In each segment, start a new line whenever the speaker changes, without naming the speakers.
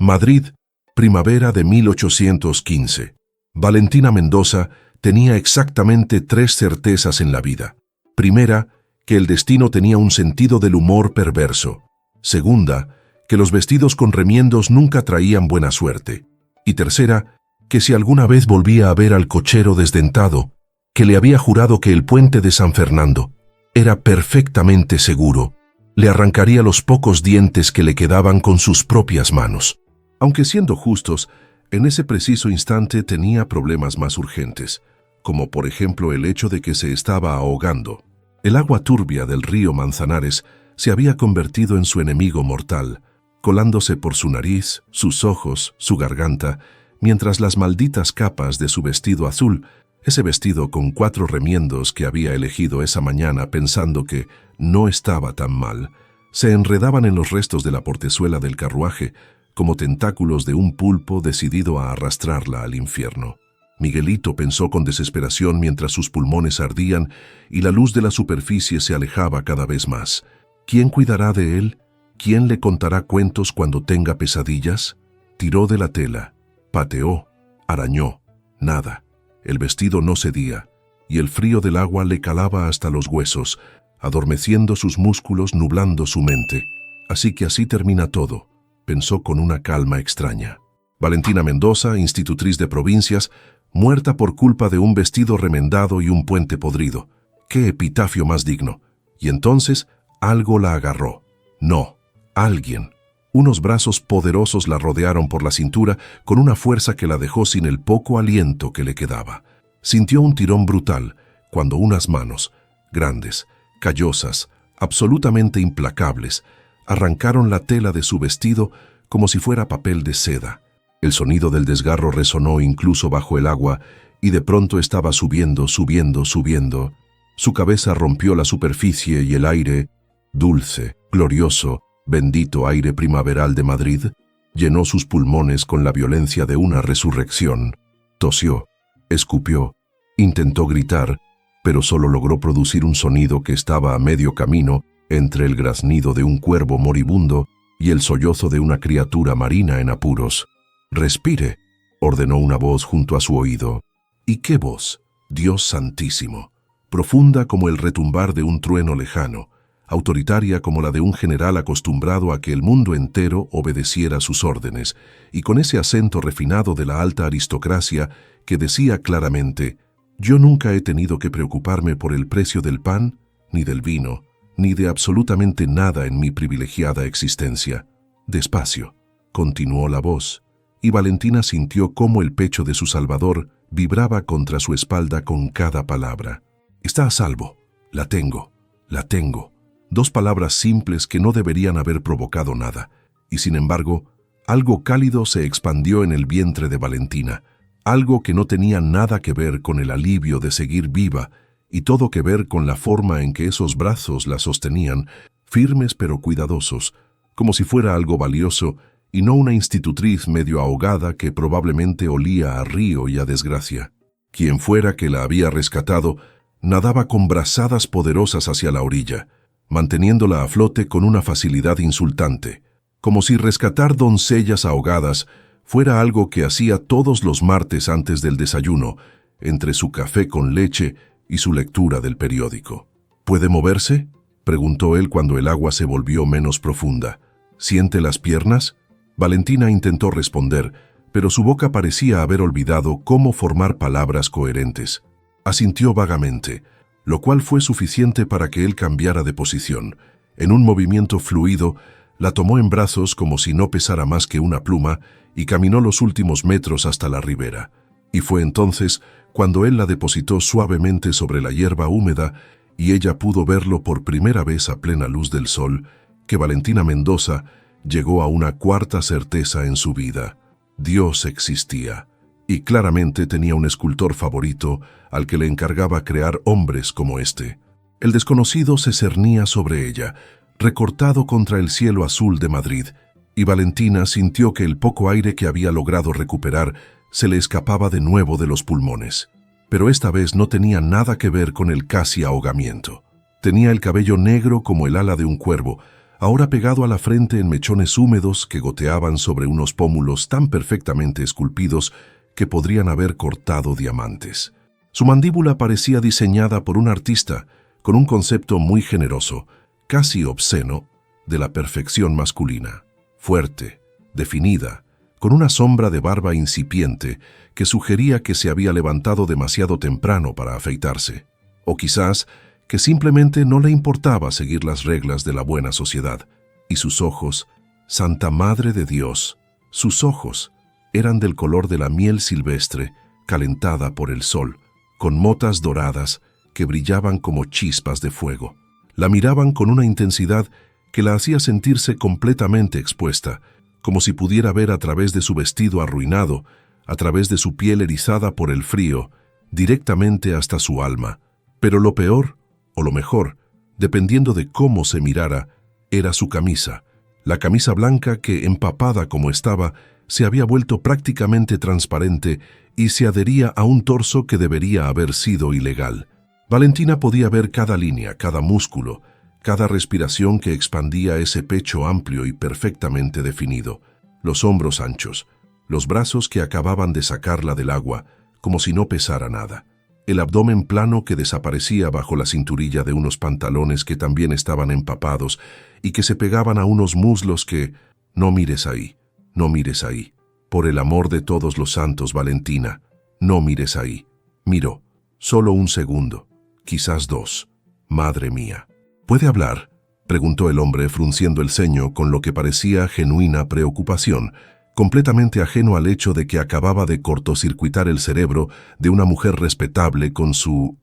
Madrid, primavera de 1815. Valentina Mendoza tenía exactamente 3 certezas en la vida. Primera, que el destino tenía un sentido del humor perverso. Segunda, que los vestidos con remiendos nunca traían buena suerte. Y tercera, que si alguna vez volvía a ver al cochero desdentado, que le había jurado que el puente de San Fernando era perfectamente seguro, le arrancaría los pocos dientes que le quedaban con sus propias manos. Aunque siendo justos, en ese preciso instante tenía problemas más urgentes, como por ejemplo el hecho de que se estaba ahogando. El agua turbia del río Manzanares se había convertido en su enemigo mortal, colándose por su nariz, sus ojos, su garganta, mientras las malditas capas de su vestido azul, ese vestido con 4 remiendos que había elegido esa mañana pensando que no estaba tan mal, se enredaban en los restos de la portezuela del carruaje como tentáculos de un pulpo decidido a arrastrarla al infierno. Miguelito pensó con desesperación mientras sus pulmones ardían y la luz de la superficie se alejaba cada vez más. ¿Quién cuidará de él? ¿Quién le contará cuentos cuando tenga pesadillas? Tiró de la tela, pateó, arañó, nada. El vestido no cedía, y el frío del agua le calaba hasta los huesos, adormeciendo sus músculos, nublando su mente. Así que así termina todo, pensó con una calma extraña. Valentina Mendoza, institutriz de provincias, muerta por culpa de un vestido remendado y un puente podrido. ¡Qué epitafio más digno! Y entonces algo la agarró. No, alguien. Unos brazos poderosos la rodearon por la cintura con una fuerza que la dejó sin el poco aliento que le quedaba. Sintió un tirón brutal cuando unas manos, grandes, callosas, absolutamente implacables, arrancaron la tela de su vestido como si fuera papel de seda. El sonido del desgarro resonó incluso bajo el agua y de pronto estaba subiendo, subiendo, subiendo. Su cabeza rompió la superficie y el aire, dulce, glorioso, bendito aire primaveral de Madrid, llenó sus pulmones con la violencia de una resurrección. Tosió, escupió, intentó gritar, pero solo logró producir un sonido que estaba a medio camino entre el graznido de un cuervo moribundo y el sollozo de una criatura marina en apuros. «Respire», ordenó una voz junto a su oído. ¿Y qué voz? Dios santísimo. Profunda como el retumbar de un trueno lejano, autoritaria como la de un general acostumbrado a que el mundo entero obedeciera sus órdenes, y con ese acento refinado de la alta aristocracia que decía claramente: «Yo nunca he tenido que preocuparme por el precio del pan, ni del vino, ni de absolutamente nada en mi privilegiada existencia». Despacio, continuó la voz, y Valentina sintió cómo el pecho de su salvador vibraba contra su espalda con cada palabra. «Está a salvo. La tengo. La tengo». 2 palabras simples que no deberían haber provocado nada, y sin embargo, algo cálido se expandió en el vientre de Valentina, algo que no tenía nada que ver con el alivio de seguir viva y todo que ver con la forma en que esos brazos la sostenían, firmes pero cuidadosos, como si fuera algo valioso y no una institutriz medio ahogada que probablemente olía a río y a desgracia. Quien fuera que la había rescatado, nadaba con brazadas poderosas hacia la orilla, manteniéndola a flote con una facilidad insultante, como si rescatar doncellas ahogadas fuera algo que hacía todos los martes antes del desayuno, entre su café con leche y su lectura del periódico. «¿Puede moverse?», preguntó él cuando el agua se volvió menos profunda. «¿Siente las piernas?». Valentina intentó responder, pero su boca parecía haber olvidado cómo formar palabras coherentes. Asintió vagamente, lo cual fue suficiente para que él cambiara de posición. En un movimiento fluido, la tomó en brazos como si no pesara más que una pluma y caminó los últimos metros hasta la ribera. Y fue entonces cuando él la depositó suavemente sobre la hierba húmeda y ella pudo verlo por primera vez a plena luz del sol, que Valentina Mendoza llegó a una 4ª certeza en su vida. Dios existía. Y claramente tenía un escultor favorito al que le encargaba crear hombres como este. El desconocido se cernía sobre ella, recortado contra el cielo azul de Madrid, y Valentina sintió que el poco aire que había logrado recuperar se le escapaba de nuevo de los pulmones. Pero esta vez no tenía nada que ver con el casi ahogamiento. Tenía el cabello negro como el ala de un cuervo, ahora pegado a la frente en mechones húmedos que goteaban sobre unos pómulos tan perfectamente esculpidos que podrían haber cortado diamantes. Su mandíbula parecía diseñada por un artista con un concepto muy generoso, casi obsceno, de la perfección masculina, fuerte, definida, con una sombra de barba incipiente que sugería que se había levantado demasiado temprano para afeitarse, o quizás que simplemente no le importaba seguir las reglas de la buena sociedad, y sus ojos, Santa Madre de Dios, sus ojos eran del color de la miel silvestre calentada por el sol, con motas doradas que brillaban como chispas de fuego. La miraban con una intensidad que la hacía sentirse completamente expuesta, como si pudiera ver a través de su vestido arruinado, a través de su piel erizada por el frío, directamente hasta su alma. Pero lo peor, o lo mejor, dependiendo de cómo se mirara, era su camisa. La camisa blanca que, empapada como estaba, se había vuelto prácticamente transparente y se adhería a un torso que debería haber sido ilegal. Valentina podía ver cada línea, cada músculo, cada respiración que expandía ese pecho amplio y perfectamente definido, los hombros anchos, los brazos que acababan de sacarla del agua, como si no pesara nada, el abdomen plano que desaparecía bajo la cinturilla de unos pantalones que también estaban empapados y que se pegaban a unos muslos que... No mires ahí, no mires ahí. Por el amor de todos los santos, Valentina, no mires ahí. Miró, solo un segundo, quizás dos. Madre mía. ¿Puede hablar?, preguntó el hombre frunciendo el ceño con lo que parecía genuina preocupación, completamente ajeno al hecho de que acababa de cortocircuitar el cerebro de una mujer respetable con su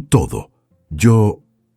todo.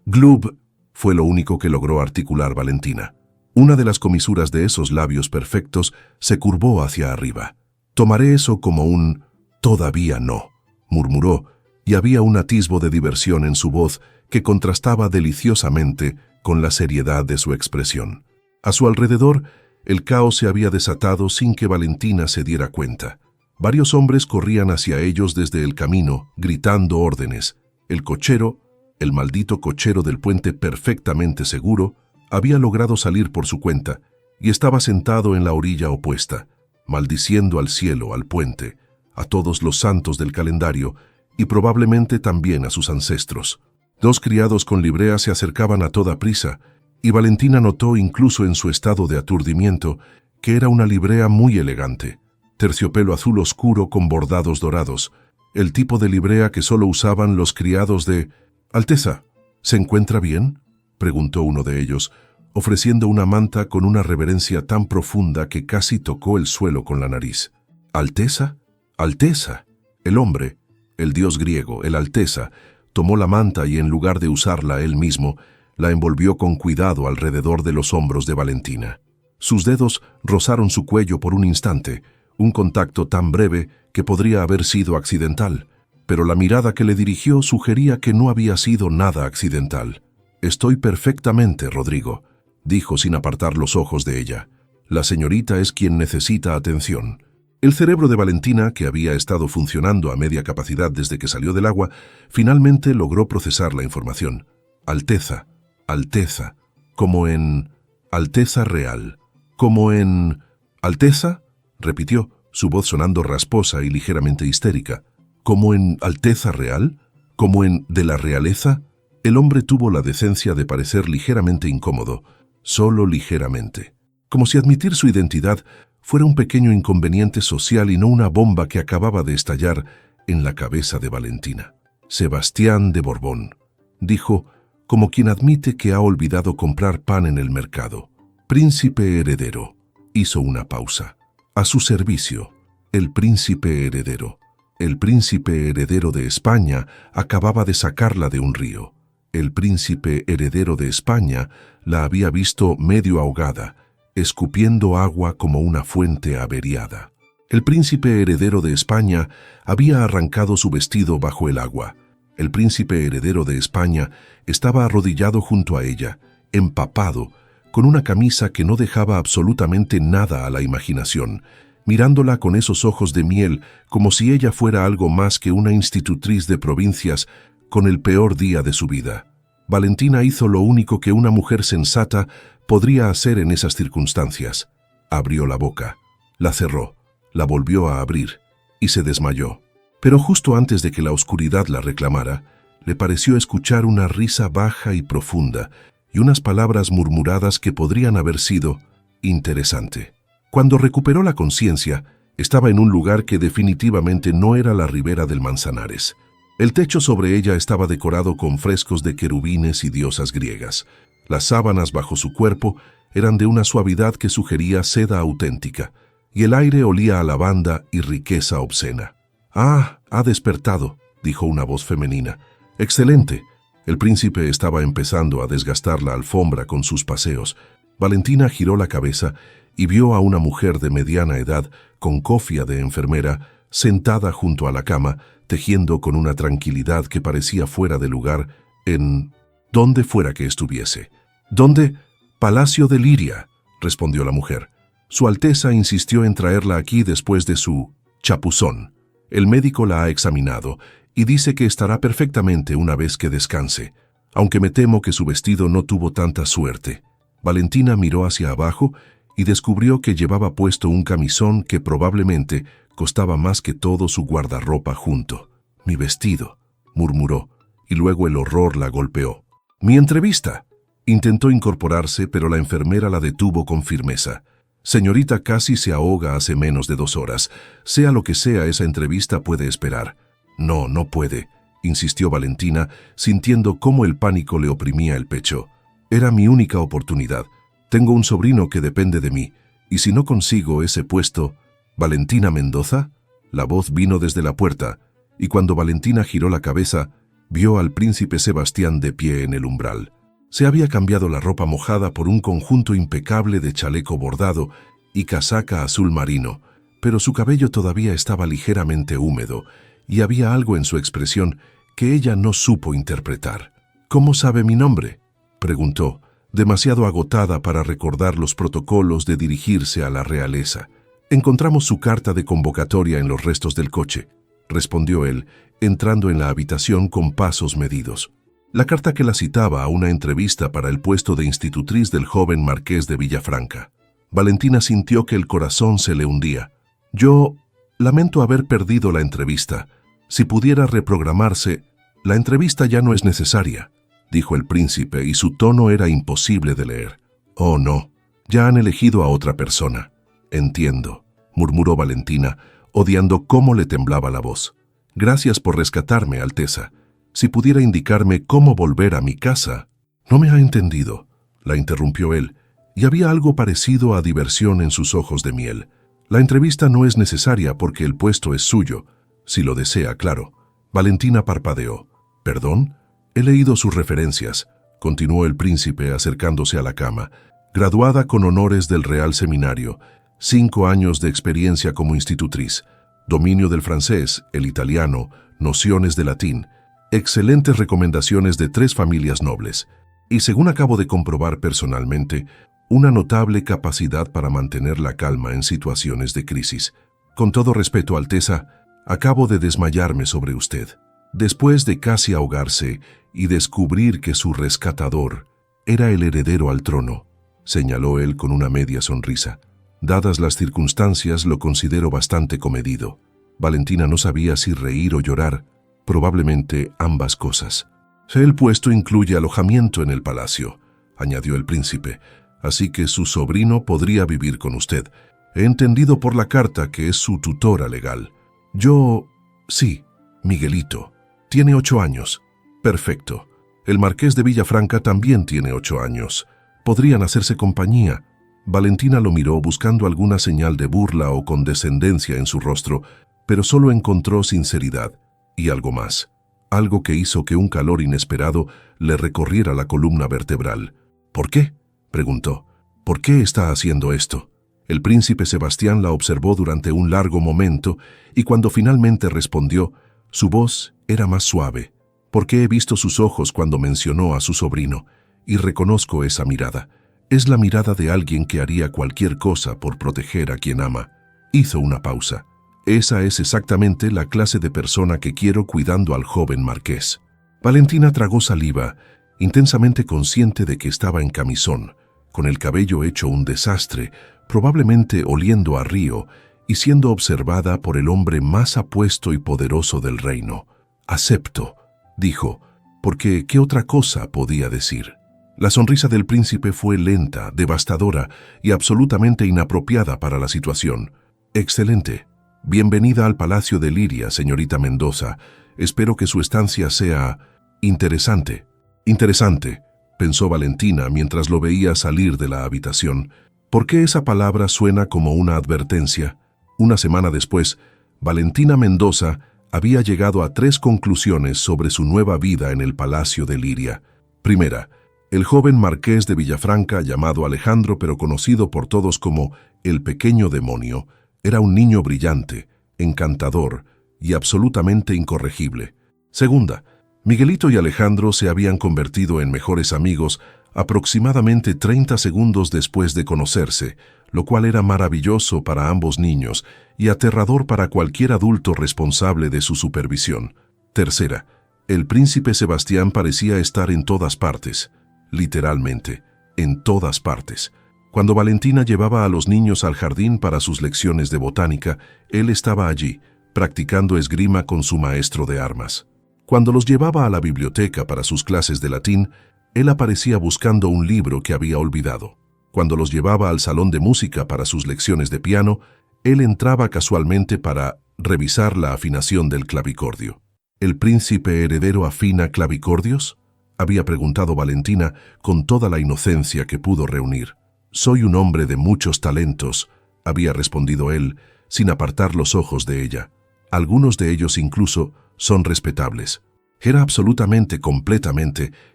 Glub, fue lo único que logró articular Valentina. Una de las comisuras de esos labios perfectos se curvó hacia arriba. Tomaré eso como un «todavía no», murmuró, y había un atisbo de diversión en su voz que contrastaba deliciosamente con la seriedad de su expresión. A su alrededor, el caos se había desatado sin que Valentina se diera cuenta. Varios hombres corrían hacia ellos desde el camino, gritando órdenes. El cochero, el maldito cochero del puente perfectamente seguro, había logrado salir por su cuenta y estaba sentado en la orilla opuesta, maldiciendo al cielo, al puente, a todos los santos del calendario y probablemente también a sus ancestros. Dos criados con librea se acercaban a toda prisa, y Valentina notó incluso en su estado de aturdimiento que era una librea muy elegante, terciopelo azul oscuro con bordados dorados, el tipo de librea que solo usaban los criados de... «Alteza, ¿se encuentra bien?», preguntó uno de ellos, ofreciendo una manta con una reverencia tan profunda que casi tocó el suelo con la nariz. «¿Alteza? Alteza». El hombre, el dios griego, el Alteza, tomó la manta y en lugar de usarla él mismo, la envolvió con cuidado alrededor de los hombros de Valentina. Sus dedos rozaron su cuello por un instante, un contacto tan breve que podría haber sido accidental, pero la mirada que le dirigió sugería que no había sido nada accidental. «Estoy perfectamente, Rodrigo», dijo sin apartar los ojos de ella. «La señorita es quien necesita atención». El cerebro de Valentina, que había estado funcionando a media capacidad desde que salió del agua, finalmente logró procesar la información. «Alteza, Alteza, como en Alteza Real, como en Alteza», repitió, su voz sonando rasposa y ligeramente histérica. «¿Como en Alteza Real? ¿Como en de la realeza?» El hombre tuvo la decencia de parecer ligeramente incómodo, solo ligeramente, como si admitir su identidad fuera un pequeño inconveniente social y no una bomba que acababa de estallar en la cabeza de Valentina. «Sebastián de Borbón», dijo, como quien admite que ha olvidado comprar pan en el mercado. «Príncipe heredero», hizo una pausa. «A su servicio, el príncipe heredero». El príncipe heredero de España acababa de sacarla de un río. El príncipe heredero de España la había visto medio ahogada, escupiendo agua como una fuente averiada. El príncipe heredero de España había arrancado su vestido bajo el agua. El príncipe heredero de España estaba arrodillado junto a ella, empapado, con una camisa que no dejaba absolutamente nada a la imaginación, mirándola con esos ojos de miel como si ella fuera algo más que una institutriz de provincias con el peor día de su vida. Valentina hizo lo único que una mujer sensata podría hacer en esas circunstancias. Abrió la boca, la cerró, la volvió a abrir y se desmayó. Pero justo antes de que la oscuridad la reclamara, le pareció escuchar una risa baja y profunda y unas palabras murmuradas que podrían haber sido interesante. Cuando recuperó la conciencia, estaba en un lugar que definitivamente no era la ribera del Manzanares. El techo sobre ella estaba decorado con frescos de querubines y diosas griegas. Las sábanas bajo su cuerpo eran de una suavidad que sugería seda auténtica, y el aire olía a lavanda y riqueza obscena. «Ah, ha despertado», dijo una voz femenina. «Excelente». El príncipe estaba empezando a desgastar la alfombra con sus paseos. Valentina giró la cabeza y vio a una mujer de mediana edad, con cofia de enfermera, sentada junto a la cama, tejiendo con una tranquilidad que parecía fuera de lugar en donde fuera que estuviese. «¿Dónde? Palacio de Liria», respondió la mujer. «Su Alteza insistió en traerla aquí después de su chapuzón. El médico la ha examinado y dice que estará perfectamente una vez que descanse, aunque me temo que su vestido no tuvo tanta suerte». Valentina miró hacia abajo y descubrió que llevaba puesto un camisón que probablemente costaba más que todo su guardarropa junto. «Mi vestido», murmuró, y luego el horror la golpeó. «Mi entrevista». Intentó incorporarse, pero la enfermera la detuvo con firmeza. «Señorita casi se ahoga hace menos de 2 horas. Sea lo que sea, esa entrevista puede esperar». «No, no puede», insistió Valentina, sintiendo cómo el pánico le oprimía el pecho. «Era mi única oportunidad. Tengo un sobrino que depende de mí, y si no consigo ese puesto...» «¿Valentina Mendoza?». La voz vino desde la puerta, y cuando Valentina giró la cabeza, vio al príncipe Sebastián de pie en el umbral. Se había cambiado la ropa mojada por un conjunto impecable de chaleco bordado y casaca azul marino, pero su cabello todavía estaba ligeramente húmedo, y había algo en su expresión que ella no supo interpretar. «¿Cómo sabe mi nombre?», preguntó, demasiado agotada para recordar los protocolos de dirigirse a la realeza. «Encontramos su carta de convocatoria en los restos del coche», respondió él, entrando en la habitación con pasos medidos. La carta que la citaba a una entrevista para el puesto de institutriz del joven marqués de Villafranca. Valentina sintió que el corazón se le hundía. «Yo lamento haber perdido la entrevista. Si pudiera reprogramarse, la entrevista ya no es necesaria», dijo el príncipe, y su tono era imposible de leer. «Oh, no, ya han elegido a otra persona». «Entiendo», murmuró Valentina, odiando cómo le temblaba la voz. «Gracias por rescatarme, Alteza. Si pudiera indicarme cómo volver a mi casa». «No me ha entendido», la interrumpió él, y había algo parecido a diversión en sus ojos de miel. «La entrevista no es necesaria porque el puesto es suyo, si lo desea, claro». Valentina parpadeó. «¿Perdón? He leído sus referencias», continuó el príncipe acercándose a la cama. «Graduada con honores del Real Seminario, 5 años de experiencia como institutriz, dominio del francés, el italiano, nociones de latín, excelentes recomendaciones de 3 familias nobles, y según acabo de comprobar personalmente, una notable capacidad para mantener la calma en situaciones de crisis. Con todo respeto, Alteza, acabo de desmayarme sobre usted». Después de casi ahogarse y descubrir que su rescatador era el heredero al trono, señaló él con una media sonrisa. «Dadas las circunstancias, lo considero bastante comedido». Valentina no sabía si reír o llorar, probablemente ambas cosas. «El puesto incluye alojamiento en el palacio», añadió el príncipe, «así que su sobrino podría vivir con usted. He entendido por la carta que es su tutora legal». «Yo... sí, Miguelito. Tiene 8 años. Perfecto. El marqués de Villafranca también tiene 8 años. Podrían hacerse compañía». Valentina lo miró buscando alguna señal de burla o condescendencia en su rostro, pero solo encontró sinceridad y algo más. Algo que hizo que un calor inesperado le recorriera la columna vertebral. «¿Por qué?», preguntó. «¿Por qué está haciendo esto?». El príncipe Sebastián la observó durante un largo momento y cuando finalmente respondió, su voz era más suave. «Porque he visto sus ojos cuando mencionó a su sobrino, y reconozco esa mirada. Es la mirada de alguien que haría cualquier cosa por proteger a quien ama». Hizo una pausa. «Esa es exactamente la clase de persona que quiero cuidando al joven marqués». Valentina tragó saliva intensamente consciente de que estaba en camisón, con el cabello hecho un desastre, probablemente oliendo a río y siendo observada por el hombre más apuesto y poderoso del reino. «Acepto», dijo, porque ¿qué otra cosa podía decir? La sonrisa del príncipe fue lenta, devastadora y absolutamente inapropiada para la situación. «Excelente. Bienvenida al Palacio de Liria, señorita Mendoza. Espero que su estancia sea interesante». «Interesante», pensó Valentina mientras lo veía salir de la habitación. ¿Por qué esa palabra suena como una advertencia? Una semana después, Valentina Mendoza había llegado a 3 conclusiones sobre su nueva vida en el Palacio de Liria. Primera, el joven marqués de Villafranca, llamado Alejandro pero conocido por todos como el pequeño demonio, era un niño brillante, encantador y absolutamente incorregible. Segunda, Miguelito y Alejandro se habían convertido en mejores amigos aproximadamente 30 segundos después de conocerse, lo cual era maravilloso para ambos niños y aterrador para cualquier adulto responsable de su supervisión. Tercera, el príncipe Sebastián parecía estar en todas partes, literalmente, en todas partes. Cuando Valentina llevaba a los niños al jardín para sus lecciones de botánica, él estaba allí, practicando esgrima con su maestro de armas. Cuando los llevaba a la biblioteca para sus clases de latín, él aparecía buscando un libro que había olvidado. Cuando los llevaba al salón de música para sus lecciones de piano, él entraba casualmente para revisar la afinación del clavicordio. ¿El príncipe heredero afina clavicordios?, había preguntado Valentina con toda la inocencia que pudo reunir. «Soy un hombre de muchos talentos», había respondido él, sin apartar los ojos de ella. «Algunos de ellos incluso son respetables». Era absolutamente, completamente,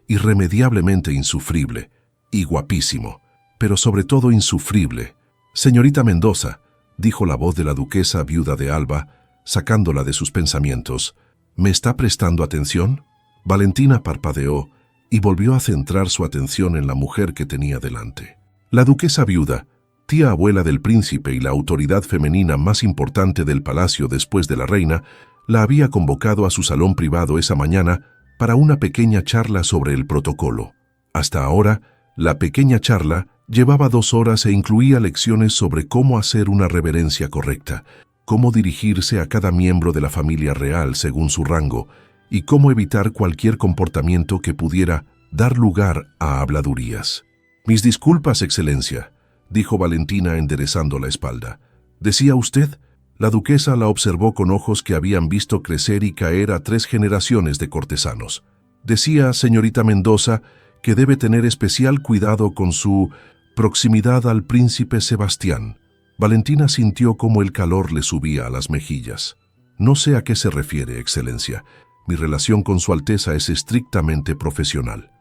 irremediablemente insufrible, y guapísimo, pero sobre todo insufrible. «Señorita Mendoza», dijo la voz de la duquesa viuda de Alba, sacándola de sus pensamientos, «¿me está prestando atención?». Valentina parpadeó y volvió a centrar su atención en la mujer que tenía delante. La duquesa viuda, tía abuela del príncipe y la autoridad femenina más importante del palacio después de la reina, la había convocado a su salón privado esa mañana para una pequeña charla sobre el protocolo. Hasta ahora, la pequeña charla llevaba 2 horas e incluía lecciones sobre cómo hacer una reverencia correcta, cómo dirigirse a cada miembro de la familia real según su rango y cómo evitar cualquier comportamiento que pudiera dar lugar a habladurías. «Mis disculpas, Excelencia», dijo Valentina enderezando la espalda. «¿Decía usted?». La duquesa la observó con ojos que habían visto crecer y caer a 3 generaciones de cortesanos. «Decía, señorita Mendoza, que debe tener especial cuidado con su proximidad al príncipe Sebastián». Valentina sintió cómo el calor le subía a las mejillas. «No sé a qué se refiere, Excelencia. Mi relación con Su Alteza es estrictamente profesional».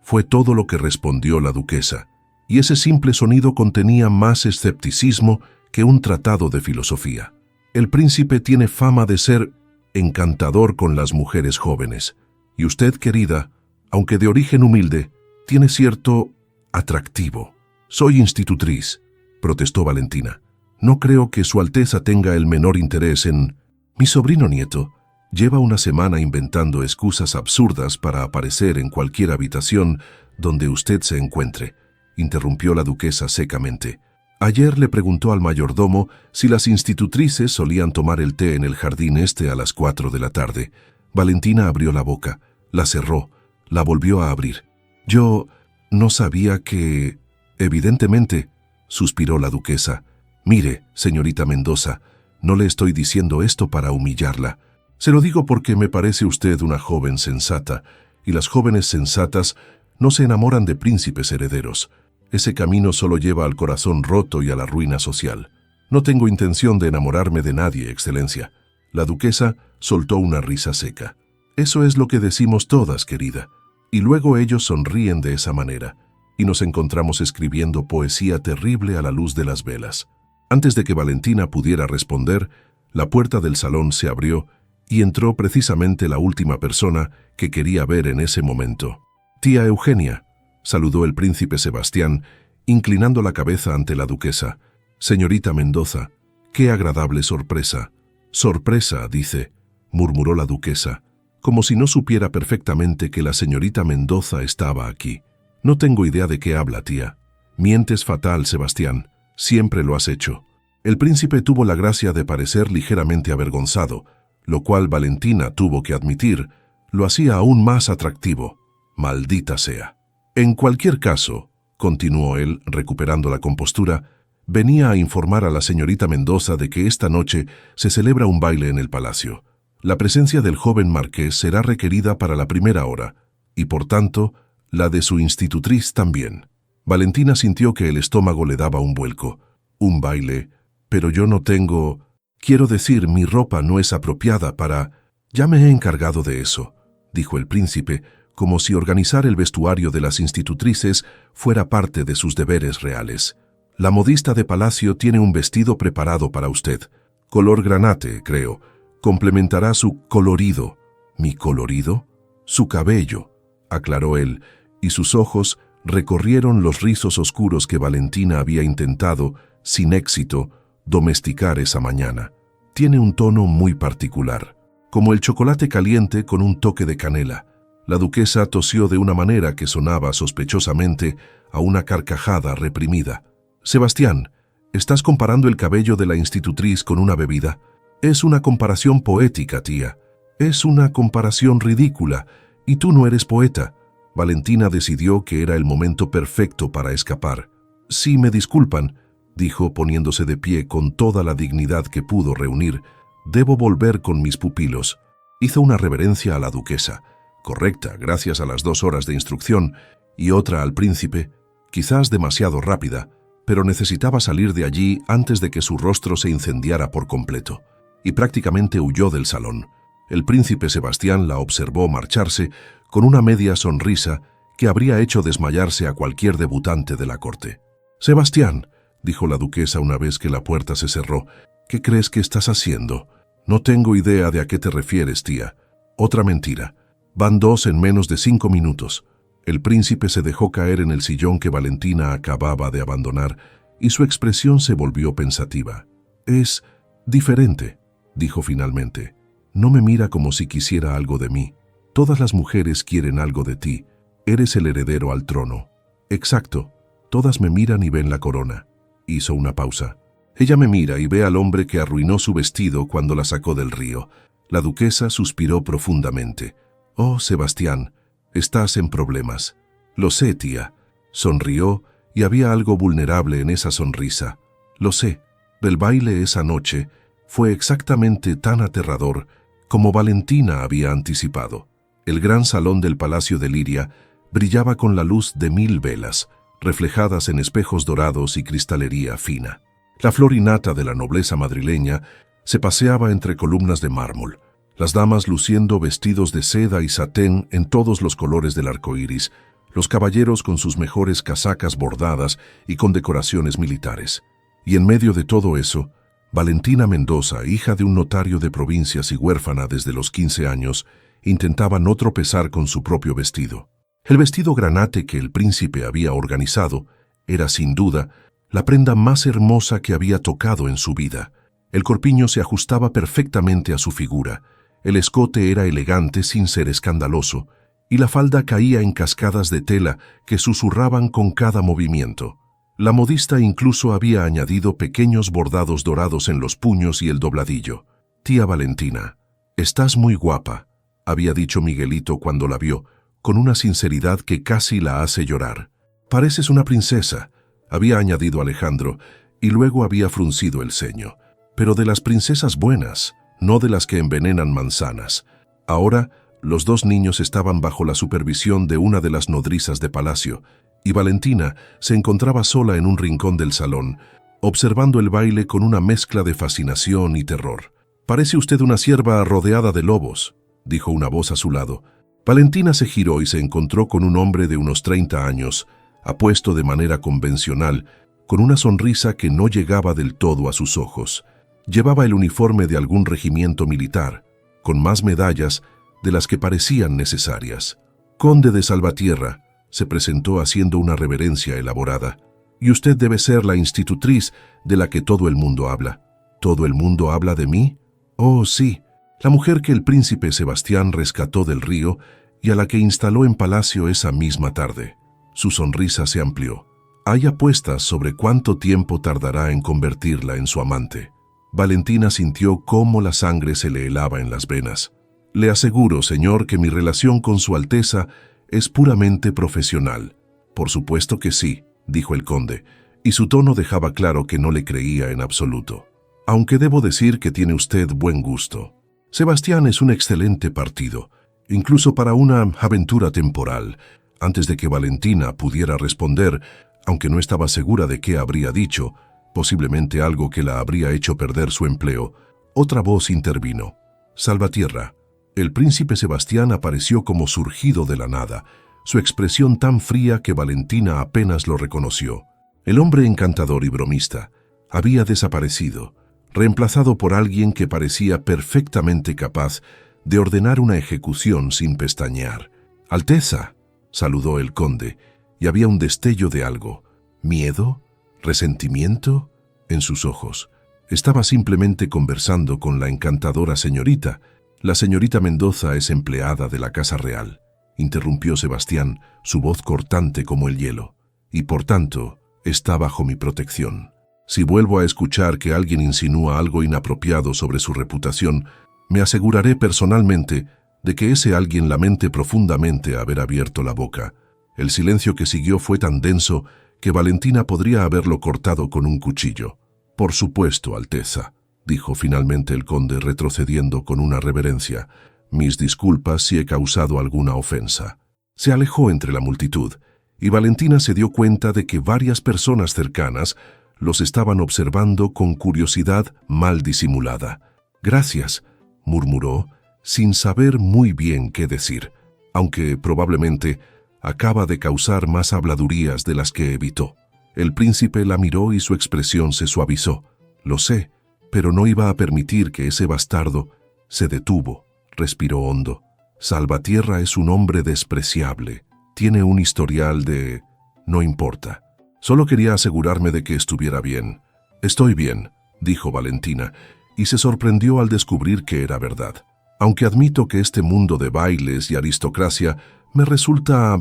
Fue todo lo que respondió la duquesa, y ese simple sonido contenía más escepticismo que un tratado de filosofía. «El príncipe tiene fama de ser encantador con las mujeres jóvenes, y usted, querida, aunque de origen humilde, tiene cierto atractivo». «Soy institutriz», protestó Valentina. «No creo que Su Alteza tenga el menor interés en...». «Mi sobrino nieto lleva una semana inventando excusas absurdas para aparecer en cualquier habitación donde usted se encuentre», interrumpió la duquesa secamente. «Ayer le preguntó al mayordomo si las institutrices solían tomar el té en el jardín este a las 4 de la tarde. Valentina abrió la boca, la cerró, la volvió a abrir. «Yo no sabía que...». «Evidentemente», suspiró la duquesa. «Mire, señorita Mendoza, no le estoy diciendo esto para humillarla. Se lo digo porque me parece usted una joven sensata, y las jóvenes sensatas no se enamoran de príncipes herederos. Ese camino solo lleva al corazón roto y a la ruina social. No tengo intención de enamorarme de nadie, Excelencia». La duquesa soltó una risa seca. «Eso es lo que decimos todas, querida». Y luego ellos sonríen de esa manera, y nos encontramos escribiendo poesía terrible a la luz de las velas. Antes de que Valentina pudiera responder, la puerta del salón se abrió y entró precisamente la última persona que quería ver en ese momento. «Tía Eugenia», saludó el príncipe Sebastián, inclinando la cabeza ante la duquesa. «Señorita Mendoza, qué agradable sorpresa». «Sorpresa, dice», murmuró la duquesa. como si no supiera perfectamente que la señorita Mendoza estaba aquí. No tengo idea de qué habla, tía. Mientes fatal, Sebastián. Siempre lo has hecho. El príncipe tuvo la gracia de parecer ligeramente avergonzado, lo cual Valentina tuvo que admitir, lo hacía aún más atractivo. Maldita sea. En cualquier caso, continuó él, recuperando la compostura, venía a informar a la señorita Mendoza de que esta noche se celebra un baile en el palacio. La presencia del joven marqués será requerida para la primera hora, y por tanto, la de su institutriz también. Valentina sintió que el estómago le daba un vuelco. Un baile, pero yo no tengo... Quiero decir, mi ropa no es apropiada para... Ya me he encargado de eso, dijo el príncipe, como si organizar el vestuario de las institutrices fuera parte de sus deberes reales. La modista de palacio tiene un vestido preparado para usted. Color granate, creo. Complementará su colorido. ¿Mi colorido? Su cabello, aclaró él, y sus ojos recorrieron los rizos oscuros que Valentina había intentado, sin éxito, domesticar esa mañana. Tiene un tono muy particular, como el chocolate caliente con un toque de canela. La duquesa tosió de una manera que sonaba sospechosamente a una carcajada reprimida. Sebastián, ¿estás comparando el cabello de la institutriz con una bebida? Es una comparación poética, tía. Es una comparación ridícula, y tú no eres poeta. Valentina decidió que era el momento perfecto para escapar. Si me disculpan, dijo poniéndose de pie con toda la dignidad que pudo reunir, debo volver con mis pupilos. Hizo una reverencia a la duquesa, correcta gracias a las 2 horas de instrucción, y otra al príncipe, quizás demasiado rápida, pero necesitaba salir de allí antes de que su rostro se incendiara por completo, y prácticamente huyó del salón. El príncipe Sebastián la observó marcharse con una media sonrisa que habría hecho desmayarse a cualquier debutante de la corte. «Sebastián», dijo la duquesa una vez que la puerta se cerró, «¿qué crees que estás haciendo?» «No tengo idea de a qué te refieres, tía». «Otra mentira. Van 2 en menos de 5 minutos». El príncipe se dejó caer en el sillón que Valentina acababa de abandonar y su expresión se volvió pensativa. «Es diferente», dijo finalmente. «No me mira como si quisiera algo de mí. Todas las mujeres quieren algo de ti. Eres el heredero al trono». «Exacto. Todas me miran y ven la corona». Hizo una pausa. «Ella me mira y ve al hombre que arruinó su vestido cuando la sacó del río». La duquesa suspiró profundamente. «Oh, Sebastián, estás en problemas». «Lo sé, tía». Sonrió y había algo vulnerable en esa sonrisa. «Lo sé. El baile esa noche fue exactamente tan aterrador como Valentina había anticipado. El gran salón del Palacio de Liria brillaba con la luz de 1000 velas, reflejadas en espejos dorados y cristalería fina. La flor innata de la nobleza madrileña se paseaba entre columnas de mármol, las damas luciendo vestidos de seda y satén en todos los colores del arco iris, los caballeros con sus mejores casacas bordadas y con decoraciones militares. Y en medio de todo eso, Valentina Mendoza, hija de un notario de provincias y huérfana desde los 15 años, intentaba no tropezar con su propio vestido. El vestido granate que el príncipe había organizado era, sin duda, la prenda más hermosa que había tocado en su vida. El corpiño se ajustaba perfectamente a su figura, el escote era elegante sin ser escandaloso, y la falda caía en cascadas de tela que susurraban con cada movimiento. La modista incluso había añadido pequeños bordados dorados en los puños y el dobladillo. «Tía Valentina, estás muy guapa», había dicho Miguelito cuando la vio, con una sinceridad que casi la hace llorar. «Pareces una princesa», había añadido Alejandro, y luego había fruncido el ceño. «Pero de las princesas buenas, no de las que envenenan manzanas». Ahora, los 2 niños estaban bajo la supervisión de una de las nodrizas de palacio, y Valentina se encontraba sola en un rincón del salón, observando el baile con una mezcla de fascinación y terror. «Parece usted una cierva rodeada de lobos», dijo una voz a su lado. Valentina se giró y se encontró con un hombre de unos 30 años, apuesto de manera convencional, con una sonrisa que no llegaba del todo a sus ojos. Llevaba el uniforme de algún regimiento militar, con más medallas de las que parecían necesarias. «Conde de Salvatierra», se presentó haciendo una reverencia elaborada. «Y usted debe ser la institutriz de la que todo el mundo habla». «¿Todo el mundo habla de mí?» «Oh, sí. la mujer que el príncipe Sebastián rescató del río y a la que instaló en palacio esa misma tarde. Su sonrisa se amplió. Hay apuestas sobre cuánto tiempo tardará en convertirla en su amante. Valentina sintió cómo la sangre se le helaba en las venas. Le aseguro, señor, que mi relación con su Alteza es puramente profesional. Por supuesto que sí, dijo el conde, y su tono dejaba claro que no le creía en absoluto. Aunque debo decir que tiene usted buen gusto. Sebastián es un excelente partido, incluso para una aventura temporal. Antes de que Valentina pudiera responder, aunque no estaba segura de qué habría dicho, posiblemente algo que la habría hecho perder su empleo, otra voz intervino. Salvatierra. El príncipe Sebastián apareció como surgido de la nada, su expresión tan fría que Valentina apenas lo reconoció. El hombre encantador y bromista había desaparecido, reemplazado por alguien que parecía perfectamente capaz de ordenar una ejecución sin pestañear. «Alteza», saludó el conde, y había un destello de algo. ¿Miedo? ¿Resentimiento? En sus ojos. Estaba simplemente conversando con la encantadora señorita. La señorita Mendoza es empleada de la Casa Real, interrumpió Sebastián, su voz cortante como el hielo, y por tanto está bajo mi protección. Si vuelvo a escuchar que alguien insinúa algo inapropiado sobre su reputación, me aseguraré personalmente de que ese alguien lamente profundamente haber abierto la boca. El silencio que siguió fue tan denso que Valentina podría haberlo cortado con un cuchillo. «Por supuesto, Alteza», dijo finalmente el conde retrocediendo con una reverencia. «Mis disculpas si he causado alguna ofensa». Se alejó entre la multitud, y Valentina se dio cuenta de que varias personas cercanas los estaban observando con curiosidad mal disimulada. «Gracias», murmuró, sin saber muy bien qué decir, aunque probablemente acaba de causar más habladurías de las que evitó. El príncipe la miró y su expresión se suavizó. «Lo sé, pero no iba a permitir que ese bastardo...» Se detuvo, respiró hondo. «Salvatierra es un hombre despreciable. Tiene un historial de... No importa. Solo quería asegurarme de que estuviera bien». «Estoy bien», dijo Valentina, y se sorprendió al descubrir que era verdad. «Aunque admito que este mundo de bailes y aristocracia me resulta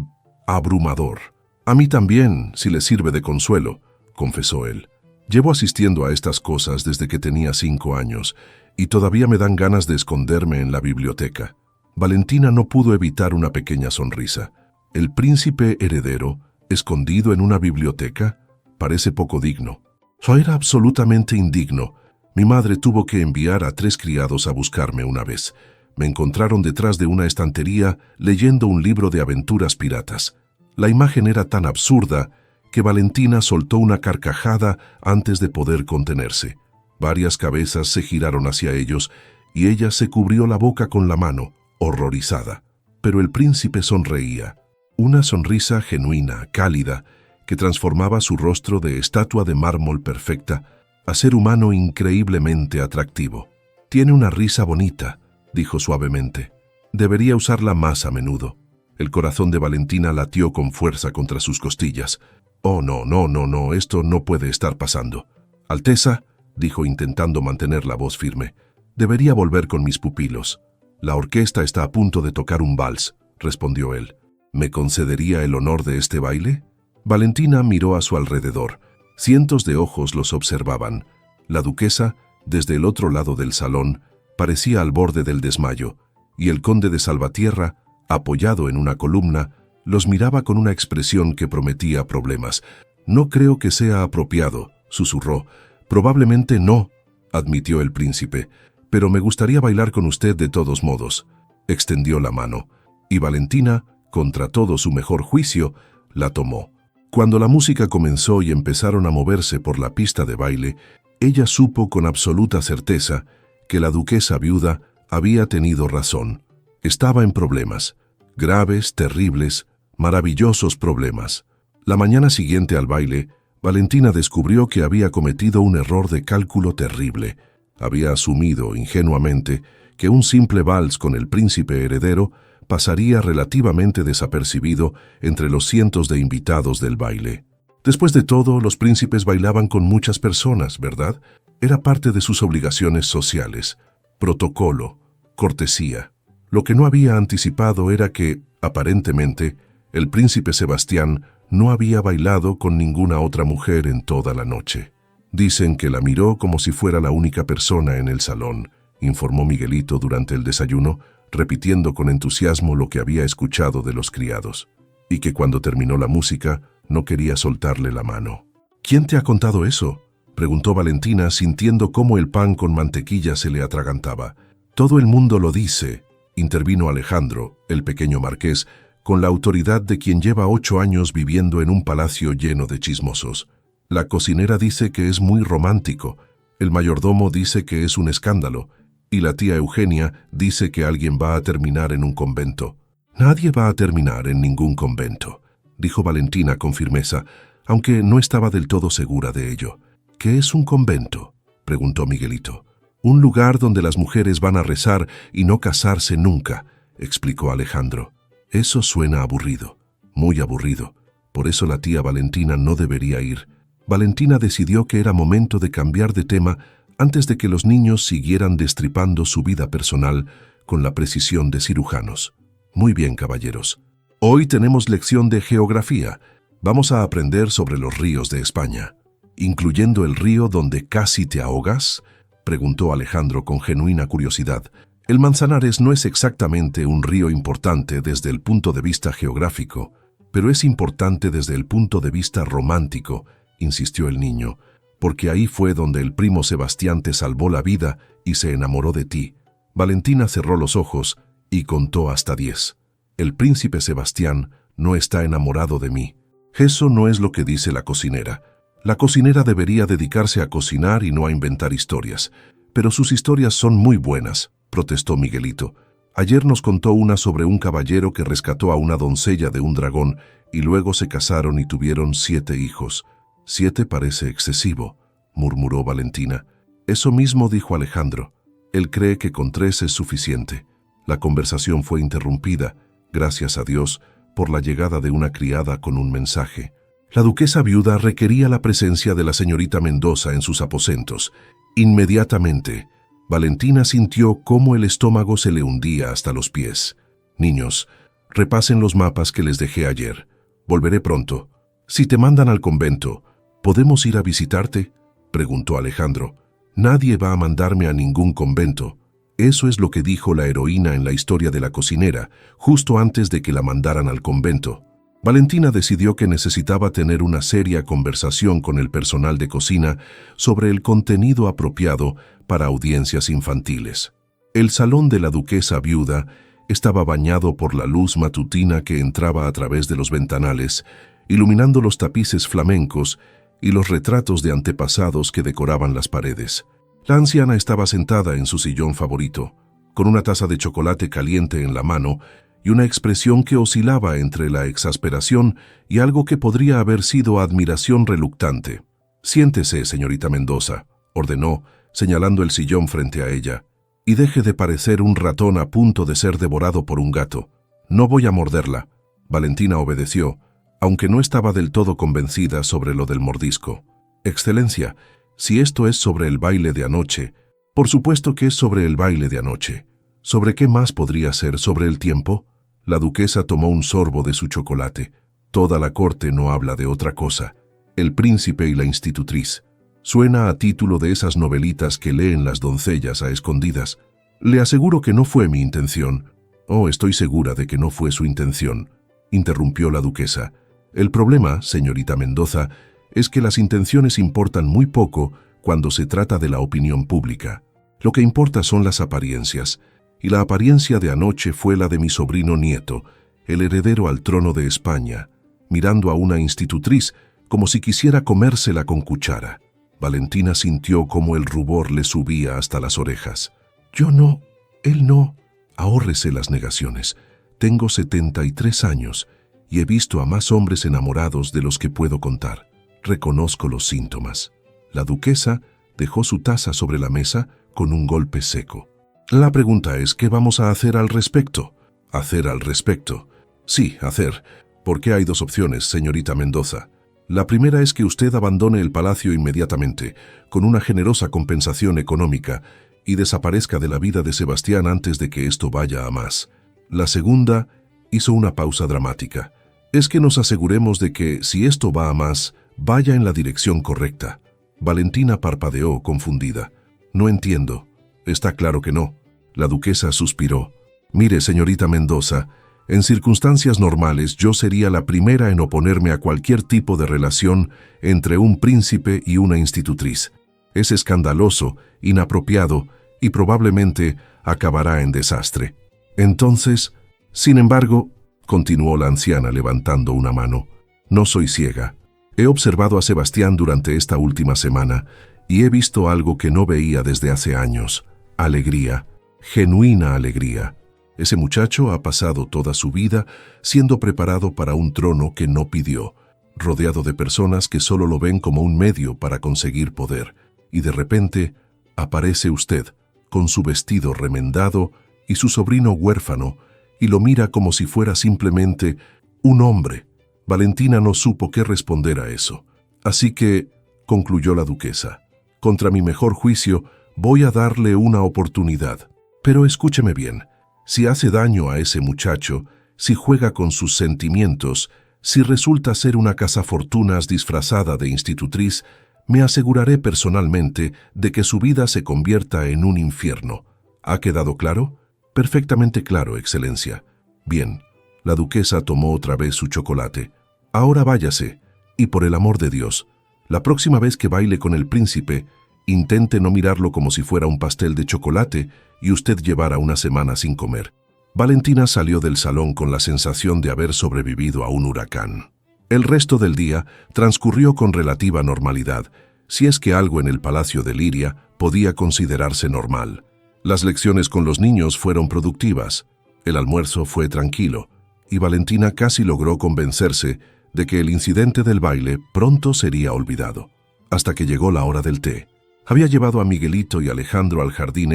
abrumador». «A mí también, si le sirve de consuelo», confesó él. «Llevo asistiendo a estas cosas desde que tenía 5 años, y todavía me dan ganas de esconderme en la biblioteca». Valentina no pudo evitar una pequeña sonrisa. El príncipe heredero, escondido en una biblioteca, parece poco digno. Eso era absolutamente indigno. Mi madre tuvo que enviar a 3 criados a buscarme una vez. Me encontraron detrás de una estantería leyendo un libro de aventuras piratas. La imagen era tan absurda que Valentina soltó una carcajada antes de poder contenerse. Varias cabezas se giraron hacia ellos y ella se cubrió la boca con la mano, horrorizada. Pero el príncipe sonreía. Una sonrisa genuina, cálida, que transformaba su rostro de estatua de mármol perfecta a ser humano increíblemente atractivo. «Tiene una risa bonita», dijo suavemente. «Debería usarla más a menudo». El corazón de Valentina latió con fuerza contra sus costillas. «Oh, no, esto no puede estar pasando». «Alteza», dijo intentando mantener la voz firme, «debería volver con mis pupilos». «La orquesta está a punto de tocar un vals», respondió él. «¿Me concedería el honor de este baile?» Valentina miró a su alrededor. Cientos de ojos los observaban. La duquesa, desde el otro lado del salón, parecía al borde del desmayo, y el conde de Salvatierra, apoyado en una columna, los miraba con una expresión que prometía problemas. «No creo que sea apropiado», susurró. «Probablemente no», admitió el príncipe, «pero me gustaría bailar con usted de todos modos». Extendió la mano, y Valentina, contra todo su mejor juicio, la tomó. Cuando la música comenzó y empezaron a moverse por la pista de baile, ella supo con absoluta certeza que la duquesa viuda había tenido razón. Estaba en problemas, graves, terribles, maravillosos problemas. La mañana siguiente al baile, Valentina descubrió que había cometido un error de cálculo terrible. Había asumido ingenuamente que un simple vals con el príncipe heredero pasaría relativamente desapercibido entre los cientos de invitados del baile. Después de todo, los príncipes bailaban con muchas personas, ¿verdad? Era parte de sus obligaciones sociales. Protocolo. cortesía. Lo que no había anticipado era que, aparentemente, el príncipe Sebastián no había bailado con ninguna otra mujer en toda la noche. Dicen que la miró como si fuera la única persona en el salón, informó Miguelito durante el desayuno, repitiendo con entusiasmo lo que había escuchado de los criados, y que cuando terminó la música no quería soltarle la mano. ¿Quién te ha contado eso?, preguntó Valentina, sintiendo cómo el pan con mantequilla se le atragantaba. Todo el mundo lo dice, intervino Alejandro, el pequeño marqués, con la autoridad de quien lleva 8 años viviendo en un palacio lleno de chismosos. La cocinera dice que es muy romántico, el mayordomo dice que es un escándalo, y la tía Eugenia dice que alguien va a terminar en un convento. Nadie va a terminar en ningún convento, dijo Valentina con firmeza, aunque no estaba del todo segura de ello. ¿Qué es un convento?, preguntó Miguelito. Un lugar donde las mujeres van a rezar y no casarse nunca, explicó Alejandro. Eso suena aburrido, muy aburrido. Por eso la tía Valentina no debería ir. Valentina decidió que era momento de cambiar de tema antes de que los niños siguieran destripando su vida personal con la precisión de cirujanos. Muy bien, caballeros. Hoy tenemos lección de geografía. Vamos a aprender sobre los ríos de España. ¿Incluyendo el río donde casi te ahogas?, preguntó Alejandro con genuina curiosidad. El Manzanares no es exactamente un río importante desde el punto de vista geográfico, pero es importante desde el punto de vista romántico, insistió el niño, porque ahí fue donde el primo Sebastián te salvó la vida y se enamoró de ti. Valentina cerró los ojos y contó hasta 10. El príncipe Sebastián no está enamorado de mí. Eso no es lo que dice la cocinera. La cocinera debería dedicarse a cocinar y no a inventar historias. Pero sus historias son muy buenas, protestó Miguelito. Ayer nos contó una sobre un caballero que rescató a una doncella de un dragón y luego se casaron y tuvieron 7 hijos. 7 parece excesivo, murmuró Valentina. Eso mismo dijo Alejandro. Él cree que con 3 es suficiente. La conversación fue interrumpida, gracias a Dios, por la llegada de una criada con un mensaje. La duquesa viuda requería la presencia de la señorita Mendoza en sus aposentos. Inmediatamente, Valentina sintió cómo el estómago se le hundía hasta los pies. Niños, repasen los mapas que les dejé ayer. Volveré pronto. Si te mandan al convento, ¿podemos ir a visitarte?, preguntó Alejandro. Nadie va a mandarme a ningún convento. Eso es lo que dijo la heroína en la historia de la cocinera, justo antes de que la mandaran al convento. Valentina decidió que necesitaba tener una seria conversación con el personal de cocina sobre el contenido apropiado para audiencias infantiles. El salón de la duquesa viuda estaba bañado por la luz matutina que entraba a través de los ventanales, iluminando los tapices flamencos y los retratos de antepasados que decoraban las paredes. La anciana estaba sentada en su sillón favorito, con una taza de chocolate caliente en la mano y una expresión que oscilaba entre la exasperación y algo que podría haber sido admiración reluctante. «Siéntese, señorita Mendoza», ordenó, señalando el sillón frente a ella, «y deje de parecer un ratón a punto de ser devorado por un gato. No voy a morderla». Valentina obedeció, aunque no estaba del todo convencida sobre lo del mordisco. «Excelencia, si esto es sobre el baile de anoche, por supuesto que es sobre el baile de anoche. ¿Sobre qué más podría ser? ¿Sobre el tiempo?». La duquesa tomó un sorbo de su chocolate. Toda la corte no habla de otra cosa. El príncipe y la institutriz. Suena a título de esas novelitas que leen las doncellas a escondidas. Le aseguro que no fue mi intención. Oh, estoy segura de que no fue su intención, interrumpió la duquesa. El problema, señorita Mendoza, es que las intenciones importan muy poco cuando se trata de la opinión pública. Lo que importa son las apariencias. Y la apariencia de anoche fue la de mi sobrino nieto, el heredero al trono de España, mirando a una institutriz como si quisiera comérsela con cuchara. Valentina sintió cómo el rubor le subía hasta las orejas. «Yo no, él no». Ahórrese las negaciones. Tengo 73 años y he visto a más hombres enamorados de los que puedo contar. Reconozco los síntomas. La duquesa dejó su taza sobre la mesa con un golpe seco. La pregunta es, ¿qué vamos a hacer al respecto? ¿Hacer al respecto? Sí, hacer. Porque hay 2 opciones, señorita Mendoza. La primera es que usted abandone el palacio inmediatamente, con una generosa compensación económica, y desaparezca de la vida de Sebastián antes de que esto vaya a más. La segunda hizo una pausa dramática. Es que nos aseguremos de que, si esto va a más, vaya en la dirección correcta. Valentina parpadeó, confundida. No entiendo. Está claro que no. La duquesa suspiró. Mire, señorita Mendoza, en circunstancias normales yo sería la primera en oponerme a cualquier tipo de relación entre un príncipe y una institutriz. Es escandaloso, inapropiado y probablemente acabará en desastre. Entonces, sin embargo, continuó la anciana levantando una mano, no soy ciega. He observado a Sebastián durante esta última semana y he visto algo que no veía desde hace años. Alegría, genuina alegría. Ese muchacho ha pasado toda su vida siendo preparado para un trono que no pidió, rodeado de personas que solo lo ven como un medio para conseguir poder. Y de repente aparece usted, con su vestido remendado y su sobrino huérfano, y lo mira como si fuera simplemente un hombre. Valentina no supo qué responder a eso. Así que, concluyó la duquesa, contra mi mejor juicio, voy a darle una oportunidad. Pero escúcheme bien. Si hace daño a ese muchacho, si juega con sus sentimientos, si resulta ser una cazafortunas disfrazada de institutriz, me aseguraré personalmente de que su vida se convierta en un infierno. ¿Ha quedado claro? Perfectamente claro, Excelencia. Bien, la duquesa tomó otra vez su chocolate. Ahora váyase, y por el amor de Dios, la próxima vez que baile con el príncipe, intente no mirarlo como si fuera un pastel de chocolate y usted llevara una semana sin comer. Valentina salió del salón con la sensación de haber sobrevivido a un huracán. El resto del día transcurrió con relativa normalidad, si es que algo en el palacio de Liria podía considerarse normal. Las lecciones con los niños fueron productivas, el almuerzo fue tranquilo, y Valentina casi logró convencerse de que el incidente del baile pronto sería olvidado, hasta que llegó la hora del té. Había llevado a Miguelito y Alejandro al jardín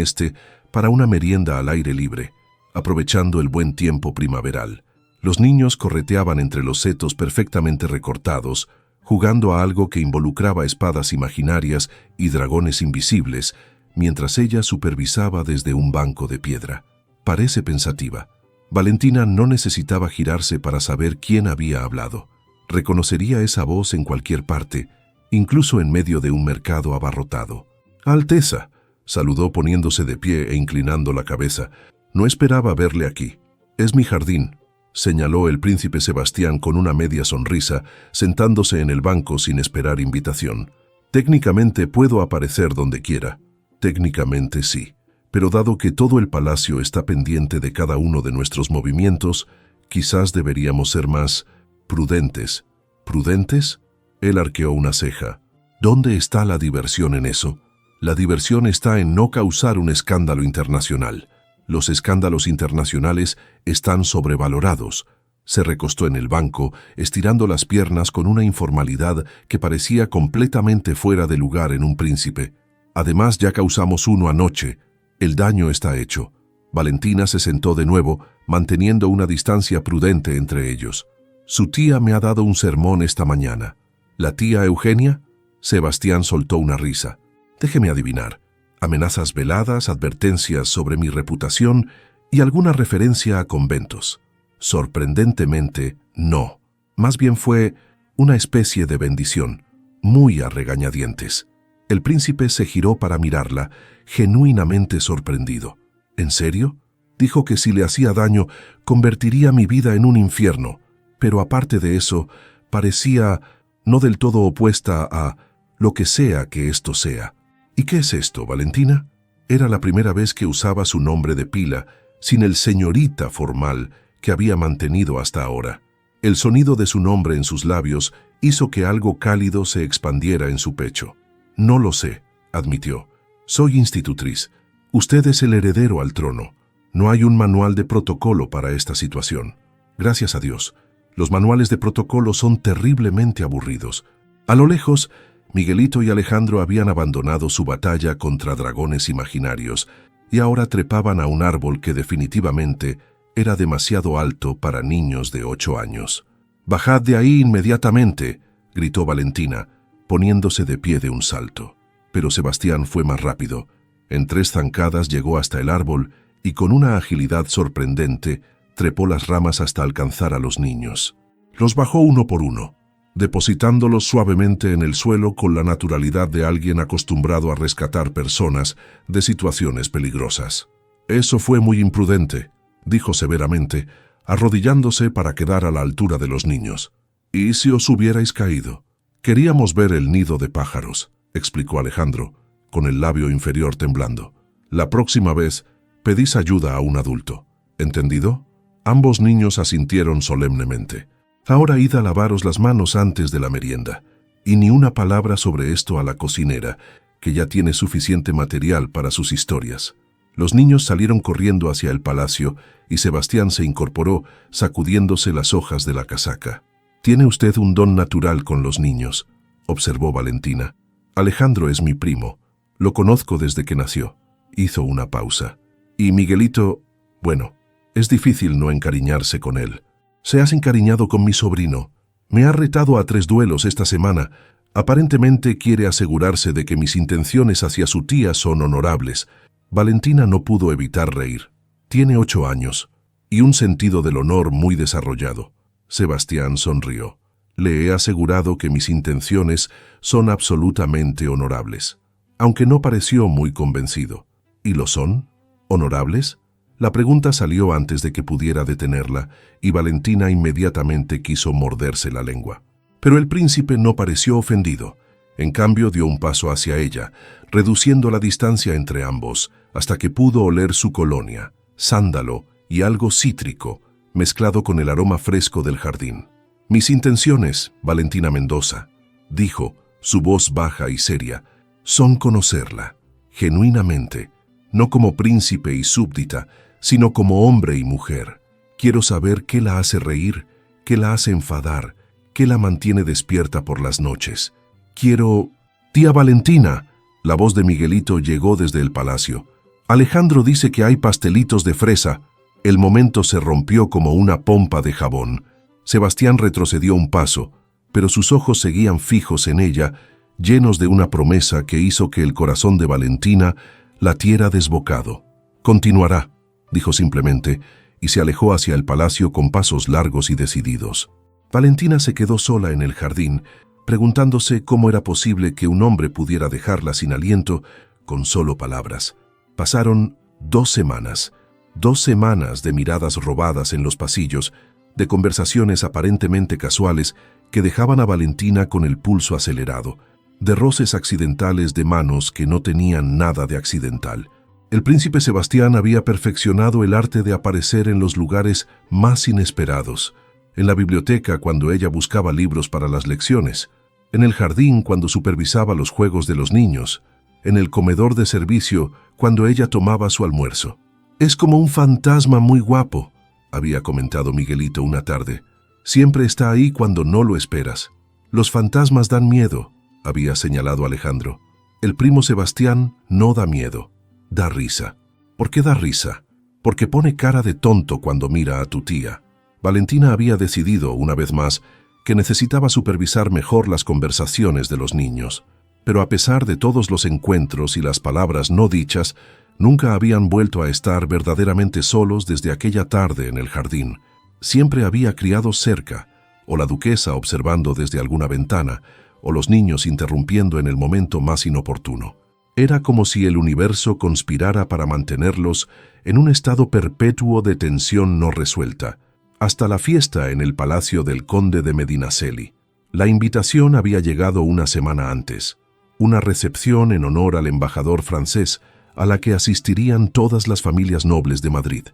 para una merienda al aire libre, aprovechando el buen tiempo primaveral. Los niños correteaban entre los setos perfectamente recortados, jugando a algo que involucraba espadas imaginarias y dragones invisibles, mientras ella supervisaba desde un banco de piedra. Parece pensativa. Valentina no necesitaba girarse para saber quién había hablado. Reconocería esa voz en cualquier parte, incluso en medio de un mercado abarrotado. «Alteza», saludó poniéndose de pie e inclinando la cabeza. «No esperaba verle aquí. Es mi jardín», señaló el príncipe Sebastián con una media sonrisa, sentándose en el banco sin esperar invitación. «Técnicamente puedo aparecer donde quiera». «Técnicamente sí, pero dado que todo el palacio está pendiente de cada uno de nuestros movimientos, quizás deberíamos ser más prudentes». «¿Prudentes?». Él arqueó una ceja. «¿Dónde está la diversión en eso?». «La diversión está en no causar un escándalo internacional. Los escándalos internacionales están sobrevalorados». Se recostó en el banco, estirando las piernas con una informalidad que parecía completamente fuera de lugar en un príncipe. «Además, ya causamos uno anoche. El daño está hecho». Valentina se sentó de nuevo, manteniendo una distancia prudente entre ellos. «Su tía me ha dado un sermón esta mañana». «¿La tía Eugenia?». Sebastián soltó una risa. «Déjeme adivinar. Amenazas veladas, advertencias sobre mi reputación y alguna referencia a conventos». Sorprendentemente, no. Más bien fue una especie de bendición, muy a regañadientes. El príncipe se giró para mirarla, genuinamente sorprendido. «¿En serio?». Dijo que si le hacía daño, convertiría mi vida en un infierno. Pero aparte de eso, parecía no del todo opuesta a lo que sea que esto sea. «¿Y qué es esto, Valentina?». Era la primera vez que usaba su nombre de pila, sin el señorita formal que había mantenido hasta ahora. El sonido de su nombre en sus labios hizo que algo cálido se expandiera en su pecho. «No lo sé», admitió. «Soy institutriz. Usted es el heredero al trono. No hay un manual de protocolo para esta situación. Gracias a Dios. Los manuales de protocolo son terriblemente aburridos». A lo lejos, Miguelito y Alejandro habían abandonado su batalla contra dragones imaginarios y ahora trepaban a un árbol que definitivamente era demasiado alto para niños de 8 años. «Bajad de ahí inmediatamente», gritó Valentina, poniéndose de pie de un salto. Pero Sebastián fue más rápido. En 3 zancadas llegó hasta el árbol y con una agilidad sorprendente trepó las ramas hasta alcanzar a los niños. Los bajó uno por uno, depositándolos suavemente en el suelo con la naturalidad de alguien acostumbrado a rescatar personas de situaciones peligrosas. «Eso fue muy imprudente», dijo severamente, arrodillándose para quedar a la altura de los niños. «¿Y si os hubierais caído?» «Queríamos ver el nido de pájaros», explicó Alejandro, con el labio inferior temblando. «La próxima vez, pedís ayuda a un adulto. ¿Entendido?» Ambos niños asintieron solemnemente. «Ahora id a lavaros las manos antes de la merienda, y ni una palabra sobre esto a la cocinera, que ya tiene suficiente material para sus historias». Los niños salieron corriendo hacia el palacio y Sebastián se incorporó, sacudiéndose las hojas de la casaca. «Tiene usted un don natural con los niños», observó Valentina. «Alejandro es mi primo. Lo conozco desde que nació». Hizo una pausa. «Y Miguelito, bueno, es difícil no encariñarse con él. Se has encariñado con mi sobrino. Me ha retado a 3 duelos esta semana. Aparentemente quiere asegurarse de que mis intenciones hacia su tía son honorables». Valentina no pudo evitar reír. Tiene 8 años y un sentido del honor muy desarrollado. Sebastián sonrió. «Le he asegurado que mis intenciones son absolutamente honorables», aunque no pareció muy convencido. «¿Y lo son? ¿Honorables?» La pregunta salió antes de que pudiera detenerla, y Valentina inmediatamente quiso morderse la lengua. Pero el príncipe no pareció ofendido. En cambio, dio un paso hacia ella, reduciendo la distancia entre ambos, hasta que pudo oler su colonia, sándalo y algo cítrico, mezclado con el aroma fresco del jardín. «Mis intenciones, Valentina Mendoza», dijo, su voz baja y seria, «son conocerla, genuinamente, no como príncipe y súbdita, sino como hombre y mujer. Quiero saber qué la hace reír, qué la hace enfadar, qué la mantiene despierta por las noches. Quiero... «Tía Valentina», la voz de Miguelito llegó desde el palacio. «Alejandro dice que hay pastelitos de fresa». El momento se rompió como una pompa de jabón. Sebastián retrocedió un paso, pero sus ojos seguían fijos en ella, llenos de una promesa que hizo que el corazón de Valentina latiera desbocado. «Continuará», dijo simplemente, y se alejó hacia el palacio con pasos largos y decididos. Valentina se quedó sola en el jardín, preguntándose cómo era posible que un hombre pudiera dejarla sin aliento con solo palabras. Pasaron 2 semanas, 2 semanas de miradas robadas en los pasillos, de conversaciones aparentemente casuales que dejaban a Valentina con el pulso acelerado, de roces accidentales de manos que no tenían nada de accidental. El príncipe Sebastián había perfeccionado el arte de aparecer en los lugares más inesperados, en la biblioteca cuando ella buscaba libros para las lecciones, en el jardín cuando supervisaba los juegos de los niños, en el comedor de servicio cuando ella tomaba su almuerzo. «Es como un fantasma muy guapo», había comentado Miguelito una tarde. «Siempre está ahí cuando no lo esperas. Los fantasmas dan miedo», había señalado Alejandro. «El primo Sebastián no da miedo, da risa». «¿Por qué da risa?» «Porque pone cara de tonto cuando mira a tu tía». Valentina había decidido, una vez más, que necesitaba supervisar mejor las conversaciones de los niños. Pero a pesar de todos los encuentros y las palabras no dichas, nunca habían vuelto a estar verdaderamente solos desde aquella tarde en el jardín. Siempre había criados cerca, o la duquesa observando desde alguna ventana, o los niños interrumpiendo en el momento más inoportuno. Era como si el universo conspirara para mantenerlos en un estado perpetuo de tensión no resuelta, hasta la fiesta en el palacio del conde de Medinaceli. La invitación había llegado una semana antes, una recepción en honor al embajador francés, a la que asistirían todas las familias nobles de Madrid.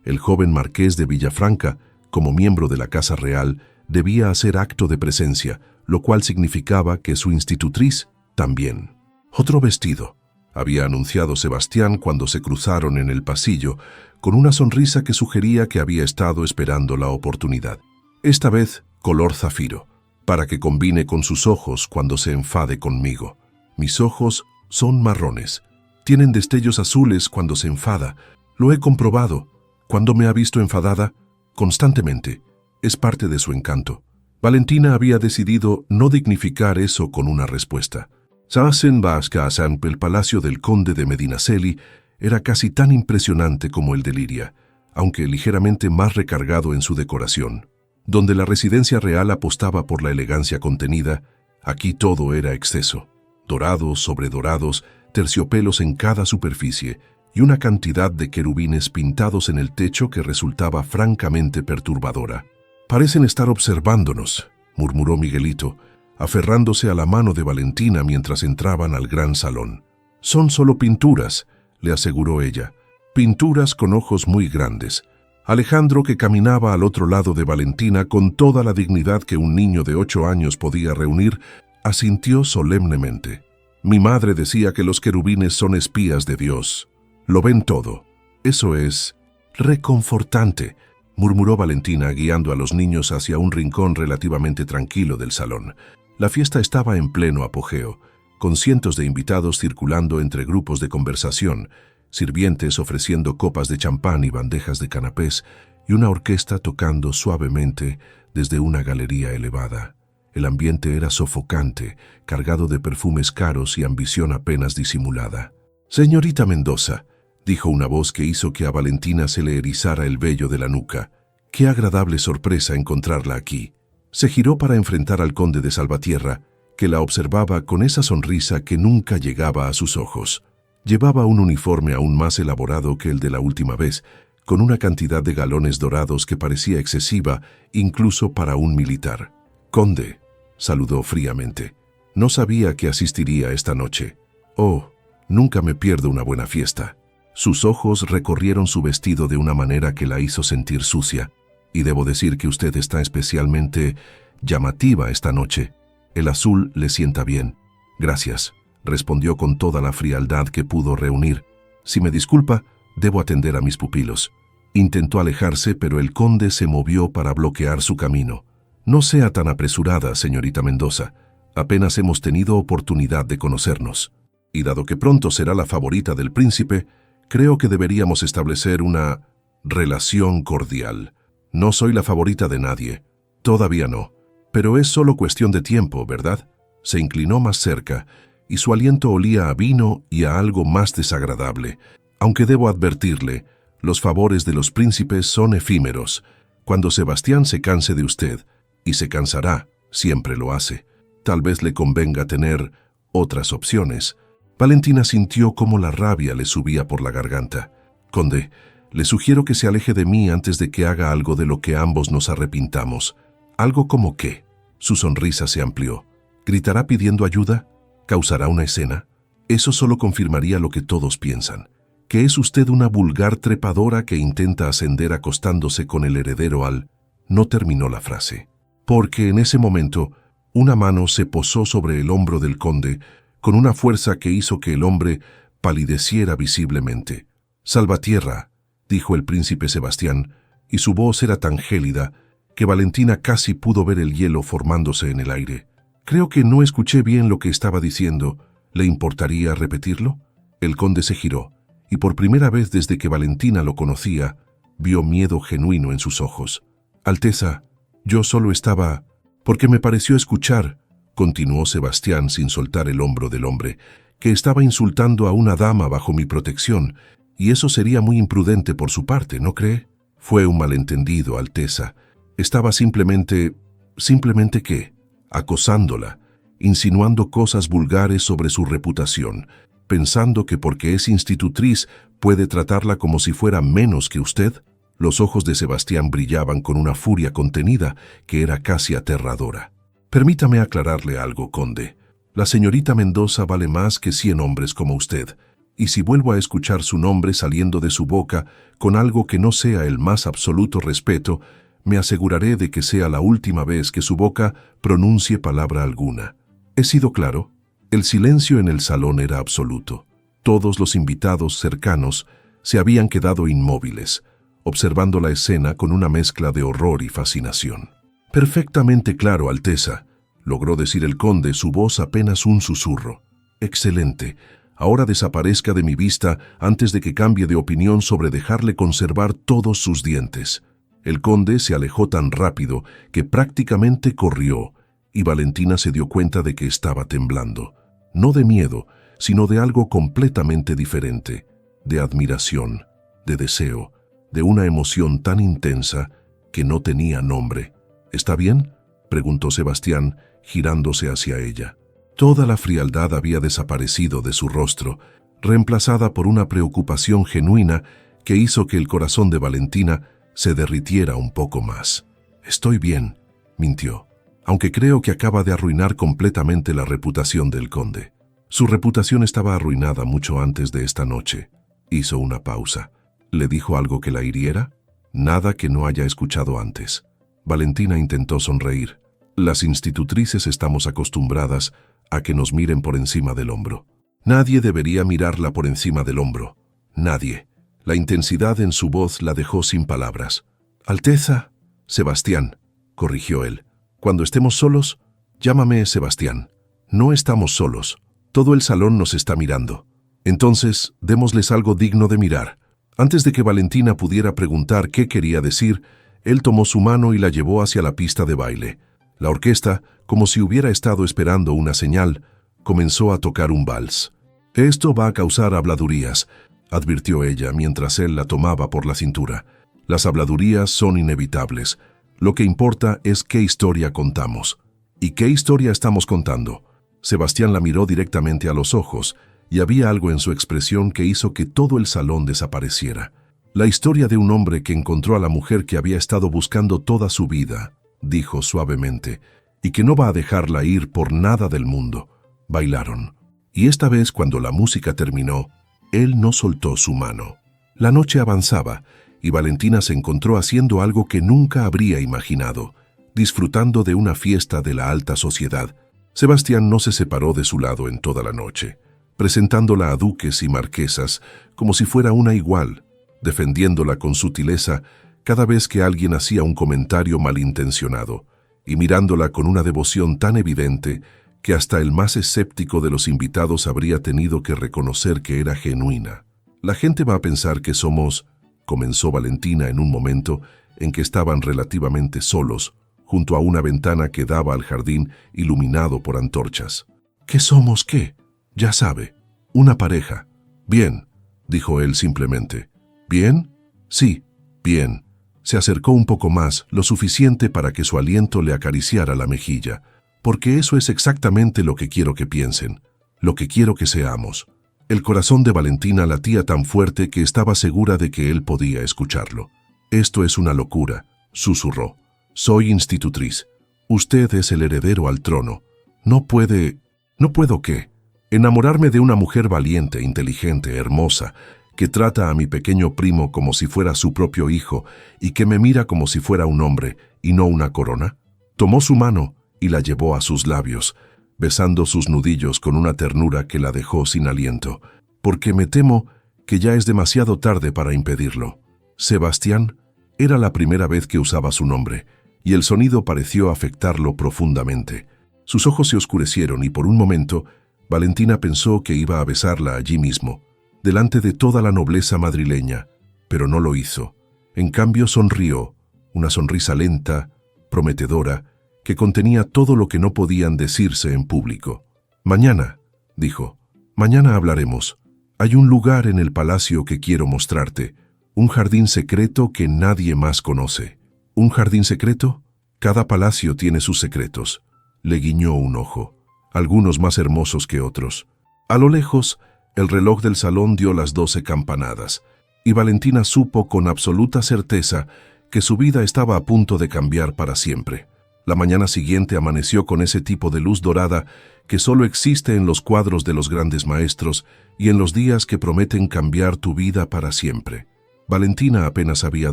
El joven marqués de Villafranca, como miembro de la Casa Real, debía hacer acto de presencia, lo cual significaba que su institutriz también. «Otro vestido», había anunciado Sebastián cuando se cruzaron en el pasillo, con una sonrisa que sugería que había estado esperando la oportunidad. «Esta vez, color zafiro, para que combine con sus ojos cuando se enfade conmigo. Mis ojos son marrones. Tienen destellos azules cuando se enfada. Lo he comprobado. Cuando me ha visto enfadada, constantemente. Es parte de su encanto». Valentina había decidido no dignificar eso con una respuesta. El palacio del conde de Medinaceli era casi tan impresionante como el de Liria, aunque ligeramente más recargado en su decoración. Donde la residencia real apostaba por la elegancia contenida, aquí todo era exceso. Dorados sobre dorados, terciopelos en cada superficie y una cantidad de querubines pintados en el techo que resultaba francamente perturbadora. «Parecen estar observándonos», murmuró Miguelito, aferrándose a la mano de Valentina mientras entraban al gran salón. «Son solo pinturas», le aseguró ella. «Pinturas con ojos muy grandes». Alejandro, que caminaba al otro lado de Valentina con toda la dignidad que un niño de 8 años podía reunir, asintió solemnemente. «Mi madre decía que los querubines son espías de Dios. Lo ven todo. Eso es reconfortante», murmuró Valentina, guiando a los niños hacia un rincón relativamente tranquilo del salón. La fiesta estaba en pleno apogeo, con cientos de invitados circulando entre grupos de conversación, sirvientes ofreciendo copas de champán y bandejas de canapés, y una orquesta tocando suavemente desde una galería elevada. El ambiente era sofocante, cargado de perfumes caros y ambición apenas disimulada. «Señorita Mendoza», dijo una voz que hizo que a Valentina se le erizara el vello de la nuca. «Qué agradable sorpresa encontrarla aquí». Se giró para enfrentar al conde de Salvatierra, que la observaba con esa sonrisa que nunca llegaba a sus ojos. Llevaba un uniforme aún más elaborado que el de la última vez, con una cantidad de galones dorados que parecía excesiva incluso para un militar. «Conde», saludó fríamente. «No sabía que asistiría esta noche». «Oh, nunca me pierdo una buena fiesta». Sus ojos recorrieron su vestido de una manera que la hizo sentir sucia. «Y debo decir que usted está especialmente llamativa esta noche. El azul le sienta bien». «Gracias», respondió con toda la frialdad que pudo reunir. «Si me disculpa, debo atender a mis pupilos». Intentó alejarse, pero el conde se movió para bloquear su camino. «No sea tan apresurada, señorita Mendoza. Apenas hemos tenido oportunidad de conocernos. Y dado que pronto será la favorita del príncipe, creo que deberíamos establecer una relación cordial. No soy la favorita de nadie. Todavía no. Pero es solo cuestión de tiempo, ¿verdad?» Se inclinó más cerca, y su aliento olía a vino y a algo más desagradable. «Aunque debo advertirle, los favores de los príncipes son efímeros. Cuando Sebastián se canse de usted, y se cansará, siempre lo hace, tal vez le convenga tener otras opciones». Valentina sintió cómo la rabia le subía por la garganta. «Conde, le sugiero que se aleje de mí antes de que haga algo de lo que ambos nos arrepintamos». «¿Algo como qué?». Su sonrisa se amplió. «¿Gritará pidiendo ayuda? ¿Causará una escena? Eso solo confirmaría lo que todos piensan, que es usted una vulgar trepadora que intenta ascender acostándose con el heredero al...». No terminó la frase, porque en ese momento una mano se posó sobre el hombro del conde con una fuerza que hizo que el hombre palideciera visiblemente. «Salvatierra», dijo el príncipe Sebastián, y su voz era tan gélida que Valentina casi pudo ver el hielo formándose en el aire. «Creo que no escuché bien lo que estaba diciendo. ¿Le importaría repetirlo?». El conde se giró, y por primera vez desde que Valentina lo conocía, vio miedo genuino en sus ojos. «Alteza, yo solo estaba... porque me pareció escuchar», continuó Sebastián sin soltar el hombro del hombre, «que estaba insultando a una dama bajo mi protección, y eso sería muy imprudente por su parte, ¿no cree?». «Fue un malentendido, Alteza. Estaba simplemente... ¿Simplemente qué?». «Acosándola, insinuando cosas vulgares sobre su reputación, pensando que porque es institutriz puede tratarla como si fuera menos que usted». Los ojos de Sebastián brillaban con una furia contenida que era casi aterradora. «Permítame aclararle algo, conde. La señorita Mendoza vale más que 100 hombres como usted, y si vuelvo a escuchar su nombre saliendo de su boca con algo que no sea el más absoluto respeto, me aseguraré de que sea la última vez que su boca pronuncie palabra alguna». ¿He sido claro? El silencio en el salón era absoluto. Todos los invitados cercanos se habían quedado inmóviles, observando la escena con una mezcla de horror y fascinación. «Perfectamente claro, Alteza», logró decir el conde, su voz apenas un susurro. «Excelente. Ahora desaparezca de mi vista antes de que cambie de opinión sobre dejarle conservar todos sus dientes». El conde se alejó tan rápido que prácticamente corrió, y Valentina se dio cuenta de que estaba temblando. no de miedo, sino de algo completamente diferente, de admiración, de deseo, de una emoción tan intensa que no tenía nombre. ¿Está bien?, preguntó Sebastián, girándose hacia ella. Toda la frialdad había desaparecido de su rostro, reemplazada por una preocupación genuina que hizo que el corazón de Valentina se derritiera un poco más. «Estoy bien», mintió, «aunque creo que acaba de arruinar completamente la reputación del conde». Su reputación estaba arruinada mucho antes de esta noche. Hizo una pausa. ¿Le dijo algo que la hiriera? Nada que no haya escuchado antes. Valentina intentó sonreír. Las institutrices estamos acostumbradas a que nos miren por encima del hombro. Nadie debería mirarla por encima del hombro. Nadie. La intensidad en su voz la dejó sin palabras. «Alteza, Sebastián», corrigió él. «Cuando estemos solos, llámame Sebastián. No estamos solos. Todo el salón nos está mirando. Entonces, démosles algo digno de mirar». Antes de que Valentina pudiera preguntar qué quería decir, él tomó su mano y la llevó hacia la pista de baile. La orquesta, como si hubiera estado esperando una señal, comenzó a tocar un vals. «Esto va a causar habladurías», advirtió ella mientras él la tomaba por la cintura. «Las habladurías son inevitables. Lo que importa es qué historia contamos». «¿Y qué historia estamos contando?». Sebastián la miró directamente a los ojos, y había algo en su expresión que hizo que todo el salón desapareciera. «La historia de un hombre que encontró a la mujer que había estado buscando toda su vida», dijo suavemente, «y que no va a dejarla ir por nada del mundo». Bailaron. Y esta vez, cuando la música terminó, él no soltó su mano. La noche avanzaba, y Valentina se encontró haciendo algo que nunca habría imaginado, disfrutando de una fiesta de la alta sociedad. Sebastián no se separó de su lado en toda la noche, presentándola a duques y marquesas como si fuera una igual, defendiéndola con sutileza cada vez que alguien hacía un comentario malintencionado, y mirándola con una devoción tan evidente que hasta el más escéptico de los invitados habría tenido que reconocer que era genuina. «La gente va a pensar que somos», comenzó Valentina en un momento en que estaban relativamente solos, junto a una ventana que daba al jardín iluminado por antorchas. «¿Qué somos qué? Ya sabe, una pareja». «Bien», dijo él simplemente. «¿Bien? Sí, bien». Se acercó un poco más, lo suficiente para que su aliento le acariciara la mejilla. «Porque eso es exactamente lo que quiero que piensen, lo que quiero que seamos». El corazón de Valentina latía tan fuerte que estaba segura de que él podía escucharlo. «Esto es una locura», susurró. «Soy institutriz. Usted es el heredero al trono. No puede... ¿No puedo qué? Enamorarme de una mujer valiente, inteligente, hermosa, que trata a mi pequeño primo como si fuera su propio hijo y que me mira como si fuera un hombre y no una corona». Tomó su mano y la llevó a sus labios, besando sus nudillos con una ternura que la dejó sin aliento. «Porque me temo que ya es demasiado tarde para impedirlo». Sebastián era la primera vez que usaba su nombre, y el sonido pareció afectarlo profundamente. Sus ojos se oscurecieron y por un momento Valentina pensó que iba a besarla allí mismo, delante de toda la nobleza madrileña, pero no lo hizo. En cambio sonrió, una sonrisa lenta, prometedora, que contenía todo lo que no podían decirse en público. «Mañana», dijo, «mañana hablaremos. Hay un lugar en el palacio que quiero mostrarte, un jardín secreto que nadie más conoce». «¿Un jardín secreto? Cada palacio tiene sus secretos». Le guiñó un ojo, algunos más hermosos que otros. A lo lejos, el reloj del salón dio las 12 campanadas, y Valentina supo con absoluta certeza que su vida estaba a punto de cambiar para siempre. La mañana siguiente amaneció con ese tipo de luz dorada que solo existe en los cuadros de los grandes maestros y en los días que prometen cambiar tu vida para siempre. Valentina apenas había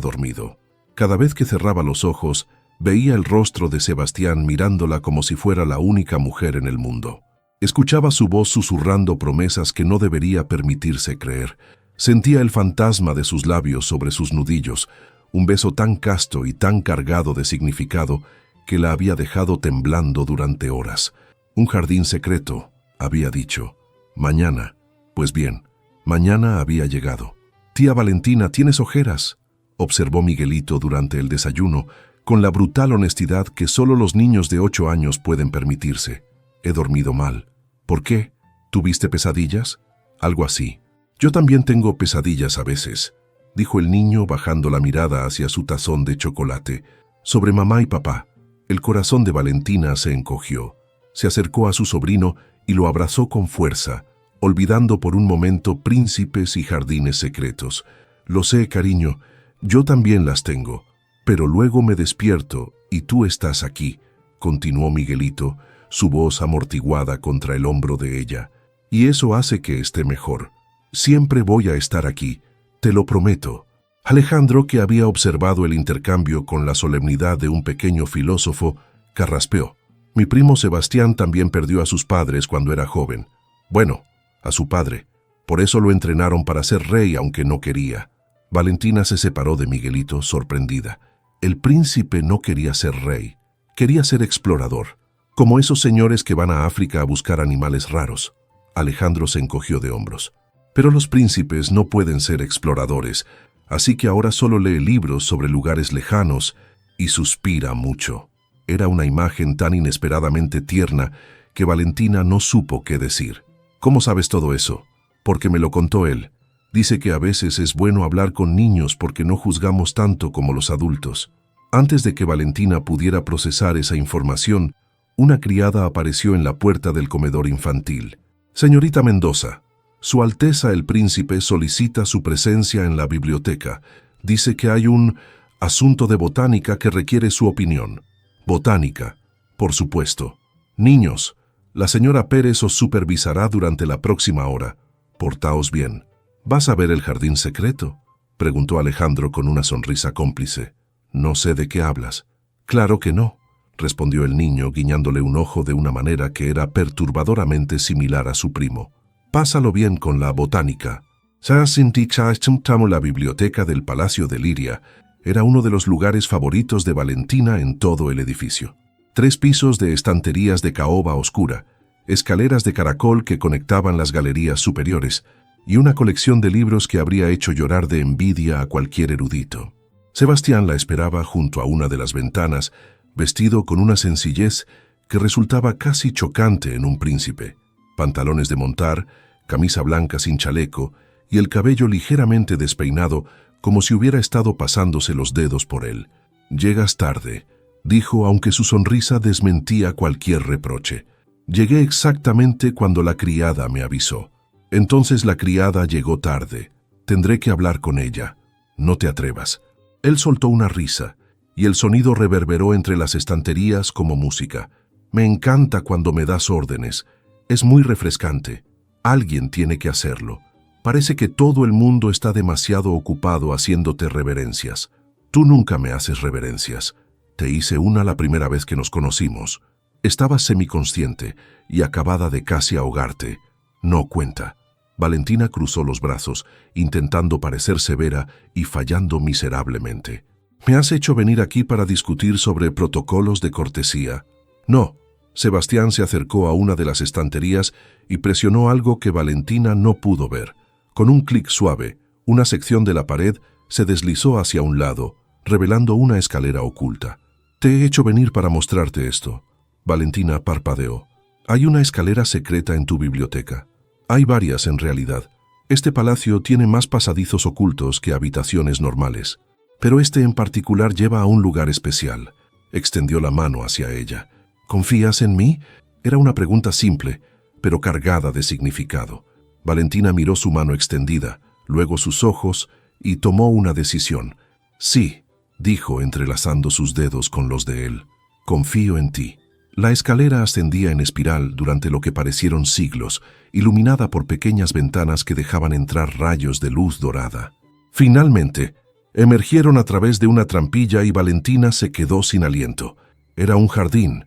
dormido. Cada vez que cerraba los ojos, veía el rostro de Sebastián mirándola como si fuera la única mujer en el mundo. Escuchaba su voz susurrando promesas que no debería permitirse creer. Sentía el fantasma de sus labios sobre sus nudillos, un beso tan casto y tan cargado de significado que la había dejado temblando durante horas. «Un jardín secreto», había dicho. «Mañana». Pues bien, mañana había llegado. «Tía Valentina, ¿tienes ojeras?», observó Miguelito durante el desayuno, con la brutal honestidad que solo los niños de 8 años pueden permitirse. «He dormido mal». «¿Por qué?». ¿Tuviste pesadillas? Algo así. Yo también tengo pesadillas a veces, dijo el niño bajando la mirada hacia su tazón de chocolate. Sobre mamá y papá. El corazón de Valentina se encogió. Se acercó a su sobrino y lo abrazó con fuerza, olvidando por un momento príncipes y jardines secretos. Lo sé, cariño, yo también las tengo, pero luego me despierto y tú estás aquí, continuó Miguelito, su voz amortiguada contra el hombro de ella. Y eso hace que esté mejor. Siempre voy a estar aquí, te lo prometo. Alejandro, que había observado el intercambio con la solemnidad de un pequeño filósofo, carraspeó. Mi primo Sebastián también perdió a sus padres cuando era joven. Bueno, a su padre. Por eso lo entrenaron para ser rey, aunque no quería. Valentina se separó de Miguelito, sorprendida. El príncipe no quería ser rey, quería ser explorador, como esos señores que van a África a buscar animales raros. Alejandro se encogió de hombros. Pero los príncipes no pueden ser exploradores, así que ahora solo lee libros sobre lugares lejanos y suspira mucho. Era una imagen tan inesperadamente tierna que Valentina no supo qué decir. ¿Cómo sabes todo eso? Porque me lo contó él. Dice que a veces es bueno hablar con niños porque no juzgamos tanto como los adultos. Antes de que Valentina pudiera procesar esa información, una criada apareció en la puerta del comedor infantil. Señorita Mendoza, Su Alteza el Príncipe solicita su presencia en la biblioteca. Dice que hay un asunto de botánica que requiere su opinión. Botánica, por supuesto. Niños, la señora Pérez os supervisará durante la próxima hora. Portaos bien. ¿Vas a ver el jardín secreto?, preguntó Alejandro con una sonrisa cómplice. No sé de qué hablas. Claro que no, respondió el niño guiñándole un ojo de una manera que era perturbadoramente similar a su primo. Pásalo bien con la botánica. La biblioteca del Palacio de Liria era uno de los lugares favoritos de Valentina en todo el edificio. 3 pisos de estanterías de caoba oscura, escaleras de caracol que conectaban las galerías superiores y una colección de libros que habría hecho llorar de envidia a cualquier erudito. Sebastián la esperaba junto a una de las ventanas, vestido con una sencillez que resultaba casi chocante en un príncipe. Pantalones de montar, camisa blanca sin chaleco y el cabello ligeramente despeinado como si hubiera estado pasándose los dedos por él. «Llegas tarde», dijo, aunque su sonrisa desmentía cualquier reproche. «Llegué exactamente cuando la criada me avisó». Entonces la criada llegó tarde. Tendré que hablar con ella. No te atrevas. Él soltó una risa, y el sonido reverberó entre las estanterías como música. Me encanta cuando me das órdenes. Es muy refrescante. Alguien tiene que hacerlo. Parece que todo el mundo está demasiado ocupado haciéndote reverencias. Tú nunca me haces reverencias. Te hice una la primera vez que nos conocimos. Estabas semiconsciente y acabada de casi ahogarte. No cuenta. Valentina cruzó los brazos, intentando parecer severa y fallando miserablemente. ¿Me has hecho venir aquí para discutir sobre protocolos de cortesía? No. Sebastián se acercó a una de las estanterías y presionó algo que Valentina no pudo ver. Con un clic suave, una sección de la pared se deslizó hacia un lado, revelando una escalera oculta. Te he hecho venir para mostrarte esto. Valentina parpadeó. Hay una escalera secreta en tu biblioteca. Hay varias en realidad. Este palacio tiene más pasadizos ocultos que habitaciones normales. Pero este en particular lleva a un lugar especial. Extendió la mano hacia ella. ¿Confías en mí? Era una pregunta simple, pero cargada de significado. Valentina miró su mano extendida, luego sus ojos, y tomó una decisión. Sí, dijo entrelazando sus dedos con los de él. Confío en ti. La escalera ascendía en espiral durante lo que parecieron siglos, iluminada por pequeñas ventanas que dejaban entrar rayos de luz dorada. Finalmente, emergieron a través de una trampilla y Valentina se quedó sin aliento. Era un jardín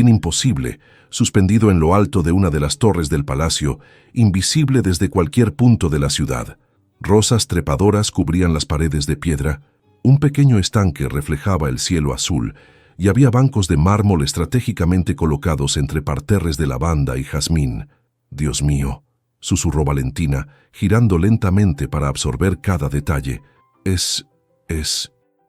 imposible, suspendido en lo alto de una de las torres del palacio, invisible desde cualquier punto de la ciudad. Rosas trepadoras cubrían las paredes de piedra, un pequeño estanque reflejaba el cielo azul, y había bancos de mármol estratégicamente colocados entre parterres de lavanda y jazmín. «Dios mío», susurró Valentina, girando lentamente para absorber cada detalle.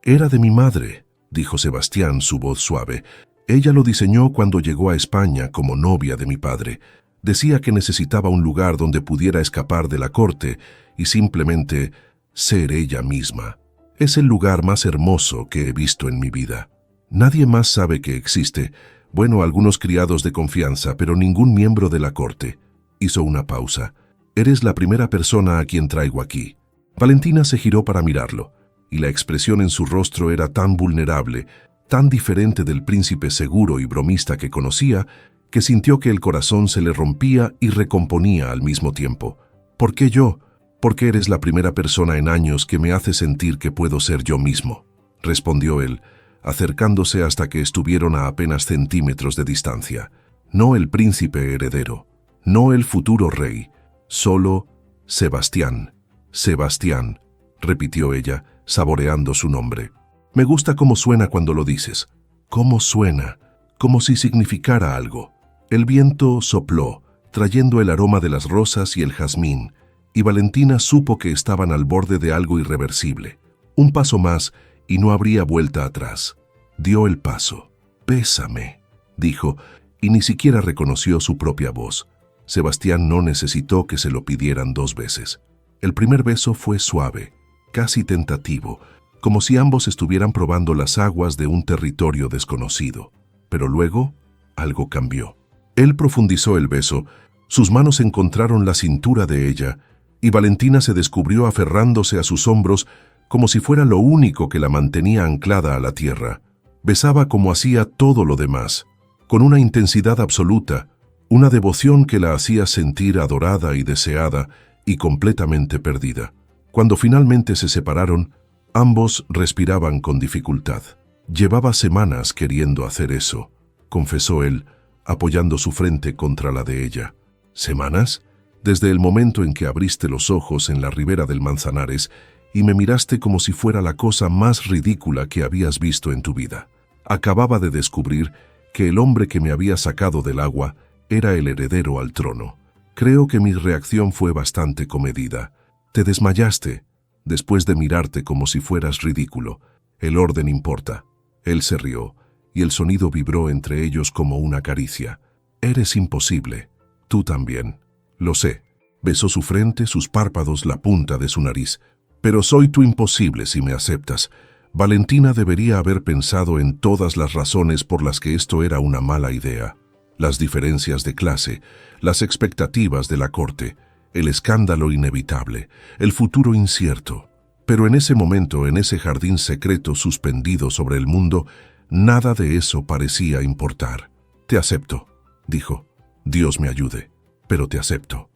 Era de mi madre», dijo Sebastián, su voz suave. «Ella lo diseñó cuando llegó a España como novia de mi padre. Decía que necesitaba un lugar donde pudiera escapar de la corte y simplemente ser ella misma. Es el lugar más hermoso que he visto en mi vida. Nadie más sabe que existe. Bueno, algunos criados de confianza, pero ningún miembro de la corte. Hizo una pausa. Eres la primera persona a quien traigo aquí. Valentina se giró para mirarlo, y la expresión en su rostro era tan vulnerable, tan diferente del príncipe seguro y bromista que conocía, que sintió que el corazón se le rompía y recomponía al mismo tiempo. ¿Por qué yo? Porque eres la primera persona en años que me hace sentir que puedo ser yo mismo, respondió él, acercándose hasta que estuvieron a apenas centímetros de distancia. No el príncipe heredero, no el futuro rey, solo Sebastián. Sebastián, repitió ella, saboreando su nombre. Me gusta cómo suena cuando lo dices. ¿Cómo suena? Como si significara algo. El viento sopló, trayendo el aroma de las rosas y el jazmín, y Valentina supo que estaban al borde de algo irreversible. Un paso más y no habría vuelta atrás. Dio el paso. «Bésame», dijo, y ni siquiera reconoció su propia voz. Sebastián no necesitó que se lo pidieran 2 veces. El primer beso fue suave, casi tentativo, como si ambos estuvieran probando las aguas de un territorio desconocido. Pero luego, algo cambió. Él profundizó el beso, sus manos encontraron la cintura de ella, y Valentina se descubrió aferrándose a sus hombros como si fuera lo único que la mantenía anclada a la tierra. Besaba como hacía todo lo demás, con una intensidad absoluta, una devoción que la hacía sentir adorada y deseada y completamente perdida. Cuando finalmente se separaron, ambos respiraban con dificultad. Llevaba semanas queriendo hacer eso, confesó él, apoyando su frente contra la de ella. ¿Semanas? Desde el momento en que abriste los ojos en la ribera del Manzanares y me miraste como si fuera la cosa más ridícula que habías visto en tu vida. Acababa de descubrir que el hombre que me había sacado del agua era el heredero al trono. Creo que mi reacción fue bastante comedida. Te desmayaste, después de mirarte como si fueras ridículo. El orden importa. Él se rió, y el sonido vibró entre ellos como una caricia. Eres imposible. Tú también. Lo sé. Besó su frente, sus párpados, la punta de su nariz. Pero soy tu imposible si me aceptas. Valentina debería haber pensado en todas las razones por las que esto era una mala idea. Las diferencias de clase, las expectativas de la corte, el escándalo inevitable, el futuro incierto. Pero en ese momento, en ese jardín secreto suspendido sobre el mundo, nada de eso parecía importar. Te acepto, dijo. Dios me ayude, pero te acepto.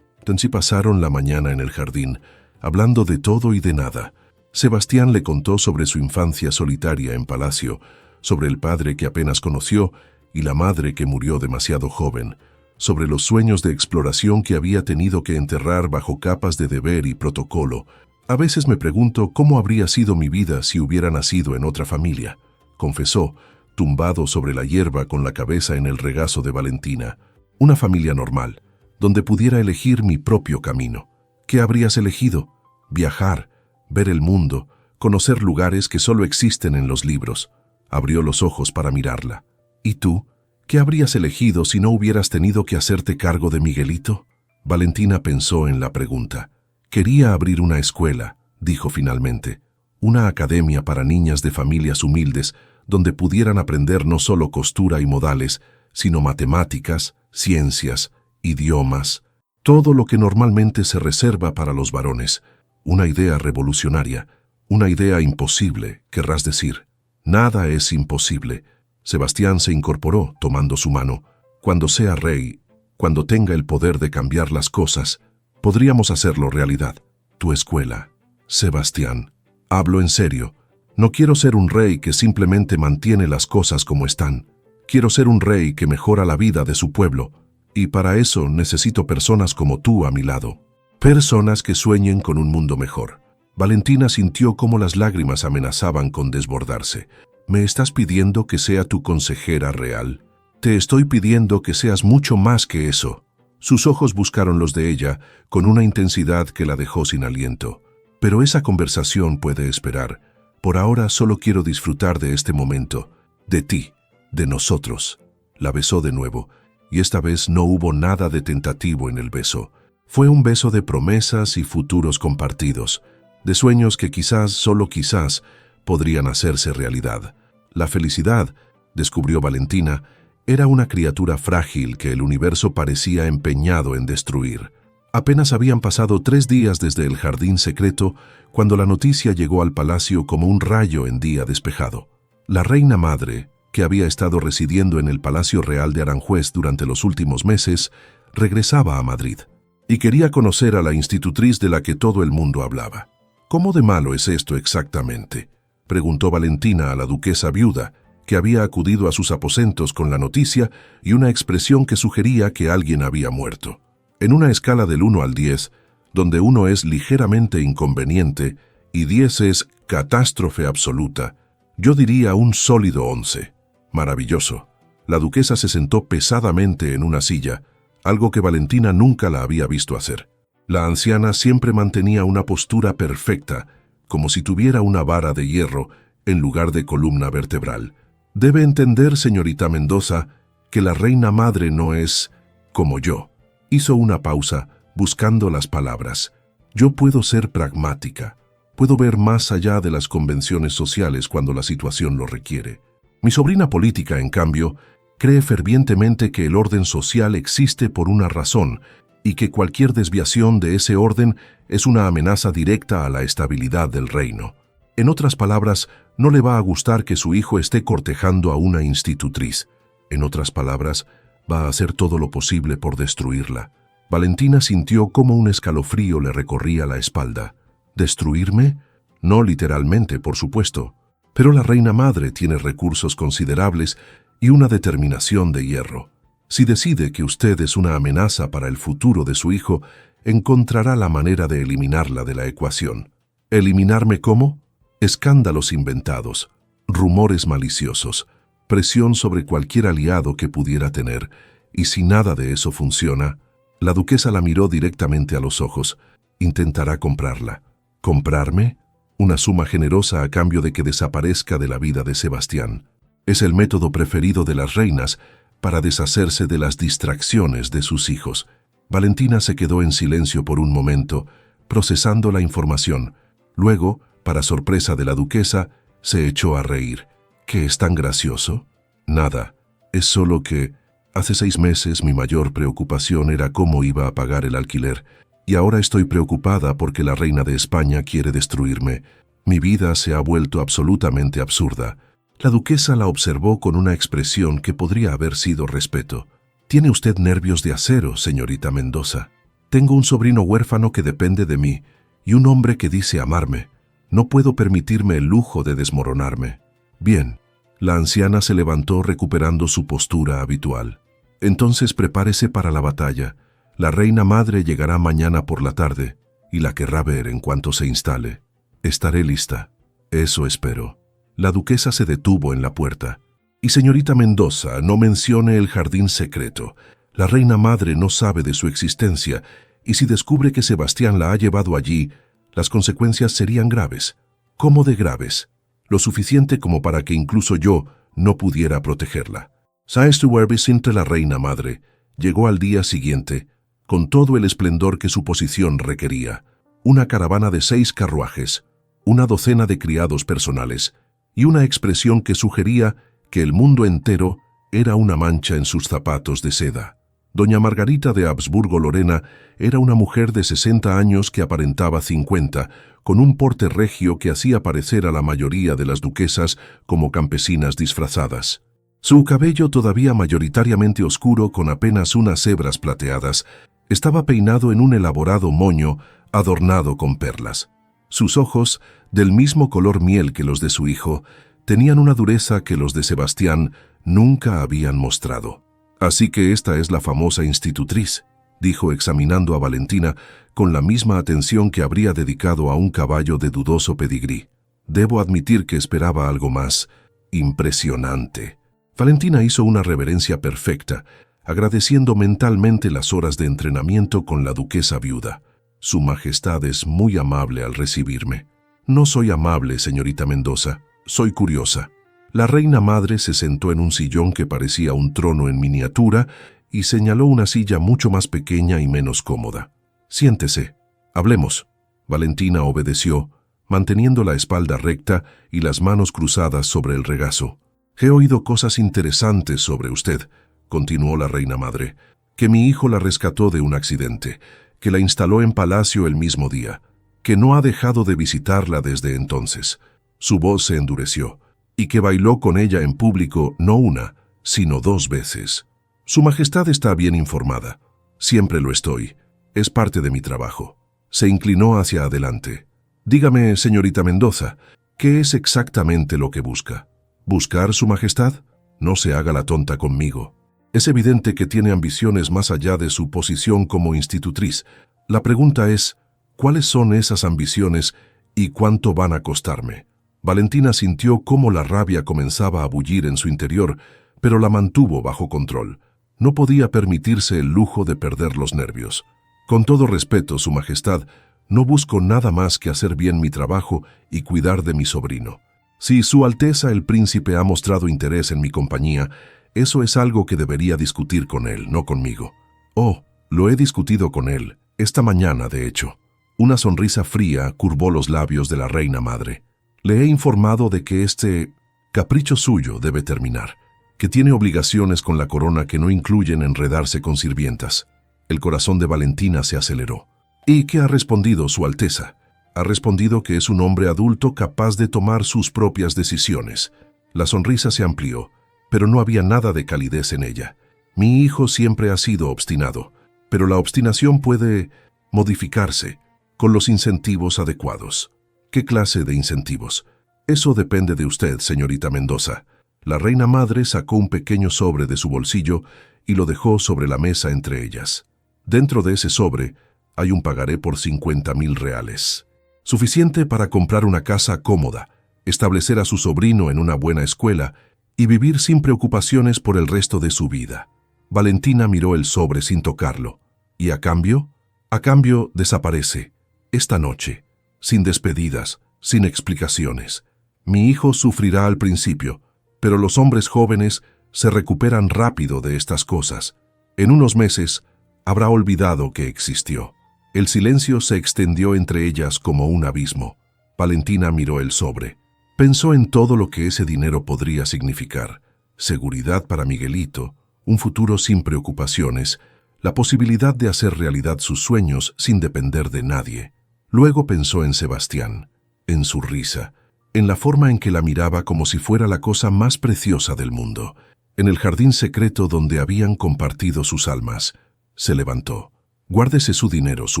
Así pasaron la mañana en el jardín, hablando de todo y de nada. Sebastián le contó sobre su infancia solitaria en palacio, sobre el padre que apenas conoció y la madre que murió demasiado joven, sobre los sueños de exploración que había tenido que enterrar bajo capas de deber y protocolo. A veces me pregunto cómo habría sido mi vida si hubiera nacido en otra familia, confesó, tumbado sobre la hierba con la cabeza en el regazo de Valentina. Una familia normal, donde pudiera elegir mi propio camino. ¿Qué habrías elegido? Viajar, ver el mundo, conocer lugares que solo existen en los libros. Abrió los ojos para mirarla. ¿Y tú? ¿Qué habrías elegido si no hubieras tenido que hacerte cargo de Miguelito? Valentina pensó en la pregunta. Quería abrir una escuela, dijo finalmente. Una academia para niñas de familias humildes, donde pudieran aprender no solo costura y modales, sino matemáticas, ciencias, idiomas, todo lo que normalmente se reserva para los varones. Una idea revolucionaria, una idea imposible, querrás decir. Nada es imposible. Sebastián se incorporó, tomando su mano. Cuando sea rey, cuando tenga el poder de cambiar las cosas, podríamos hacerlo realidad. Tu escuela. Sebastián, hablo en serio. No quiero ser un rey que simplemente mantiene las cosas como están. Quiero ser un rey que mejora la vida de su pueblo. Y para eso necesito personas como tú a mi lado. Personas que sueñen con un mundo mejor. Valentina sintió cómo las lágrimas amenazaban con desbordarse. ¿Me estás pidiendo que sea tu consejera real? Te estoy pidiendo que seas mucho más que eso. Sus ojos buscaron los de ella con una intensidad que la dejó sin aliento. Pero esa conversación puede esperar. Por ahora solo quiero disfrutar de este momento, de ti, de nosotros. La besó de nuevo, y esta vez no hubo nada de tentativo en el beso. Fue un beso de promesas y futuros compartidos, de sueños que quizás, solo quizás, podrían hacerse realidad. La felicidad, descubrió Valentina, era una criatura frágil que el universo parecía empeñado en destruir. Apenas habían pasado 3 días desde el jardín secreto cuando la noticia llegó al palacio como un rayo en día despejado. La reina madre, que había estado residiendo en el Palacio Real de Aranjuez durante los últimos meses, regresaba a Madrid y quería conocer a la institutriz de la que todo el mundo hablaba. ¿Cómo de malo es esto exactamente?, preguntó Valentina a la duquesa viuda, que había acudido a sus aposentos con la noticia y una expresión que sugería que alguien había muerto. En una escala del 1 al 10, donde 1 es ligeramente inconveniente y 10 es catástrofe absoluta, yo diría un sólido 11. Maravilloso. La duquesa se sentó pesadamente en una silla, algo que Valentina nunca la había visto hacer. La anciana siempre mantenía una postura perfecta, como si tuviera una vara de hierro en lugar de columna vertebral. Debe entender, señorita Mendoza, que la reina madre no es como yo. Hizo una pausa, buscando las palabras. Yo puedo ser pragmática. Puedo ver más allá de las convenciones sociales cuando la situación lo requiere. Mi sobrina política, en cambio, cree fervientemente que el orden social existe por una razón y que cualquier desviación de ese orden es una amenaza directa a la estabilidad del reino. En otras palabras, no le va a gustar que su hijo esté cortejando a una institutriz. En otras palabras, va a hacer todo lo posible por destruirla. Valentina sintió cómo un escalofrío le recorría la espalda. ¿Destruirme? No literalmente, por supuesto. Pero la reina madre tiene recursos considerables y una determinación de hierro. Si decide que usted es una amenaza para el futuro de su hijo, encontrará la manera de eliminarla de la ecuación. ¿Eliminarme cómo? Escándalos inventados, rumores maliciosos, presión sobre cualquier aliado que pudiera tener, y si nada de eso funciona, la duquesa la miró directamente a los ojos. Intentará comprarla. ¿Comprarme? Una suma generosa a cambio de que desaparezca de la vida de Sebastián. Es el método preferido de las reinas para deshacerse de las distracciones de sus hijos. Valentina se quedó en silencio por un momento, procesando la información. Luego, para sorpresa de la duquesa, se echó a reír. ¿Qué es tan gracioso? Nada, es solo que hace 6 meses mi mayor preocupación era cómo iba a pagar el alquiler, y ahora estoy preocupada porque la reina de España quiere destruirme. Mi vida se ha vuelto absolutamente absurda. La duquesa la observó con una expresión que podría haber sido respeto. Tiene usted nervios de acero, señorita Mendoza. Tengo un sobrino huérfano que depende de mí y un hombre que dice amarme. No puedo permitirme el lujo de desmoronarme. Bien, la anciana se levantó recuperando su postura habitual. Entonces prepárese para la batalla. La reina madre llegará mañana por la tarde y la querrá ver en cuanto se instale. Estaré lista. Eso espero. La duquesa se detuvo en la puerta. Y señorita Mendoza, no mencione el jardín secreto. La reina madre no sabe de su existencia y si descubre que Sebastián la ha llevado allí, las consecuencias serían graves. ¿Cómo de graves? Lo suficiente como para que incluso yo no pudiera protegerla. Saint-Suaire entre la reina madre llegó al día siguiente, con todo el esplendor que su posición requería. Una caravana de 6 carruajes, una docena de criados personales y una expresión que sugería que el mundo entero era una mancha en sus zapatos de seda. Doña Margarita de Habsburgo-Lorena era una mujer de 60 años que aparentaba 50, con un porte regio que hacía parecer a la mayoría de las duquesas como campesinas disfrazadas. Su cabello, todavía mayoritariamente oscuro con apenas unas hebras plateadas, estaba peinado en un elaborado moño adornado con perlas. Sus ojos, del mismo color miel que los de su hijo, tenían una dureza que los de Sebastián nunca habían mostrado. «Así que esta es la famosa institutriz», dijo examinando a Valentina con la misma atención que habría dedicado a un caballo de dudoso pedigrí. Debo admitir que esperaba algo más impresionante. Valentina hizo una reverencia perfecta, agradeciendo mentalmente las horas de entrenamiento con la duquesa viuda. «Su Majestad es muy amable al recibirme». «No soy amable, señorita Mendoza, soy curiosa». La reina madre se sentó en un sillón que parecía un trono en miniatura y señaló una silla mucho más pequeña y menos cómoda. «Siéntese. Hablemos». Valentina obedeció, manteniendo la espalda recta y las manos cruzadas sobre el regazo. «He oído cosas interesantes sobre usted», continuó la reina madre, «que mi hijo la rescató de un accidente, que la instaló en palacio el mismo día, que no ha dejado de visitarla desde entonces». Su voz se endureció, «y que bailó con ella en público no una, sino 2 veces. Su Majestad está bien informada. Siempre lo estoy. Es parte de mi trabajo». Se inclinó hacia adelante. «Dígame, señorita Mendoza, ¿qué es exactamente lo que busca? ¿Buscar Su Majestad? No se haga la tonta conmigo. Es evidente que tiene ambiciones más allá de su posición como institutriz. La pregunta es, ¿cuáles son esas ambiciones y cuánto van a costarme?» Valentina sintió cómo la rabia comenzaba a bullir en su interior, pero la mantuvo bajo control. No podía permitirse el lujo de perder los nervios. «Con todo respeto, Su Majestad, no busco nada más que hacer bien mi trabajo y cuidar de mi sobrino. Si Su Alteza el Príncipe ha mostrado interés en mi compañía, eso es algo que debería discutir con él, no conmigo». «Oh, lo he discutido con él, esta mañana, de hecho». Una sonrisa fría curvó los labios de la reina madre. «Le he informado de que este capricho suyo debe terminar, que tiene obligaciones con la corona que no incluyen enredarse con sirvientas». El corazón de Valentina se aceleró. «¿Y qué ha respondido Su Alteza?» «Ha respondido que es un hombre adulto capaz de tomar sus propias decisiones». La sonrisa se amplió, pero no había nada de calidez en ella. «Mi hijo siempre ha sido obstinado, pero la obstinación puede modificarse con los incentivos adecuados». «¿Qué clase de incentivos?» «Eso depende de usted, señorita Mendoza». La reina madre sacó un pequeño sobre de su bolsillo y lo dejó sobre la mesa entre ellas. Dentro de ese sobre hay un pagaré por 50.000 reales. Suficiente para comprar una casa cómoda, establecer a su sobrino en una buena escuela y vivir sin preocupaciones por el resto de su vida. Valentina miró el sobre sin tocarlo. ¿Y a cambio? A cambio desaparece. Esta noche. Sin despedidas, sin explicaciones. Mi hijo sufrirá al principio, pero los hombres jóvenes se recuperan rápido de estas cosas. En unos meses habrá olvidado que existió». El silencio se extendió entre ellas como un abismo. Valentina miró el sobre. Pensó en todo lo que ese dinero podría significar. Seguridad para Miguelito, un futuro sin preocupaciones, la posibilidad de hacer realidad sus sueños sin depender de nadie. Luego pensó en Sebastián, en su risa, en la forma en que la miraba como si fuera la cosa más preciosa del mundo, en el jardín secreto donde habían compartido sus almas. Se levantó. «Guárdese su dinero, Su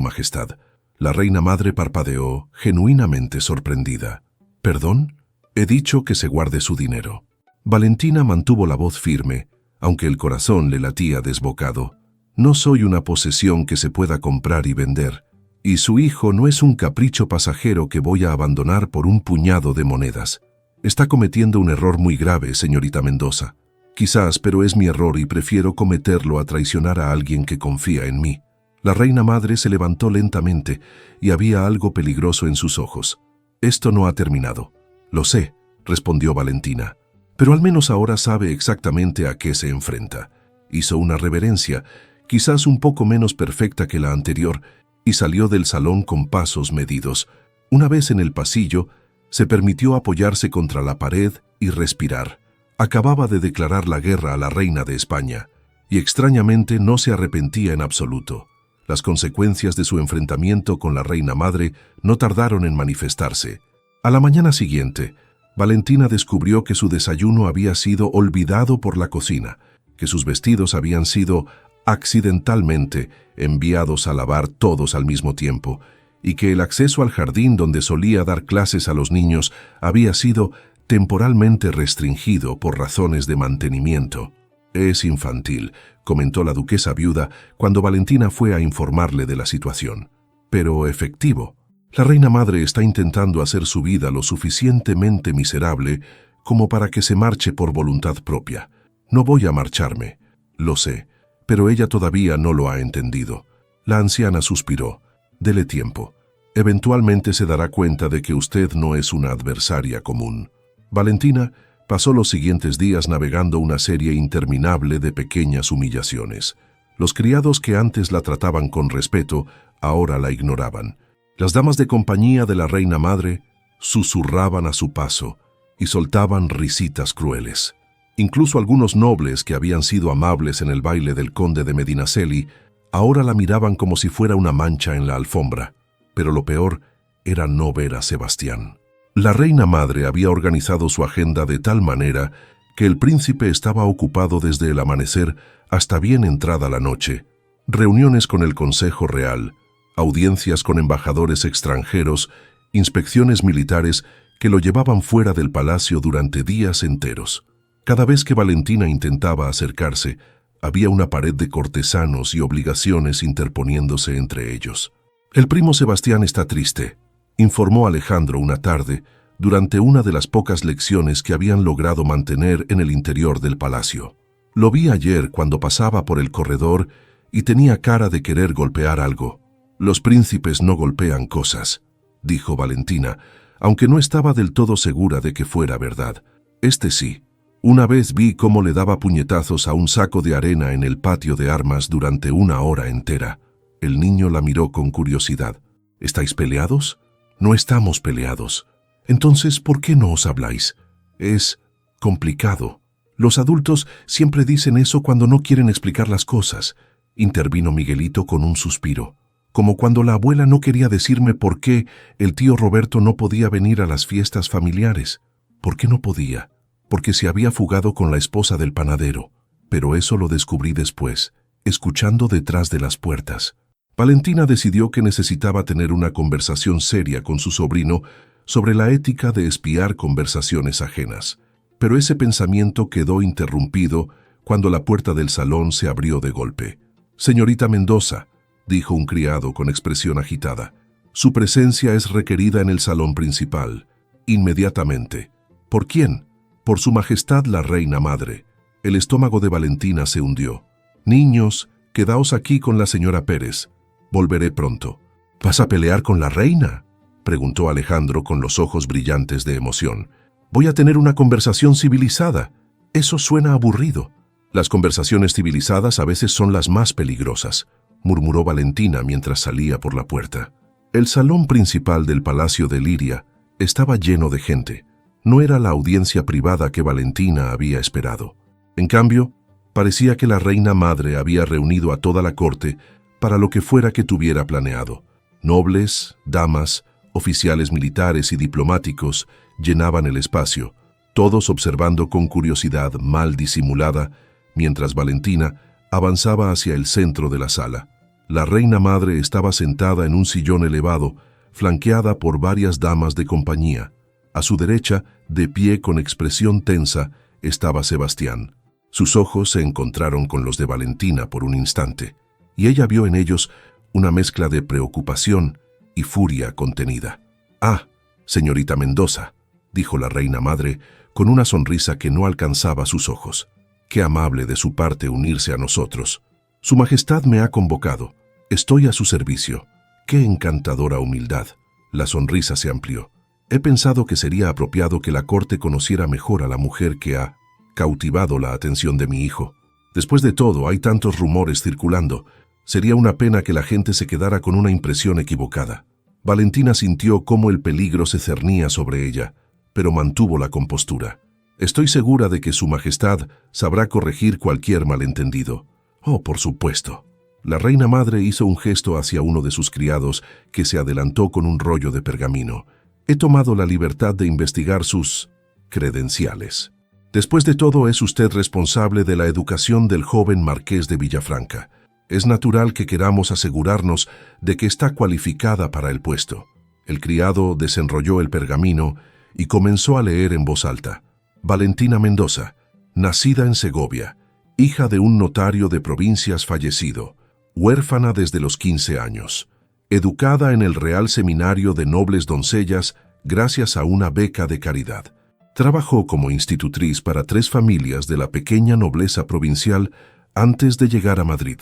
Majestad». La reina madre parpadeó, genuinamente sorprendida. «¿Perdón? He dicho que se guarde su dinero». Valentina mantuvo la voz firme, aunque el corazón le latía desbocado. «No soy una posesión que se pueda comprar y vender, y su hijo no es un capricho pasajero que voy a abandonar por un puñado de monedas. Está cometiendo un error muy grave, señorita Mendoza. Quizás, pero es mi error y prefiero cometerlo a traicionar a alguien que confía en mí». La reina madre se levantó lentamente y había algo peligroso en sus ojos. «Esto no ha terminado». «Lo sé», respondió Valentina, «pero al menos ahora sabe exactamente a qué se enfrenta». Hizo una reverencia, quizás un poco menos perfecta que la anterior, y salió del salón con pasos medidos. Una vez en el pasillo, se permitió apoyarse contra la pared y respirar. Acababa de declarar la guerra a la reina de España, y extrañamente no se arrepentía en absoluto. Las consecuencias de su enfrentamiento con la reina madre no tardaron en manifestarse. A la mañana siguiente, Valentina descubrió que su desayuno había sido olvidado por la cocina, que sus vestidos habían sido accidentalmente enviados a lavar todos al mismo tiempo, y que el acceso al jardín donde solía dar clases a los niños había sido temporalmente restringido por razones de mantenimiento. «Es infantil», comentó la duquesa viuda cuando Valentina fue a informarle de la situación. «Pero efectivo. La reina madre está intentando hacer su vida lo suficientemente miserable como para que se marche por voluntad propia. No voy a marcharme. Lo sé, pero ella todavía no lo ha entendido». La anciana suspiró. «Dele tiempo. Eventualmente se dará cuenta de que usted no es una adversaria común». Valentina Pasó los siguientes días navegando una serie interminable de pequeñas humillaciones. Los criados que antes la trataban con respeto, ahora la ignoraban. Las damas de compañía de la reina madre susurraban a su paso y soltaban risitas crueles. Incluso algunos nobles que habían sido amables en el baile del conde de Medinaceli ahora la miraban como si fuera una mancha en la alfombra. Pero lo peor era no ver a Sebastián. La reina madre había organizado su agenda de tal manera que el príncipe estaba ocupado desde el amanecer hasta bien entrada la noche. Reuniones con el Consejo Real, audiencias con embajadores extranjeros, inspecciones militares que lo llevaban fuera del palacio durante días enteros. Cada vez que Valentina intentaba acercarse, había una pared de cortesanos y obligaciones interponiéndose entre ellos. «El primo Sebastián está triste», informó Alejandro una tarde, durante una de las pocas lecciones que habían logrado mantener en el interior del palacio. «Lo vi ayer cuando pasaba por el corredor y tenía cara de querer golpear algo». «Los príncipes no golpean cosas», dijo Valentina, aunque no estaba del todo segura de que fuera verdad. «Este sí. Una vez vi cómo le daba puñetazos a un saco de arena en el patio de armas durante 1 hora entera». El niño la miró con curiosidad. «¿Estáis peleados?» «No estamos peleados». «Entonces, ¿por qué no os habláis?» «Es complicado. Los adultos siempre dicen eso cuando no quieren explicar las cosas», intervino Miguelito con un suspiro. «Como cuando la abuela no quería decirme por qué el tío Roberto no podía venir a las fiestas familiares». «¿Por qué no podía?» «Porque se había fugado con la esposa del panadero. Pero eso lo descubrí después, escuchando detrás de las puertas». Valentina decidió que necesitaba tener una conversación seria con su sobrino sobre la ética de espiar conversaciones ajenas. Pero ese pensamiento quedó interrumpido cuando la puerta del salón se abrió de golpe. «Señorita Mendoza», dijo un criado con expresión agitada, «su presencia es requerida en el salón principal, inmediatamente». «¿Por quién?» «Por su majestad la reina madre». El estómago de Valentina se hundió. «Niños, quedaos aquí con la señora Pérez. Volveré pronto». «¿Vas a pelear con la reina?», preguntó Alejandro con los ojos brillantes de emoción. «Voy a tener una conversación civilizada». «Eso suena aburrido». «Las conversaciones civilizadas a veces son las más peligrosas», murmuró Valentina mientras salía por la puerta. El salón principal del Palacio de Liria estaba lleno de gente. No era la audiencia privada que Valentina había esperado. En cambio, parecía que la reina madre había reunido a toda la corte para lo que fuera que tuviera planeado. Nobles, damas, oficiales militares y diplomáticos llenaban el espacio, todos observando con curiosidad mal disimulada, mientras Valentina avanzaba hacia el centro de la sala. La reina madre estaba sentada en un sillón elevado, flanqueada por varias damas de compañía. A su derecha, de pie con expresión tensa, estaba Sebastián. Sus ojos se encontraron con los de Valentina por un instante, y ella vio en ellos una mezcla de preocupación y furia contenida. «Ah, señorita Mendoza», dijo la reina madre con una sonrisa que no alcanzaba sus ojos. «Qué amable de su parte unirse a nosotros. Su Majestad me ha convocado. Estoy a su servicio». «Qué encantadora humildad». La sonrisa se amplió. «He pensado que sería apropiado que la corte conociera mejor a la mujer que ha cautivado la atención de mi hijo. Después de todo, hay tantos rumores circulando. Sería una pena que la gente se quedara con una impresión equivocada». Valentina sintió cómo el peligro se cernía sobre ella, pero mantuvo la compostura. «Estoy segura de que su Majestad sabrá corregir cualquier malentendido». «Oh, por supuesto». La reina madre hizo un gesto hacia uno de sus criados que se adelantó con un rollo de pergamino. «He tomado la libertad de investigar sus credenciales. Después de todo, es usted responsable de la educación del joven marqués de Villafranca. Es natural que queramos asegurarnos de que está cualificada para el puesto». El criado desenrolló el pergamino y comenzó a leer en voz alta. «Valentina Mendoza, nacida en Segovia, hija de un notario de provincias fallecido, huérfana desde los 15 años, educada en el Real Seminario de Nobles Doncellas gracias a una beca de caridad. Trabajó como institutriz para 3 familias de la pequeña nobleza provincial antes de llegar a Madrid.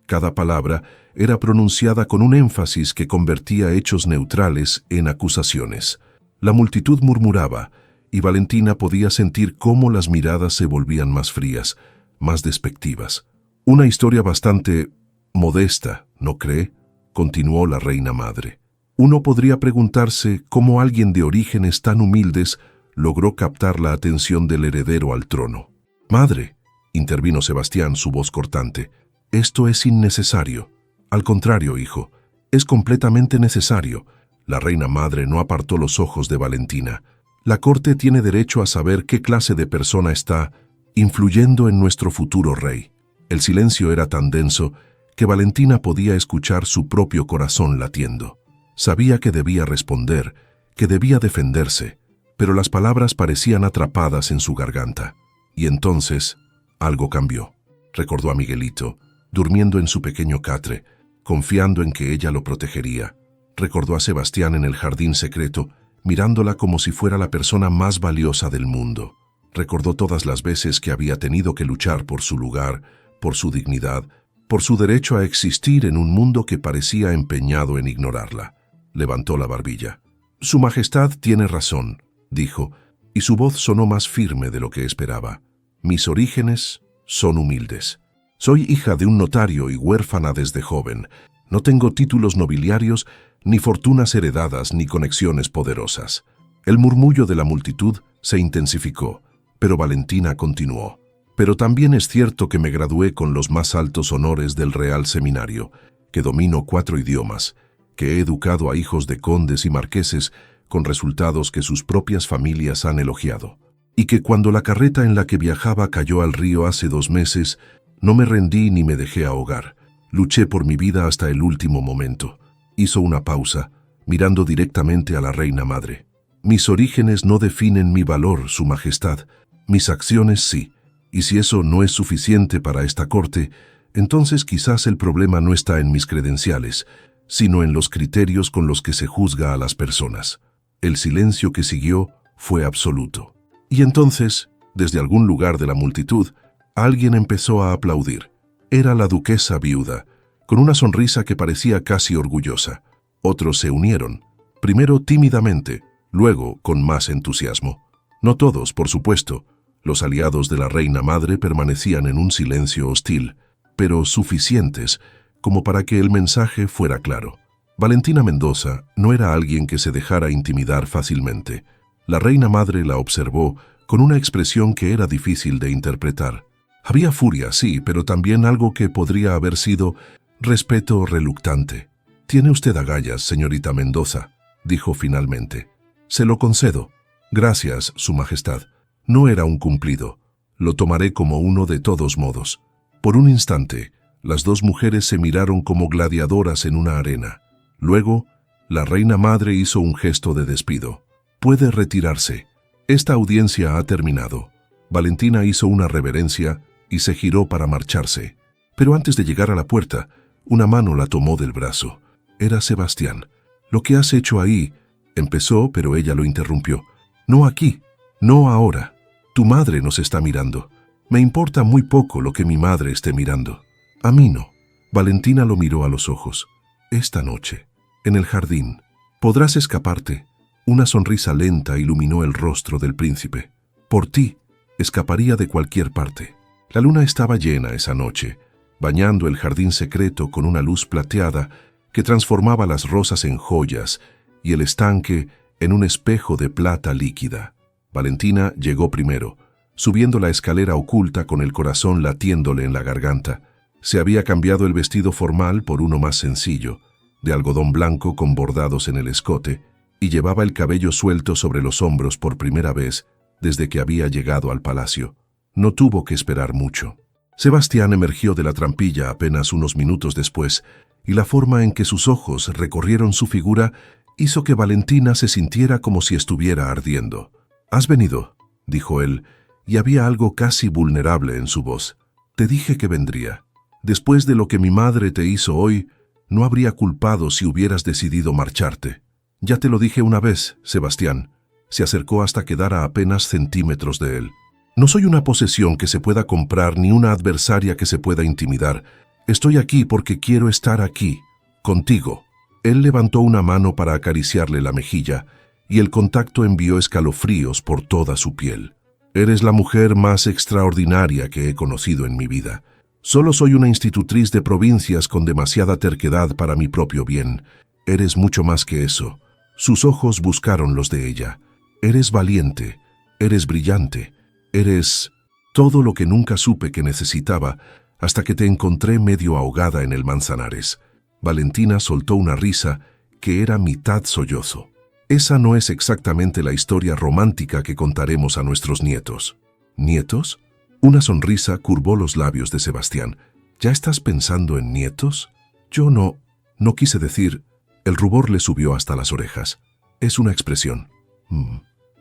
Cada palabra era pronunciada con un énfasis que convertía hechos neutrales en acusaciones. La multitud murmuraba, y Valentina podía sentir cómo las miradas se volvían más frías, más despectivas. Una historia bastante modesta, ¿no cree?, continuó la reina madre. Uno podría preguntarse cómo alguien de orígenes tan humildes logró captar la atención del heredero al trono. Madre, intervino Sebastián, su voz cortante, esto es innecesario. Al contrario, hijo, es completamente necesario. La reina madre no apartó los ojos de Valentina. La corte tiene derecho a saber qué clase de persona está influyendo en nuestro futuro rey. El silencio era tan denso que Valentina podía escuchar su propio corazón latiendo. Sabía que debía responder, que debía defenderse, pero las palabras parecían atrapadas en su garganta. Y entonces, algo cambió. Recordó a Miguelito, durmiendo en su pequeño catre, confiando en que ella lo protegería. Recordó a Sebastián en el jardín secreto, mirándola como si fuera la persona más valiosa del mundo. Recordó todas las veces que había tenido que luchar por su lugar, por su dignidad, por su derecho a existir en un mundo que parecía empeñado en ignorarla. Levantó la barbilla. «Su Majestad tiene razón», dijo, y su voz sonó más firme de lo que esperaba. «Mis orígenes son humildes. Soy hija de un notario y huérfana desde joven. No tengo títulos nobiliarios, ni fortunas heredadas, ni conexiones poderosas». El murmullo de la multitud se intensificó, pero Valentina continuó. «Pero también es cierto que me gradué con los más altos honores del Real Seminario, que domino 4 idiomas, que he educado a hijos de condes y marqueses con resultados que sus propias familias han elogiado, y que cuando la carreta en la que viajaba cayó al río hace 2 meses, no me rendí ni me dejé ahogar. Luché por mi vida hasta el último momento». Hizo una pausa, mirando directamente a la reina madre. «Mis orígenes no definen mi valor, Su Majestad. Mis acciones sí. Y si eso no es suficiente para esta corte, entonces quizás el problema no está en mis credenciales, sino en los criterios con los que se juzga a las personas». El silencio que siguió fue absoluto. Y entonces, desde algún lugar de la multitud, alguien empezó a aplaudir. Era la duquesa viuda, con una sonrisa que parecía casi orgullosa. Otros se unieron, primero tímidamente, luego con más entusiasmo. No todos, por supuesto. Los aliados de la reina madre permanecían en un silencio hostil, pero suficientes como para que el mensaje fuera claro. Valentina Mendoza no era alguien que se dejara intimidar fácilmente. La reina madre la observó con una expresión que era difícil de interpretar. Había furia, sí, pero también algo que podría haber sido respeto reluctante. «Tiene usted agallas, señorita Mendoza», dijo finalmente. «Se lo concedo». «Gracias, Su Majestad». No era un cumplido. Lo tomaré como uno de todos modos. Por un instante, las dos mujeres se miraron como gladiadoras en una arena. Luego, la reina madre hizo un gesto de despido. «Puede retirarse. Esta audiencia ha terminado». Valentina hizo una reverencia y se giró para marcharse. Pero antes de llegar a la puerta, una mano la tomó del brazo. Era Sebastián. «Lo que has hecho ahí», empezó, pero ella lo interrumpió. «No aquí, no ahora. Tu madre nos está mirando. Me importa muy poco lo que mi madre esté mirando. A mí no». Valentina lo miró a los ojos. «Esta noche, en el jardín, podrás escaparte». Una sonrisa lenta iluminó el rostro del príncipe. «Por ti, escaparía de cualquier parte». La luna estaba llena esa noche, bañando el jardín secreto con una luz plateada que transformaba las rosas en joyas y el estanque en un espejo de plata líquida. Valentina llegó primero, subiendo la escalera oculta con el corazón latiéndole en la garganta. Se había cambiado el vestido formal por uno más sencillo, de algodón blanco con bordados en el escote, y llevaba el cabello suelto sobre los hombros por primera vez desde que había llegado al palacio. No tuvo que esperar mucho. Sebastián emergió de la trampilla apenas unos minutos después, y la forma en que sus ojos recorrieron su figura hizo que Valentina se sintiera como si estuviera ardiendo. «¿Has venido?», dijo él, y había algo casi vulnerable en su voz. «Te dije que vendría. Después de lo que mi madre te hizo hoy, no habría culpado si hubieras decidido marcharte». «Ya te lo dije una vez, Sebastián». Se acercó hasta quedar a apenas centímetros de él. «No soy una posesión que se pueda comprar ni una adversaria que se pueda intimidar. Estoy aquí porque quiero estar aquí, contigo». Él levantó una mano para acariciarle la mejilla, y el contacto envió escalofríos por toda su piel. Eres la mujer más extraordinaria que he conocido en mi vida. Solo soy una institutriz de provincias con demasiada terquedad para mi propio bien. Eres mucho más que eso. Sus ojos buscaron los de ella. Eres valiente, eres brillante, eres todo lo que nunca supe que necesitaba hasta que te encontré medio ahogada en el Manzanares. Valentina soltó una risa que era mitad sollozo. Esa no es exactamente la historia romántica que contaremos a nuestros nietos. ¿Nietos? Una sonrisa curvó los labios de Sebastián. ¿Ya estás pensando en nietos? Yo no quise decir. El rubor le subió hasta las orejas. Es una expresión.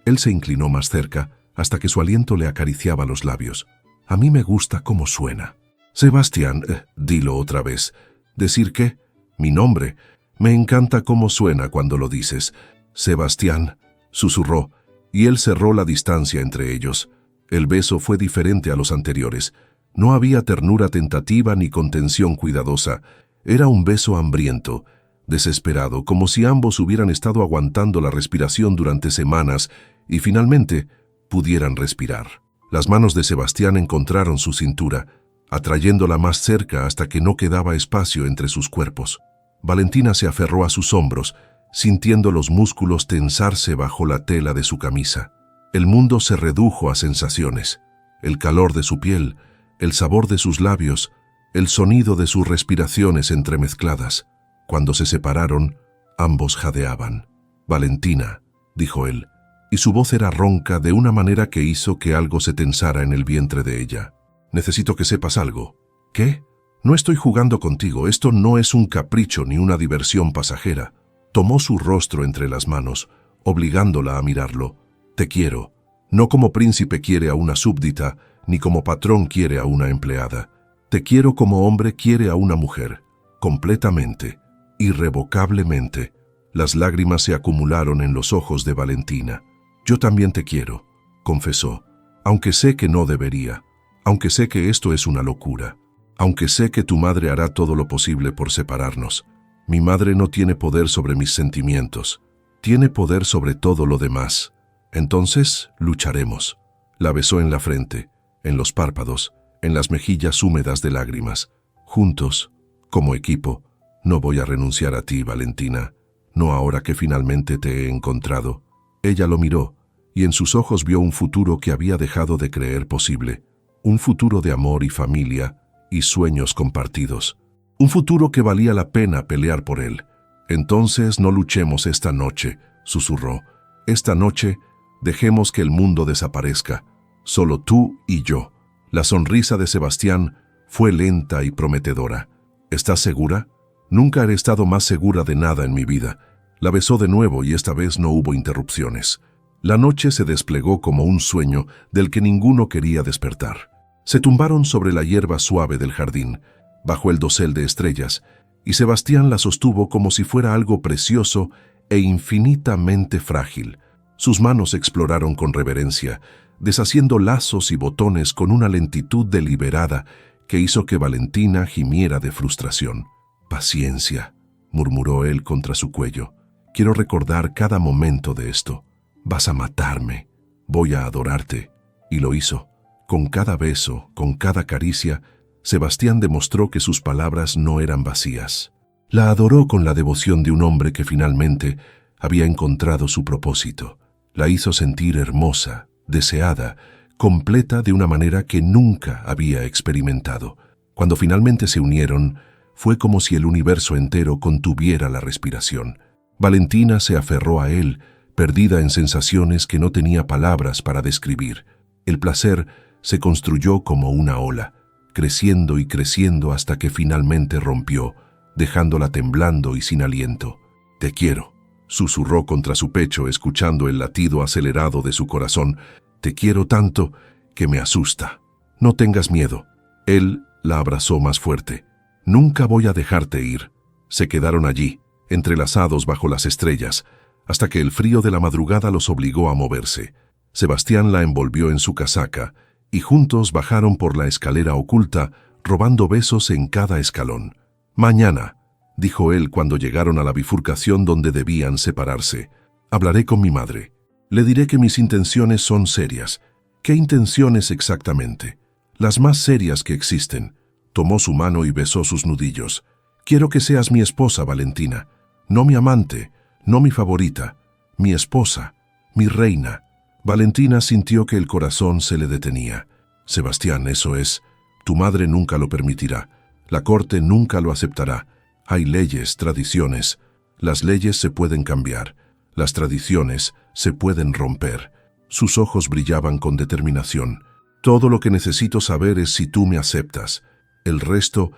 Él se inclinó más cerca hasta que su aliento le acariciaba los labios. A mí me gusta cómo suena. Sebastián, dilo otra vez. ¿Decir qué? Mi nombre. Me encanta cómo suena cuando lo dices. Sebastián, susurró, y él cerró la distancia entre ellos. El beso fue diferente a los anteriores. No había ternura tentativa ni contención cuidadosa. Era un beso hambriento, desesperado, como si ambos hubieran estado aguantando la respiración durante semanas y finalmente pudieran respirar. Las manos de Sebastián encontraron su cintura, atrayéndola más cerca hasta que no quedaba espacio entre sus cuerpos. Valentina se aferró a sus hombros, sintiendo los músculos tensarse bajo la tela de su camisa. El mundo se redujo a sensaciones. El calor de su piel, el sabor de sus labios, el sonido de sus respiraciones entremezcladas. Cuando se separaron, ambos jadeaban. «Valentina», dijo él, y su voz era ronca de una manera que hizo que algo se tensara en el vientre de ella. «Necesito que sepas algo». «¿Qué?» «No estoy jugando contigo, esto no es un capricho ni una diversión pasajera». Tomó su rostro entre las manos, obligándola a mirarlo. «Te quiero, no como príncipe quiere a una súbdita, ni como patrón quiere a una empleada. Te quiero como hombre quiere a una mujer, completamente, irrevocablemente». Las lágrimas se acumularon en los ojos de Valentina. «Yo también te quiero», confesó, «aunque sé que no debería, aunque sé que esto es una locura, aunque sé que tu madre hará todo lo posible por separarnos. Mi madre no tiene poder sobre mis sentimientos, tiene poder sobre todo lo demás. Entonces, lucharemos». La besó en la frente, en los párpados, en las mejillas húmedas de lágrimas. «Juntos, como equipo, no voy a renunciar a ti, Valentina, no ahora que finalmente te he encontrado». Ella lo miró, y en sus ojos vio un futuro que había dejado de creer posible. Un futuro de amor y familia, y sueños compartidos. Un futuro que valía la pena pelear por él. «Entonces no luchemos esta noche», susurró. «Esta noche dejemos que el mundo desaparezca. Solo tú y yo». La sonrisa de Sebastián fue lenta y prometedora. «¿Estás segura?» «Nunca he estado más segura de nada en mi vida». La besó de nuevo y esta vez no hubo interrupciones. La noche se desplegó como un sueño del que ninguno quería despertar. Se tumbaron sobre la hierba suave del jardín, bajo el dosel de estrellas, y Sebastián la sostuvo como si fuera algo precioso e infinitamente frágil. Sus manos exploraron con reverencia, deshaciendo lazos y botones con una lentitud deliberada que hizo que Valentina gimiera de frustración. «Paciencia», murmuró él contra su cuello. «Quiero recordar cada momento de esto. Vas a matarme. Voy a adorarte». Y lo hizo. Con cada beso, con cada caricia, Sebastián demostró que sus palabras no eran vacías. La adoró con la devoción de un hombre que finalmente había encontrado su propósito. La hizo sentir hermosa, deseada, completa de una manera que nunca había experimentado. Cuando finalmente se unieron, fue como si el universo entero contuviera la respiración. Valentina se aferró a él, perdida en sensaciones que no tenía palabras para describir. El placer se construyó como una ola, creciendo y creciendo hasta que finalmente rompió, dejándola temblando y sin aliento. «Te quiero», susurró contra su pecho, escuchando el latido acelerado de su corazón. «Te quiero tanto que me asusta. No tengas miedo». Él la abrazó más fuerte. «Nunca voy a dejarte ir». Se quedaron allí, entrelazados bajo las estrellas, hasta que el frío de la madrugada los obligó a moverse. Sebastián la envolvió en su casaca, y juntos bajaron por la escalera oculta, robando besos en cada escalón. «Mañana», dijo él cuando llegaron a la bifurcación donde debían separarse. Hablaré con mi madre. Le diré que mis intenciones son serias. ¿Qué intenciones exactamente? Las más serias que existen. Tomó su mano y besó sus nudillos. Quiero que seas mi esposa, Valentina. No mi amante, no mi favorita. Mi esposa, mi reina. Valentina sintió que el corazón se le detenía. Sebastián, eso es. Tu madre nunca lo permitirá. La corte nunca lo aceptará. Hay leyes, tradiciones. Las leyes se pueden cambiar. Las tradiciones se pueden romper. Sus ojos brillaban con determinación. Todo lo que necesito saber es si tú me aceptas. El resto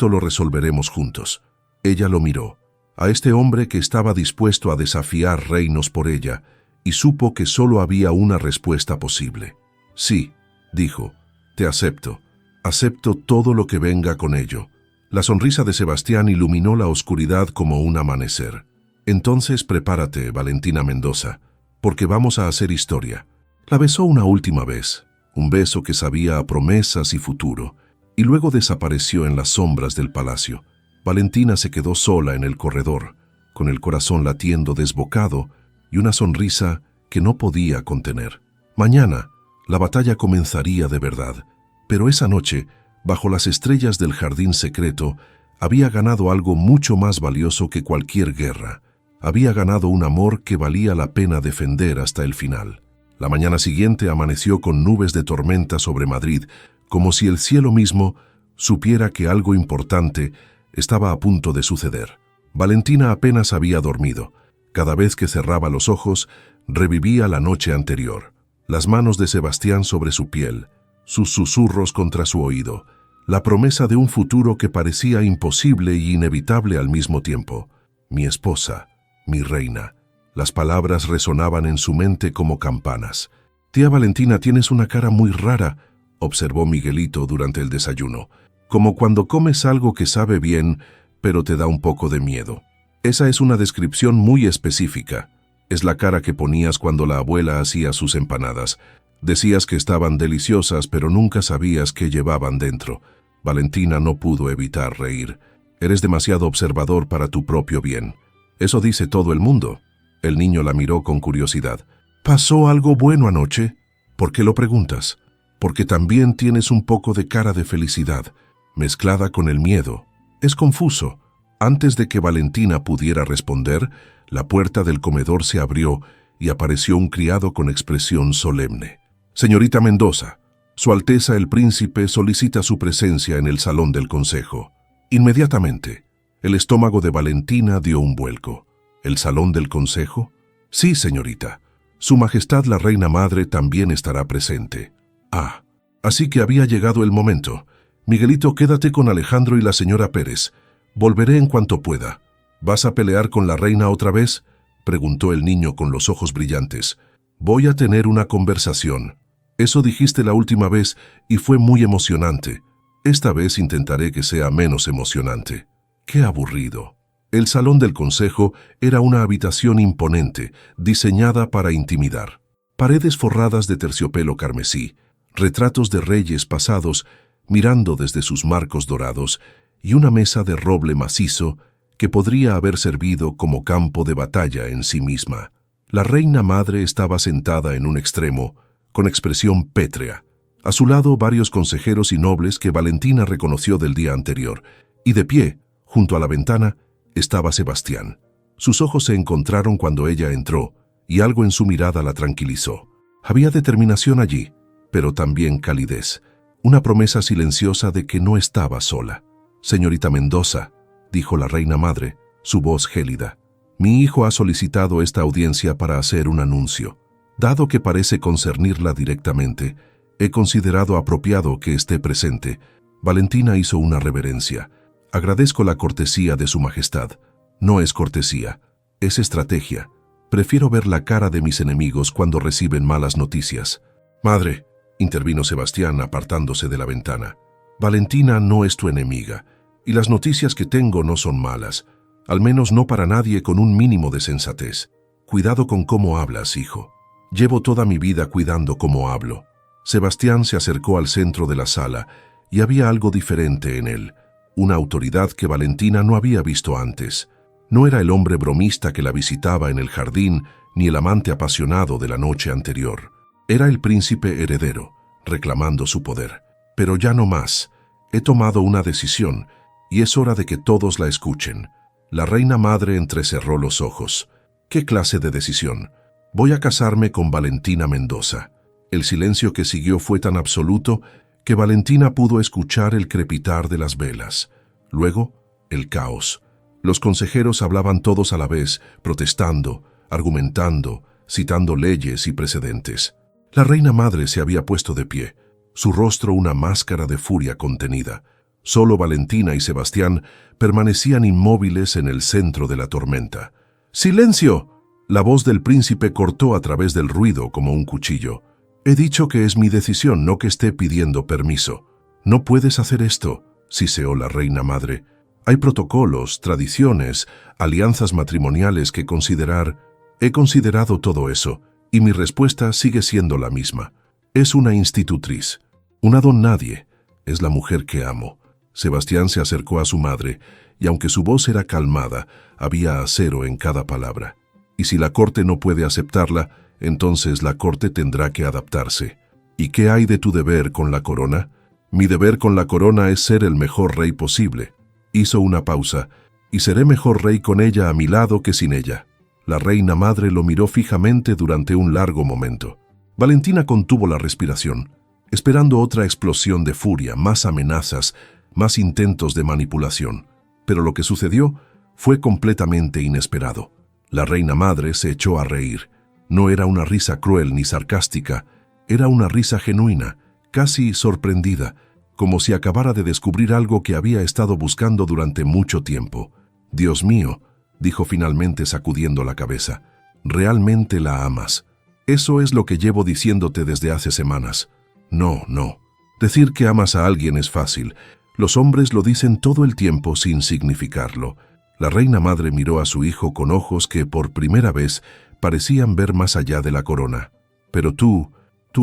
lo resolveremos juntos. Ella lo miró. A este hombre que estaba dispuesto a desafiar reinos por ella, y supo que solo había una respuesta posible. Sí, dijo, te acepto. Acepto todo lo que venga con ello. La sonrisa de Sebastián iluminó la oscuridad como un amanecer. Entonces prepárate, Valentina Mendoza, porque vamos a hacer historia. La besó una última vez, un beso que sabía a promesas y futuro, y luego desapareció en las sombras del palacio. Valentina se quedó sola en el corredor, con el corazón latiendo desbocado y una sonrisa que no podía contener. Mañana, la batalla comenzaría de verdad, pero esa noche, bajo las estrellas del jardín secreto, había ganado algo mucho más valioso que cualquier guerra. Había ganado un amor que valía la pena defender hasta el final. La mañana siguiente amaneció con nubes de tormenta sobre Madrid, como si el cielo mismo supiera que algo importante estaba a punto de suceder. Valentina apenas había dormido. Cada vez que cerraba los ojos, revivía la noche anterior. Las manos de Sebastián sobre su piel, sus susurros contra su oído, la promesa de un futuro que parecía imposible y inevitable al mismo tiempo. Mi esposa, mi reina. Las palabras resonaban en su mente como campanas. Tía Valentina, tienes una cara muy rara, observó Miguelito durante el desayuno, como cuando comes algo que sabe bien, pero te da un poco de miedo. Esa es una descripción muy específica. Es la cara que ponías cuando la abuela hacía sus empanadas. Decías que estaban deliciosas, pero nunca sabías qué llevaban dentro. Valentina no pudo evitar reír. Eres demasiado observador para tu propio bien. Eso dice todo el mundo. El niño la miró con curiosidad. ¿Pasó algo bueno anoche? ¿Por qué lo preguntas? Porque también tienes un poco de cara de felicidad, mezclada con el miedo. Es confuso. Antes de que Valentina pudiera responder, la puerta del comedor se abrió y apareció un criado con expresión solemne. Señorita Mendoza, Su Alteza el Príncipe solicita su presencia en el salón del consejo. Inmediatamente, el estómago de Valentina dio un vuelco. ¿El salón del consejo? Sí, señorita. Su Majestad la Reina Madre también estará presente. Ah, así que había llegado el momento. Miguelito, quédate con Alejandro y la señora Pérez. Volveré en cuanto pueda. ¿Vas a pelear con la reina otra vez?, preguntó el niño con los ojos brillantes. Voy a tener una conversación. Eso dijiste la última vez y fue muy emocionante. Esta vez intentaré que sea menos emocionante. ¡Qué aburrido! El salón del consejo era una habitación imponente, diseñada para intimidar. Paredes forradas de terciopelo carmesí, retratos de reyes pasados mirando desde sus marcos dorados y una mesa de roble macizo que podría haber servido como campo de batalla en sí misma. La reina madre estaba sentada en un extremo, con expresión pétrea. A su lado varios consejeros y nobles que Valentina reconoció del día anterior, y de pie, junto a la ventana, estaba Sebastián. Sus ojos se encontraron cuando ella entró, y algo en su mirada la tranquilizó. Había determinación allí, pero también calidez, una promesa silenciosa de que no estaba sola. Señorita Mendoza, dijo la reina madre, su voz gélida, mi hijo ha solicitado esta audiencia para hacer un anuncio. Dado que parece concernirla directamente, he considerado apropiado que esté presente. Valentina hizo una reverencia. Agradezco la cortesía de su majestad. No es cortesía, es estrategia. Prefiero ver la cara de mis enemigos cuando reciben malas noticias. Madre, intervino Sebastián apartándose de la ventana. Valentina no es tu enemiga, y las noticias que tengo no son malas, al menos no para nadie con un mínimo de sensatez. Cuidado con cómo hablas, hijo. Llevo toda mi vida cuidando cómo hablo. Sebastián se acercó al centro de la sala y había algo diferente en él, una autoridad que Valentina no había visto antes. No era el hombre bromista que la visitaba en el jardín, ni el amante apasionado de la noche anterior. Era el príncipe heredero, reclamando su poder. Pero ya no más. He tomado una decisión, y es hora de que todos la escuchen. La reina madre entrecerró los ojos. ¿Qué clase de decisión? Voy a casarme con Valentina Mendoza. El silencio que siguió fue tan absoluto que Valentina pudo escuchar el crepitar de las velas. Luego, el caos. Los consejeros hablaban todos a la vez, protestando, argumentando, citando leyes y precedentes. La reina madre se había puesto de pie, su rostro una máscara de furia contenida. Solo Valentina y Sebastián permanecían inmóviles en el centro de la tormenta. ¡Silencio! La voz del príncipe cortó a través del ruido como un cuchillo. He dicho que es mi decisión, no que esté pidiendo permiso. No puedes hacer esto, siseó la reina madre. Hay protocolos, tradiciones, alianzas matrimoniales que considerar. He considerado todo eso, y mi respuesta sigue siendo la misma. Es una institutriz, una don nadie. Es la mujer que amo. Sebastián se acercó a su madre, y aunque su voz era calmada, había acero en cada palabra. Y si la corte no puede aceptarla, entonces la corte tendrá que adaptarse. ¿Y qué hay de tu deber con la corona? Mi deber con la corona es ser el mejor rey posible. Hizo una pausa, y seré mejor rey con ella a mi lado que sin ella. La reina madre lo miró fijamente durante un largo momento. Valentina contuvo la respiración, esperando otra explosión de furia, más amenazas, más intentos de manipulación. Pero lo que sucedió fue completamente inesperado. La reina madre se echó a reír. No era una risa cruel ni sarcástica, era una risa genuina, casi sorprendida, como si acabara de descubrir algo que había estado buscando durante mucho tiempo. «Dios mío», dijo finalmente sacudiendo la cabeza, «realmente la amas. Eso es lo que llevo diciéndote desde hace semanas». «No, no. Decir que amas a alguien es fácil. Los hombres lo dicen todo el tiempo sin significarlo». La reina madre miró a su hijo con ojos que por primera vez parecían ver más allá de la corona. «Pero tú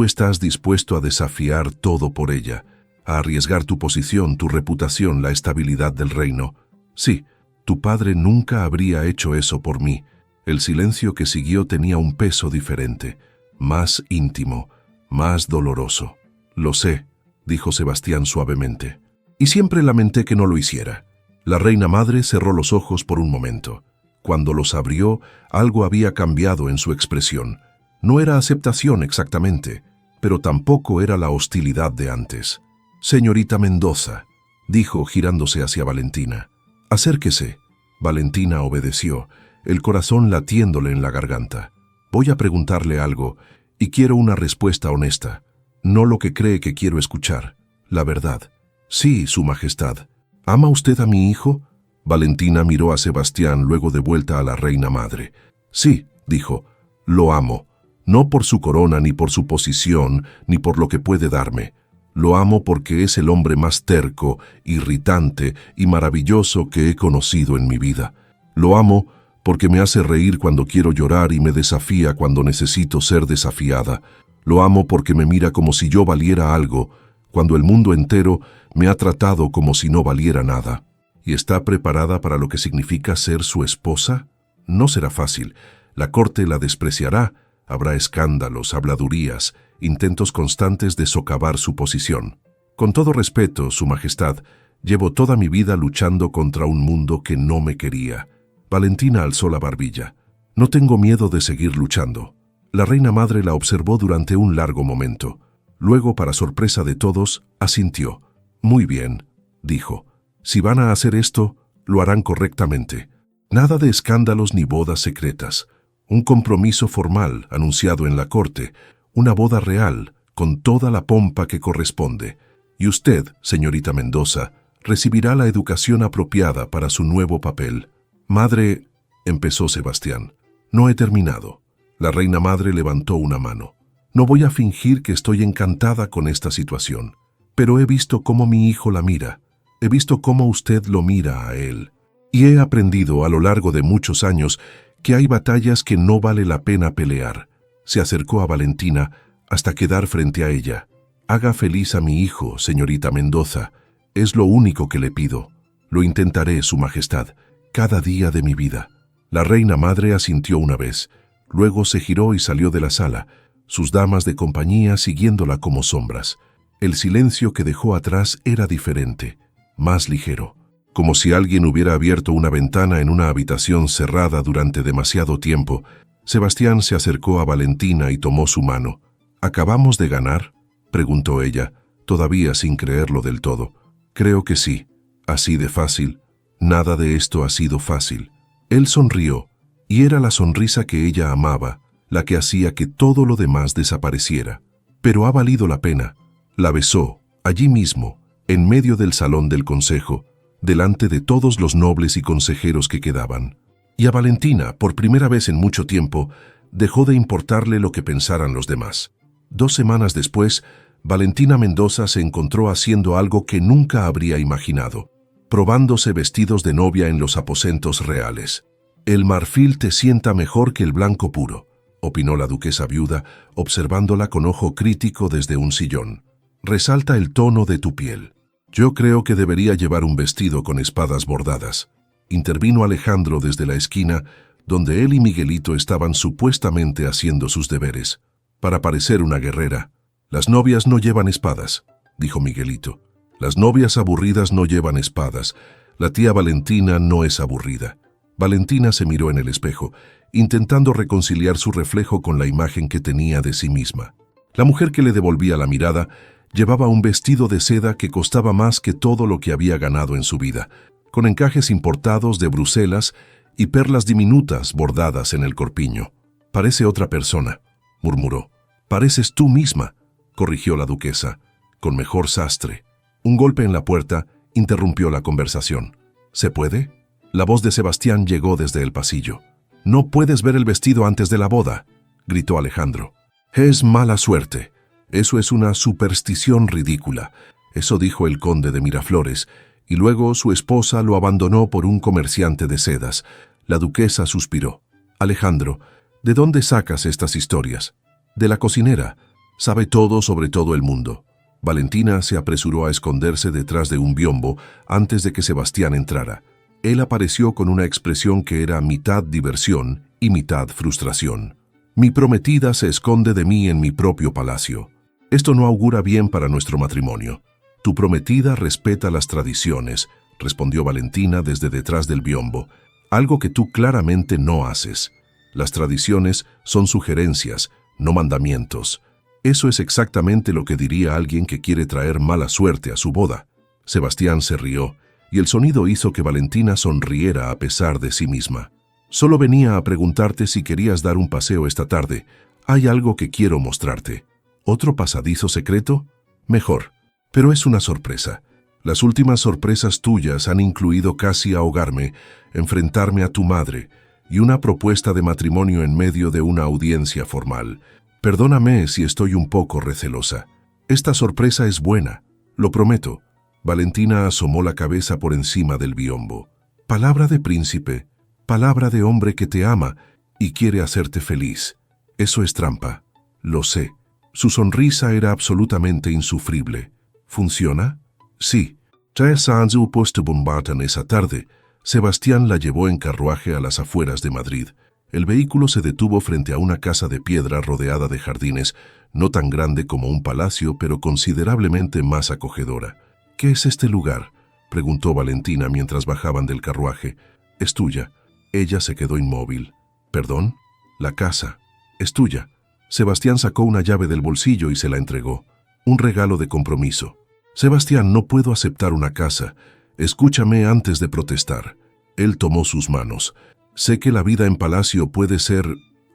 estás dispuesto a desafiar todo por ella, a arriesgar tu posición, tu reputación, la estabilidad del reino». «Sí, tu padre nunca habría hecho eso por mí». El silencio que siguió tenía un peso diferente, más íntimo, más doloroso. «Lo sé», dijo Sebastián suavemente. «Y siempre lamenté que no lo hiciera». La reina madre cerró los ojos por un momento. Cuando los abrió, algo había cambiado en su expresión. No era aceptación exactamente, pero tampoco era la hostilidad de antes. «Señorita Mendoza», dijo girándose hacia Valentina. «Acérquese». Valentina obedeció, el corazón latiéndole en la garganta. «Voy a preguntarle algo, y quiero una respuesta honesta. No lo que cree que quiero escuchar, la verdad». «Sí, Su Majestad». «¿Ama usted a mi hijo?» Valentina miró a Sebastián, luego de vuelta a la reina madre. «Sí», dijo, «lo amo. No por su corona, ni por su posición, ni por lo que puede darme. Lo amo porque es el hombre más terco, irritante y maravilloso que he conocido en mi vida. Lo amo porque me hace reír cuando quiero llorar y me desafía cuando necesito ser desafiada. Lo amo porque me mira como si yo valiera algo, cuando el mundo entero me ha tratado como si no valiera nada». ¿Y está preparada para lo que significa ser su esposa? No será fácil. La corte la despreciará. Habrá escándalos, habladurías, intentos constantes de socavar su posición. Con todo respeto, Su Majestad, llevo toda mi vida luchando contra un mundo que no me quería. Valentina alzó la barbilla. «No tengo miedo de seguir luchando». La reina madre la observó durante un largo momento. Luego, para sorpresa de todos, asintió. «Muy bien», dijo. «Si van a hacer esto, lo harán correctamente. Nada de escándalos ni bodas secretas. Un compromiso formal, anunciado en la corte. Una boda real, con toda la pompa que corresponde. Y usted, señorita Mendoza, recibirá la educación apropiada para su nuevo papel». «Madre», empezó Sebastián. «No he terminado». La reina madre levantó una mano. «No voy a fingir que estoy encantada con esta situación, pero he visto cómo mi hijo la mira. He visto cómo usted lo mira a él. Y he aprendido a lo largo de muchos años que hay batallas que no vale la pena pelear». Se acercó a Valentina hasta quedar frente a ella. «Haga feliz a mi hijo, señorita Mendoza. Es lo único que le pido. Lo intentaré, Su Majestad. cada día de mi vida. La reina madre asintió una vez, luego se giró y salió de la sala, sus damas de compañía siguiéndola como sombras. El silencio que dejó atrás era diferente, más ligero, como si alguien hubiera abierto una ventana en una habitación cerrada durante demasiado tiempo. Sebastián se acercó a Valentina y tomó su mano. ¿Acabamos de ganar?, preguntó ella, todavía sin creerlo del todo. Creo que sí. ¿Así de fácil? Nada de esto ha sido fácil. Él sonrió, y era la sonrisa que ella amaba, la que hacía que todo lo demás desapareciera. Pero ha valido la pena. La besó, allí mismo, en medio del salón del consejo, delante de todos los nobles y consejeros que quedaban. Y a Valentina, por primera vez en mucho tiempo, dejó de importarle lo que pensaran los demás. 2 semanas después, Valentina Mendoza se encontró haciendo algo que nunca habría imaginado, probándose vestidos de novia en los aposentos reales. «El marfil te sienta mejor que el blanco puro», opinó la duquesa viuda, observándola con ojo crítico desde un sillón. «Resalta el tono de tu piel. Yo creo que debería llevar un vestido con espadas bordadas», intervino Alejandro desde la esquina, donde él y Miguelito estaban supuestamente haciendo sus deberes. «Para parecer una guerrera. Las novias no llevan espadas», dijo Miguelito. «Las novias aburridas no llevan espadas. La tía Valentina no es aburrida». Valentina se miró en el espejo, intentando reconciliar su reflejo con la imagen que tenía de sí misma. La mujer que le devolvía la mirada llevaba un vestido de seda que costaba más que todo lo que había ganado en su vida, con encajes importados de Bruselas y perlas diminutas bordadas en el corpiño. «Parece otra persona», murmuró. «Pareces tú misma», corrigió la duquesa, «con mejor sastre». Un golpe en la puerta interrumpió la conversación. «¿Se puede?». La voz de Sebastián llegó desde el pasillo. «No puedes ver el vestido antes de la boda», gritó Alejandro. «Es mala suerte. Eso es una superstición ridícula». Eso dijo el conde de Miraflores, y luego su esposa lo abandonó por un comerciante de sedas. La duquesa suspiró. «Alejandro, ¿de dónde sacas estas historias?». «De la cocinera. Sabe todo sobre todo el mundo». Valentina se apresuró a esconderse detrás de un biombo antes de que Sebastián entrara. Él apareció con una expresión que era mitad diversión y mitad frustración. «Mi prometida se esconde de mí en mi propio palacio. Esto no augura bien para nuestro matrimonio». «Tu prometida respeta las tradiciones», respondió Valentina desde detrás del biombo, «algo que tú claramente no haces. Las tradiciones son sugerencias, no mandamientos. Eso es exactamente lo que diría alguien que quiere traer mala suerte a su boda». Sebastián se rió, y el sonido hizo que Valentina sonriera a pesar de sí misma. «Solo venía a preguntarte si querías dar un paseo esta tarde. Hay algo que quiero mostrarte». «¿Otro pasadizo secreto?». «Mejor. Pero es una sorpresa. Las últimas sorpresas tuyas han incluido casi ahogarme, enfrentarme a tu madre y una propuesta de matrimonio en medio de una audiencia formal. Perdóname si estoy un poco recelosa. Esta sorpresa es buena, lo prometo». Valentina asomó la cabeza por encima del biombo. «Palabra de príncipe, palabra de hombre que te ama y quiere hacerte feliz. Eso es trampa, lo sé». Su sonrisa era absolutamente insufrible. «¿Funciona?». «Sí». 3 años puesto bombatan esa tarde. Sebastián la llevó en carruaje a las afueras de Madrid. El vehículo se detuvo frente a una casa de piedra rodeada de jardines, no tan grande como un palacio, pero considerablemente más acogedora. «¿Qué es este lugar?», preguntó Valentina mientras bajaban del carruaje. «Es tuya». Ella se quedó inmóvil. «¿Perdón?». «La casa. Es tuya». Sebastián sacó una llave del bolsillo y se la entregó. «Un regalo de compromiso». «Sebastián, no puedo aceptar una casa. Escúchame antes de protestar». Él tomó sus manos. «Sé que la vida en palacio puede ser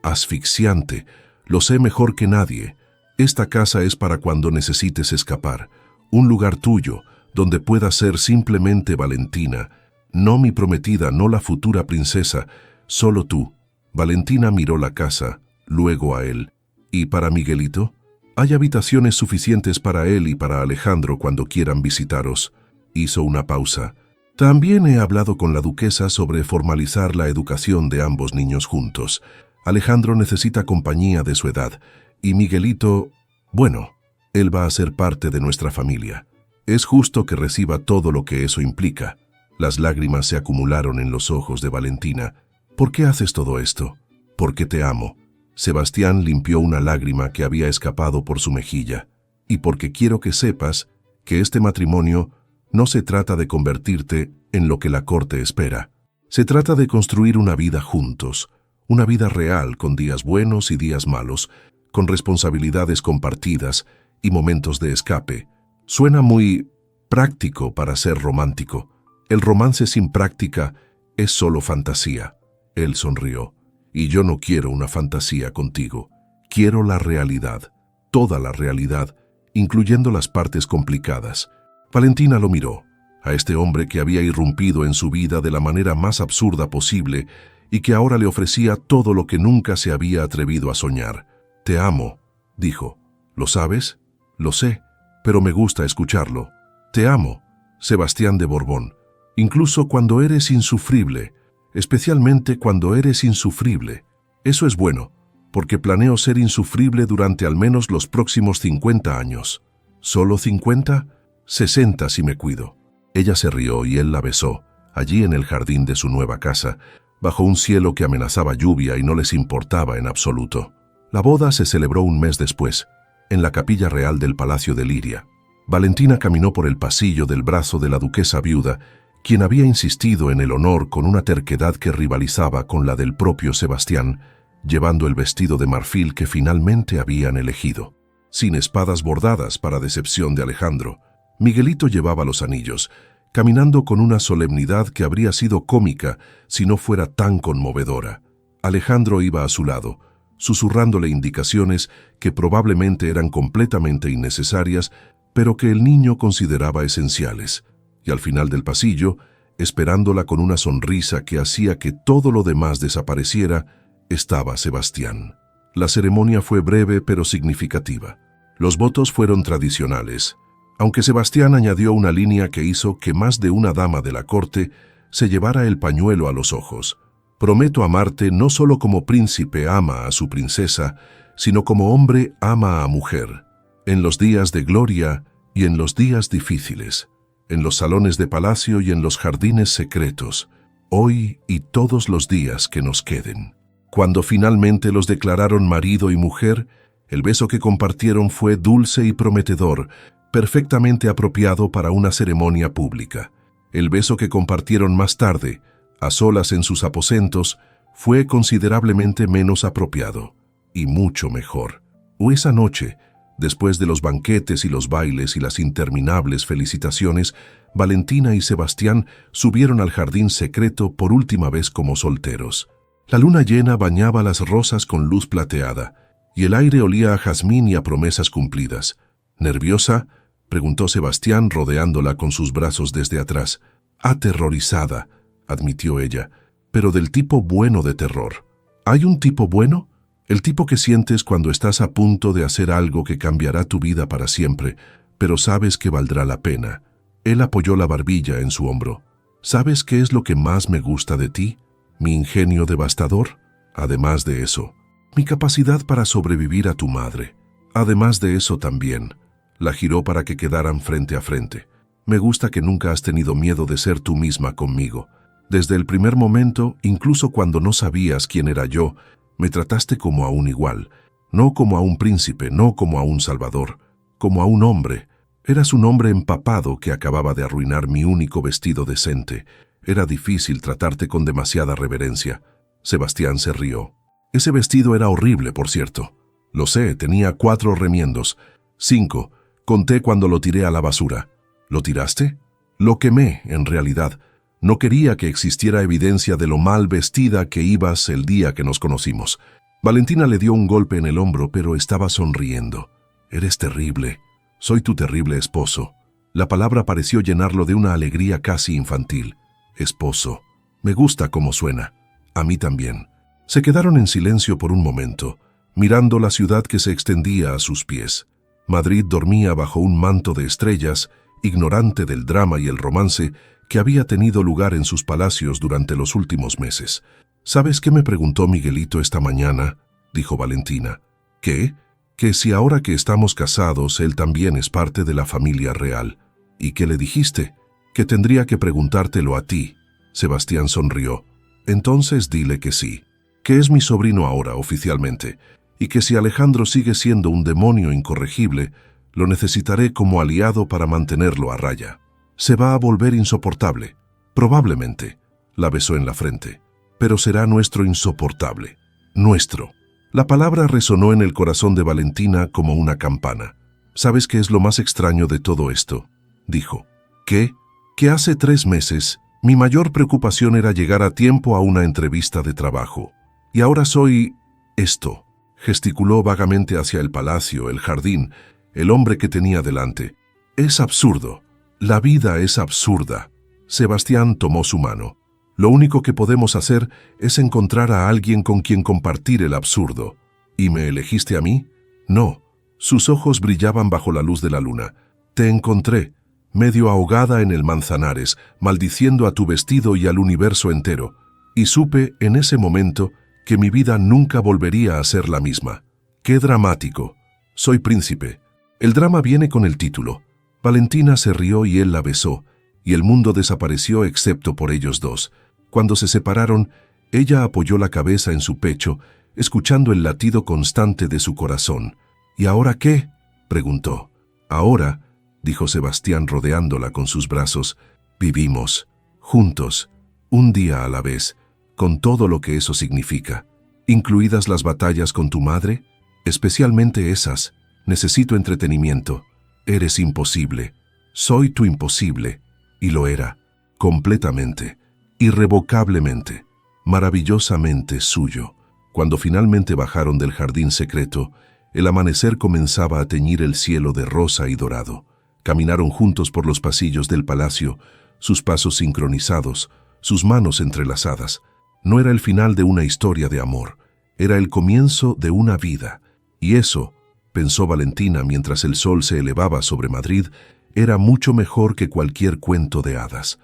asfixiante. Lo sé mejor que nadie. Esta casa es para cuando necesites escapar. Un lugar tuyo, donde puedas ser simplemente Valentina. No mi prometida, no la futura princesa, solo tú». Valentina miró la casa, luego a él. «¿Y para Miguelito?». «Hay habitaciones suficientes para él y para Alejandro cuando quieran visitaros». Hizo una pausa. «También he hablado con la duquesa sobre formalizar la educación de ambos niños juntos. Alejandro necesita compañía de su edad, y Miguelito, bueno, él va a ser parte de nuestra familia. Es justo que reciba todo lo que eso implica». Las lágrimas se acumularon en los ojos de Valentina. ¿Por qué haces todo esto? Porque te amo. Sebastián limpió una lágrima que había escapado por su mejilla. Y porque quiero que sepas que este matrimonio no se trata de convertirte en lo que la corte espera. Se trata de construir una vida juntos, una vida real con días buenos y días malos, con responsabilidades compartidas y momentos de escape. Suena muy práctico para ser romántico. El romance sin práctica es solo fantasía. Él sonrió. Y yo no quiero una fantasía contigo. Quiero la realidad, toda la realidad, incluyendo las partes complicadas. Valentina lo miró, a este hombre que había irrumpido en su vida de la manera más absurda posible y que ahora le ofrecía todo lo que nunca se había atrevido a soñar. Te amo, dijo. ¿Lo sabes? Lo sé, pero me gusta escucharlo. Te amo, Sebastián de Borbón, incluso cuando eres insufrible, especialmente cuando eres insufrible. Eso es bueno, porque planeo ser insufrible durante al menos los próximos 50 años. ¿Solo 50? 60 si me cuido. Ella se rió y él la besó, allí en el jardín de su nueva casa, bajo un cielo que amenazaba lluvia y no les importaba en absoluto. La boda se celebró un mes después, en la capilla real del Palacio de Liria. Valentina caminó por el pasillo del brazo de la duquesa viuda, quien había insistido en el honor con una terquedad que rivalizaba con la del propio Sebastián, llevando el vestido de marfil que finalmente habían elegido. Sin espadas bordadas para decepción de Alejandro, Miguelito llevaba los anillos, caminando con una solemnidad que habría sido cómica si no fuera tan conmovedora. Alejandro iba a su lado, susurrándole indicaciones que probablemente eran completamente innecesarias, pero que el niño consideraba esenciales. Y al final del pasillo, esperándola con una sonrisa que hacía que todo lo demás desapareciera, estaba Sebastián. La ceremonia fue breve pero significativa. Los votos fueron tradicionales, aunque Sebastián añadió una línea que hizo que más de una dama de la corte se llevara el pañuelo a los ojos. Prometo amarte no solo como príncipe ama a su princesa, sino como hombre ama a mujer, en los días de gloria y en los días difíciles, en los salones de palacio y en los jardines secretos, hoy y todos los días que nos queden. Cuando finalmente los declararon marido y mujer, el beso que compartieron fue dulce y prometedor, perfectamente apropiado para una ceremonia pública. El beso que compartieron más tarde, a solas en sus aposentos, fue considerablemente menos apropiado, y mucho mejor. O esa noche, después de los banquetes y los bailes y las interminables felicitaciones, Valentina y Sebastián subieron al jardín secreto por última vez como solteros. La luna llena bañaba las rosas con luz plateada, y el aire olía a jazmín y a promesas cumplidas. ¿Nerviosa?, preguntó Sebastián rodeándola con sus brazos desde atrás. Aterrorizada, admitió ella, pero del tipo bueno de terror. ¿Hay un tipo bueno? El tipo que sientes cuando estás a punto de hacer algo que cambiará tu vida para siempre, pero sabes que valdrá la pena. Él apoyó la barbilla en su hombro. ¿Sabes qué es lo que más me gusta de ti? ¿Mi ingenio devastador? Además de eso, mi capacidad para sobrevivir a tu madre. Además de eso también. La giró para que quedaran frente a frente. Me gusta que nunca has tenido miedo de ser tú misma conmigo. Desde el primer momento, incluso cuando no sabías quién era yo, me trataste como a un igual, no como a un príncipe, no como a un salvador, como a un hombre. Eras un hombre empapado que acababa de arruinar mi único vestido decente. Era difícil tratarte con demasiada reverencia. Sebastián se rió. Ese vestido era horrible, por cierto. Lo sé, tenía 4 remiendos. 5. Conté cuando lo tiré a la basura. ¿Lo tiraste? Lo quemé, en realidad. No quería que existiera evidencia de lo mal vestida que ibas el día que nos conocimos. Valentina le dio un golpe en el hombro, pero estaba sonriendo. Eres terrible. Soy tu terrible esposo. La palabra pareció llenarlo de una alegría casi infantil. Esposo. Me gusta cómo suena. A mí también. Se quedaron en silencio por un momento, mirando la ciudad que se extendía a sus pies. Madrid dormía bajo un manto de estrellas, ignorante del drama y el romance que había tenido lugar en sus palacios durante los últimos meses. ¿Sabes qué me preguntó Miguelito esta mañana?, dijo Valentina. ¿Qué? Que si ahora que estamos casados él también es parte de la familia real. ¿Y qué le dijiste? Que tendría que preguntártelo a ti. Sebastián sonrió. Entonces dile que sí, que es mi sobrino ahora oficialmente, y que si Alejandro sigue siendo un demonio incorregible, lo necesitaré como aliado para mantenerlo a raya. Se va a volver insoportable, probablemente. La besó en la frente. Pero será nuestro insoportable. Nuestro. La palabra resonó en el corazón de Valentina como una campana. ¿Sabes qué es lo más extraño de todo esto?, dijo. ¿Qué? Que hace 3 meses mi mayor preocupación era llegar a tiempo a una entrevista de trabajo. Y ahora soy esto. Gesticuló vagamente hacia el palacio, el jardín, el hombre que tenía delante. Es absurdo. La vida es absurda. Sebastián tomó su mano. Lo único que podemos hacer es encontrar a alguien con quien compartir el absurdo. ¿Y me elegiste a mí? No. Sus ojos brillaban bajo la luz de la luna. Te encontré, medio ahogada en el Manzanares, maldiciendo a tu vestido y al universo entero. Y supe en ese momento que mi vida nunca volvería a ser la misma. ¡Qué dramático! Soy príncipe. El drama viene con el título. Valentina se rió y él la besó, y el mundo desapareció excepto por ellos dos. Cuando se separaron, ella apoyó la cabeza en su pecho, escuchando el latido constante de su corazón. ¿Y ahora qué?, preguntó. Ahora, dijo Sebastián rodeándola con sus brazos, vivimos, juntos, un día a la vez, con todo lo que eso significa. Incluidas las batallas con tu madre, especialmente esas. Necesito entretenimiento. Eres imposible. Soy tu imposible. Y lo era, completamente, irrevocablemente, maravillosamente suyo. Cuando finalmente bajaron del jardín secreto, el amanecer comenzaba a teñir el cielo de rosa y dorado. Caminaron juntos por los pasillos del palacio, sus pasos sincronizados, sus manos entrelazadas. No era el final de una historia de amor, era el comienzo de una vida. Y eso, pensó Valentina mientras el sol se elevaba sobre Madrid, era mucho mejor que cualquier cuento de hadas.